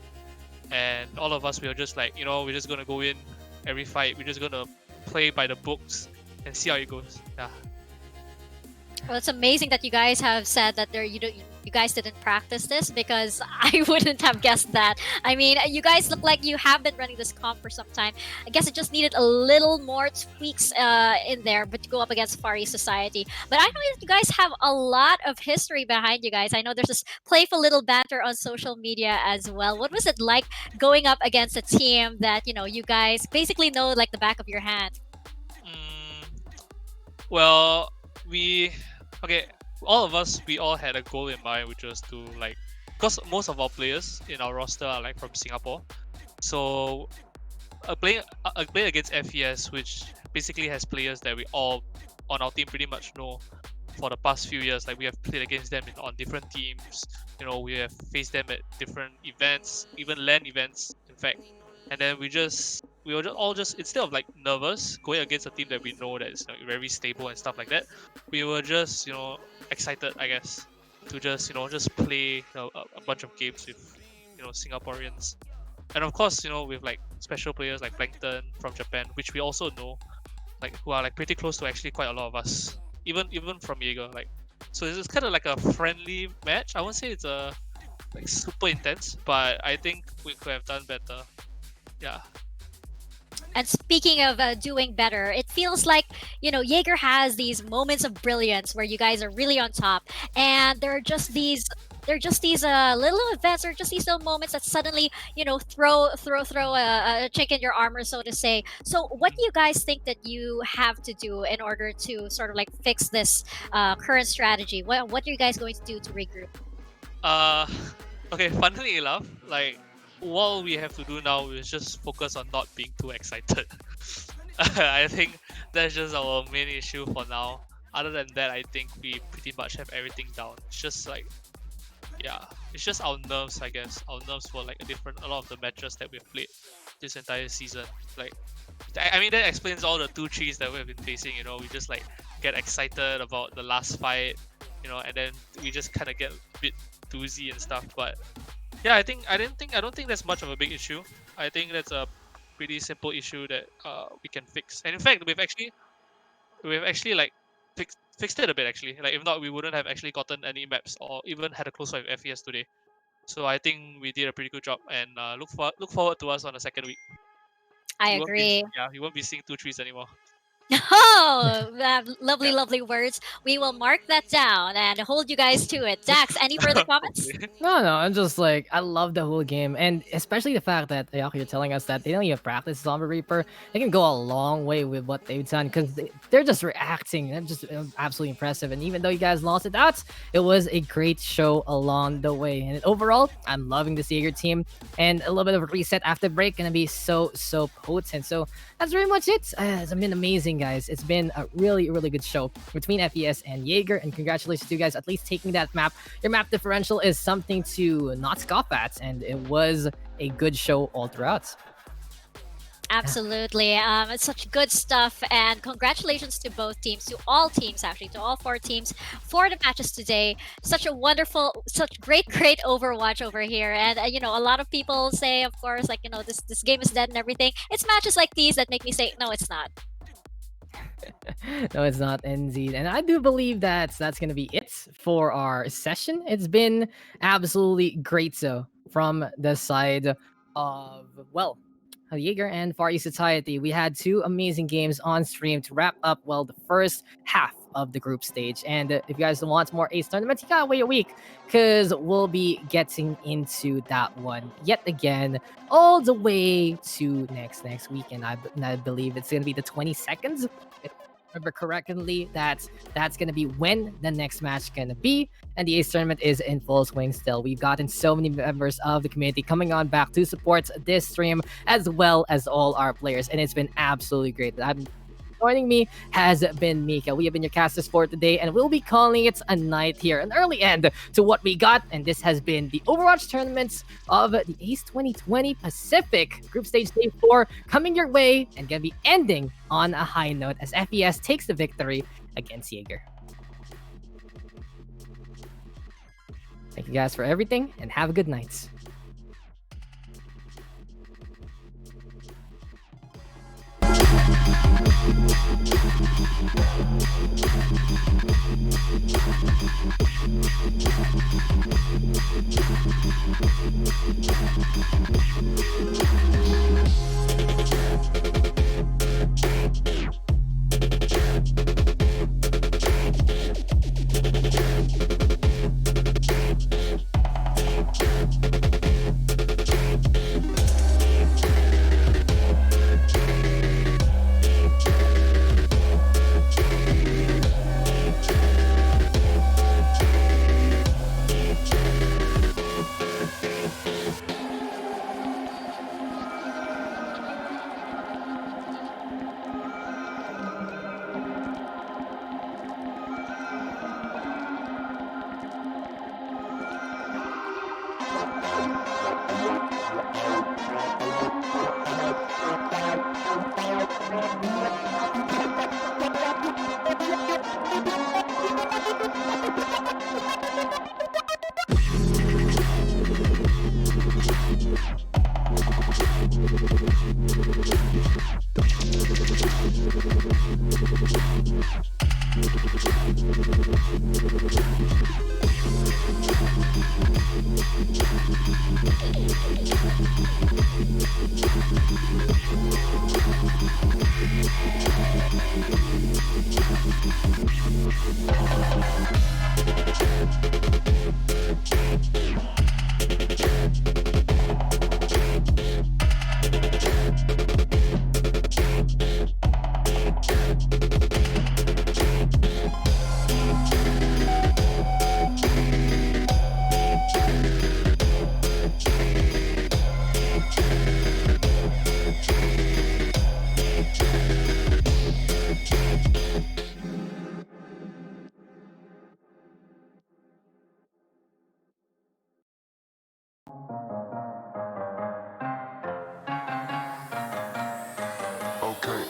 and all of us we were just like we're just gonna go in every fight. We're just gonna play by the books and see how it goes. Yeah. Well, it's amazing that you guys have said that you guys didn't practice this, because I wouldn't have guessed that. I mean, you guys look like you have been running this comp for some time. I guess it just needed a little more tweaks in there, but to go up against Far East Society. But I know that you guys have a lot of history behind you guys. I know there's this playful little banter on social media as well. What was it like going up against a team that you guys basically know like the back of your hand? Well, all of us, we all had a goal in mind, which was to because most of our players in our roster are like from Singapore, so playing against FES, which basically has players that we all on our team pretty much know for the past few years. Like we have played against them on different teams. We have faced them at different events, even LAN events, in fact. And then we were all just instead of like nervous going against a team that we know that is very stable and stuff like that, we were just excited, I guess, to just just play a bunch of games with Singaporeans, and of course with like special players like Plankton from Japan, which we also know, like who are like pretty close to actually quite a lot of us, even from Jaeger. Like, so this is kind of like a friendly match. I won't say it's a like super intense, but I think we could have done better. Yeah. And speaking of doing better, it feels like Jaeger has these moments of brilliance where you guys are really on top, and there are just these little events or just these little moments that suddenly throw a chink in your armor, so to say. So what do you guys think that you have to do in order to sort of like fix this current strategy? What are you guys going to do to regroup? Okay, funnily enough, like all we have to do now is just focus on not being too excited. I think that's just our main issue for now. Other than that, I think we pretty much have everything down. It's just like, yeah, it's just our nerves, I guess. Our nerves for like a lot of the matches that we've played this entire season. Like, I mean, that explains all the 2-3s that we've been facing. We just like get excited about the last fight, and then we just kind of get a bit doozy and stuff. But yeah, I don't think that's much of a big issue. I think that's a pretty simple issue that we can fix. And in fact, we've actually like fixed it a bit actually. Like if not, we wouldn't have actually gotten any maps or even had a close fight with FES today. So I think we did a pretty good job, and look forward to us on the second week. I You won't be, agree. yeah, you won't be seeing 2-3s anymore. Oh, lovely, Yeah. lovely words. We will mark that down and hold you guys to it. Dax, any further comments? Okay. No, I'm just like, I love the whole game. And especially the fact that, Ayako, you're telling us that they don't even practice Zombie Reaper. They can go a long way with what they've done because they're just reacting. They're just absolutely impressive. And even though you guys lost it out, it was a great show along the way. And overall, I'm loving the Jaeger team. And a little bit of a reset after break going to be so, so potent. So that's pretty much it. It's been amazing, guys. It's been a really, really good show between FES and Jaeger. And congratulations to you guys at least taking that map. Your map differential is something to not scoff at, and it was a good show all throughout. Absolutely. It's such good stuff. And congratulations to both teams, to all teams, actually, to all four teams for the matches today. Such a wonderful, such great, great Overwatch over here. And, a lot of people say, of course, like, this game is dead and everything. It's matches like these that make me say, no, it's not. No, it's not indeed. And I do believe that's going to be it for our session. It's been absolutely great, so from the side of, well, Jaeger and Far East Society. We had two amazing games on stream to wrap up, well, the first half of the group stage. And if you guys want more Ace tournaments, you gotta wait a week because we'll be getting into that one yet again all the way to next week. And I believe it's gonna be the 22nd. If I remember correctly, that's gonna be when the next match gonna be. And the Ace tournament is in full swing still. We've gotten so many members of the community coming on back to support this stream as well as all our players, and it's been absolutely great. Joining me has been Mika. We have been your casters for today, and we'll be calling it a night here, an early end to what we got. And this has been the Overwatch tournaments of the Ace 2020 Pacific Group Stage Day 4 coming your way and gonna be ending on a high note as FES takes the victory against Jaeger. Thank you guys for everything, and have a good night. Okay.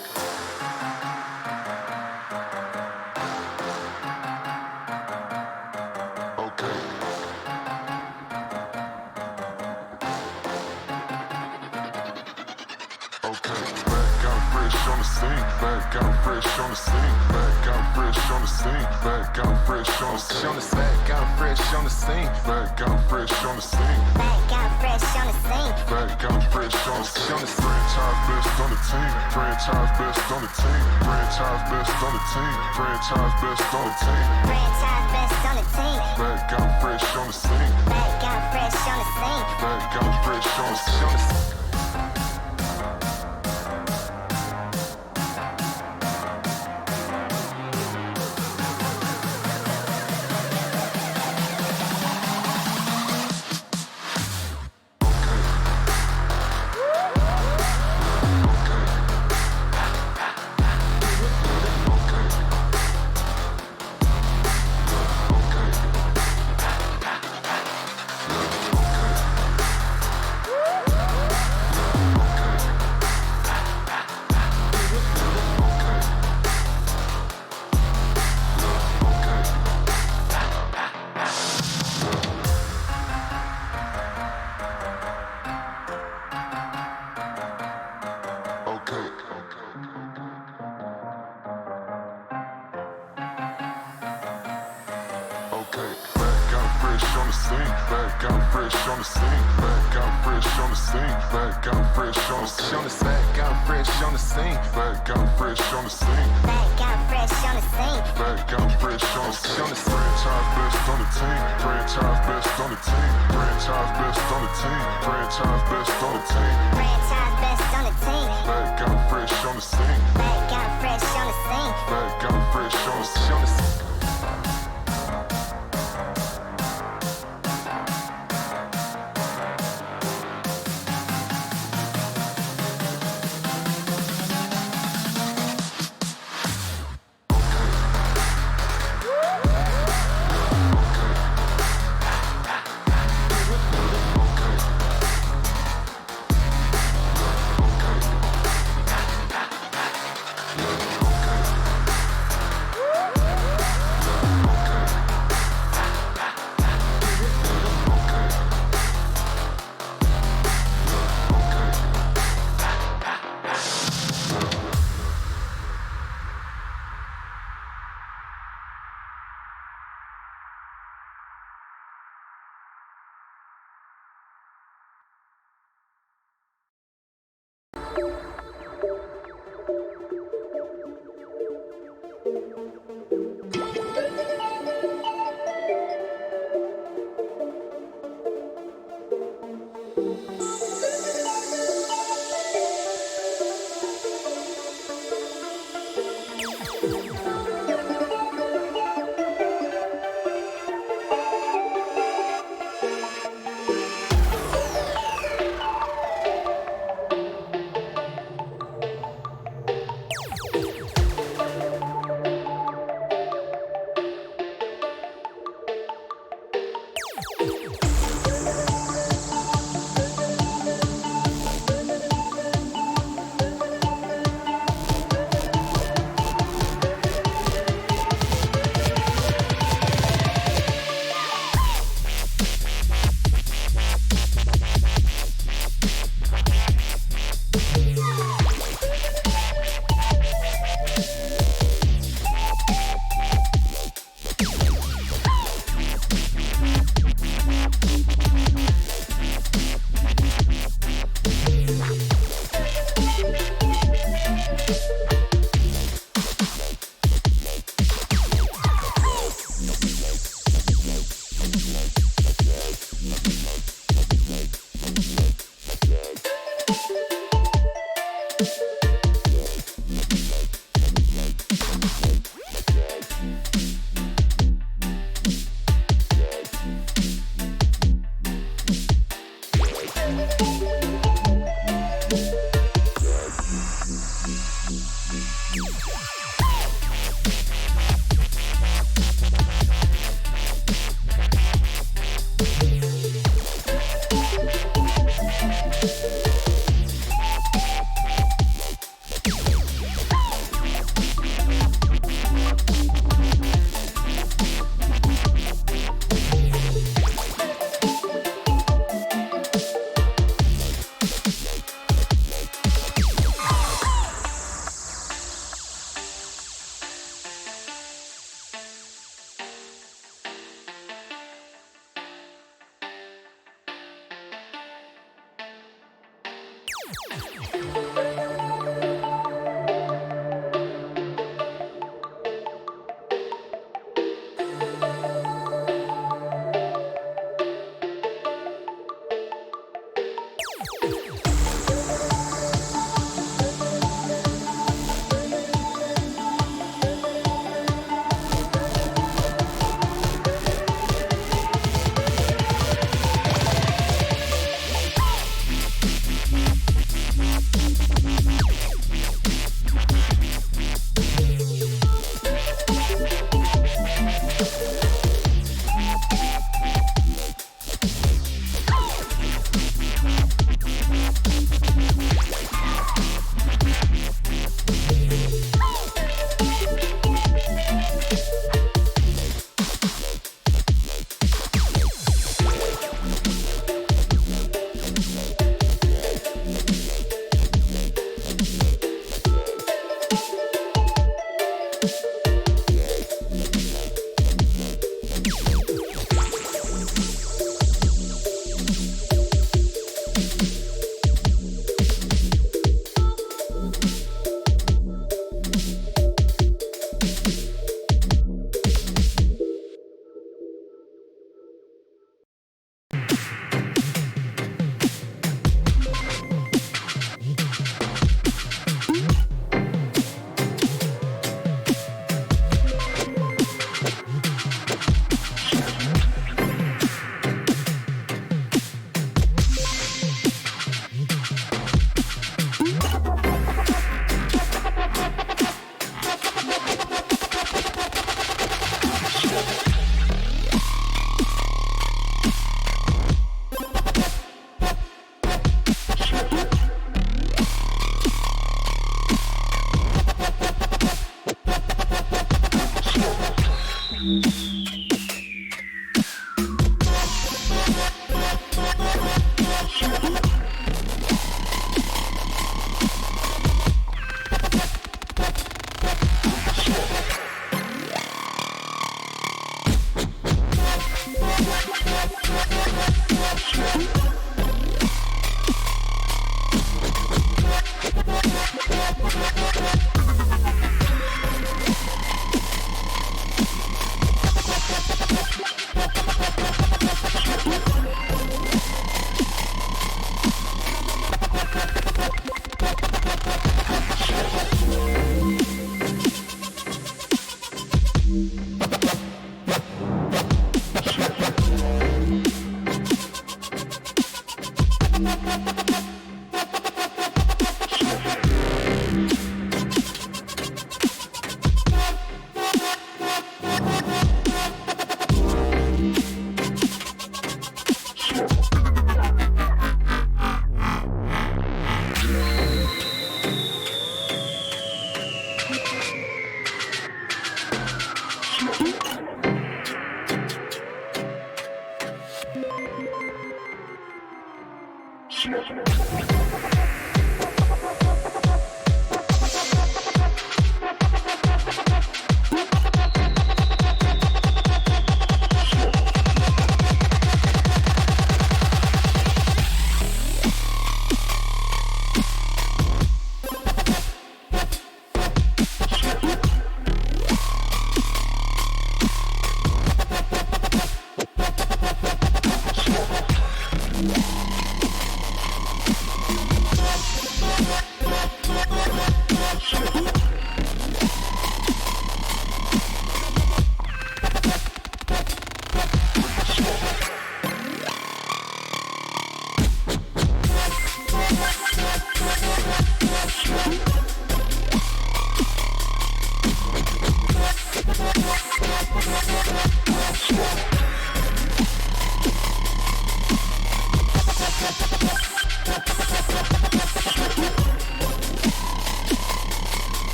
Okay. Okay. Back out fresh on the scene. Back out fresh on the scene. Back out fresh on the scene. Back out fresh on the scene. Back out fresh on the scene. Back out fresh on the scene. Back out fresh on the scene. Back out fresh on the scene. Franchise best on the team. Franchise best on the team. Franchise best on the team. Franchise best on the team. Franchise best on the team. Back out fresh on the scene. Back out fresh on the scene. Back out fresh on the scene. Back out fresh on the scene. Back out fresh on the scene. Back out fresh on the scene. Back out fresh on the scene. Back out fresh on the scene. Back out fresh on the scene. Back out fresh on the scene. Franchise best on the team. Franchise best on the team. Franchise best on the team. Franchise best on the team. Franchise best on the team. Back out fresh on the scene. Back out fresh on the scene. Back out fresh on the scene.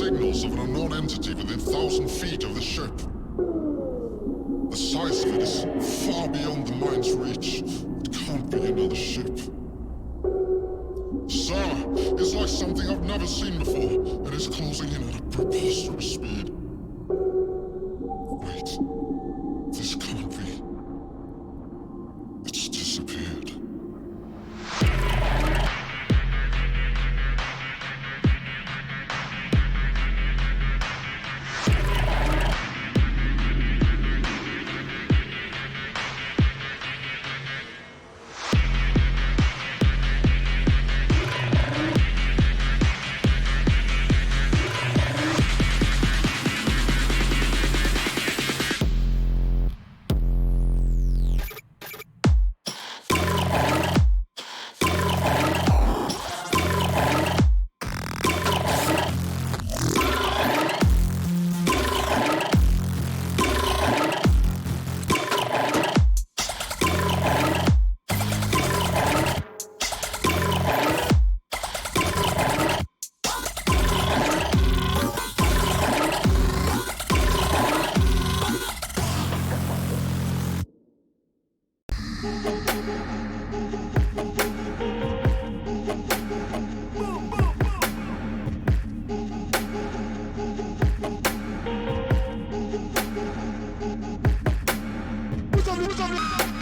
signals of an unknown entity within 1,000 feet of the ship. The size of it is far beyond the mind's reach. It can't be another ship. Sir, it's like something I've never seen before, and it's closing in at a preposterous speed. Wait, this can't be. It's disappeared. Stop it.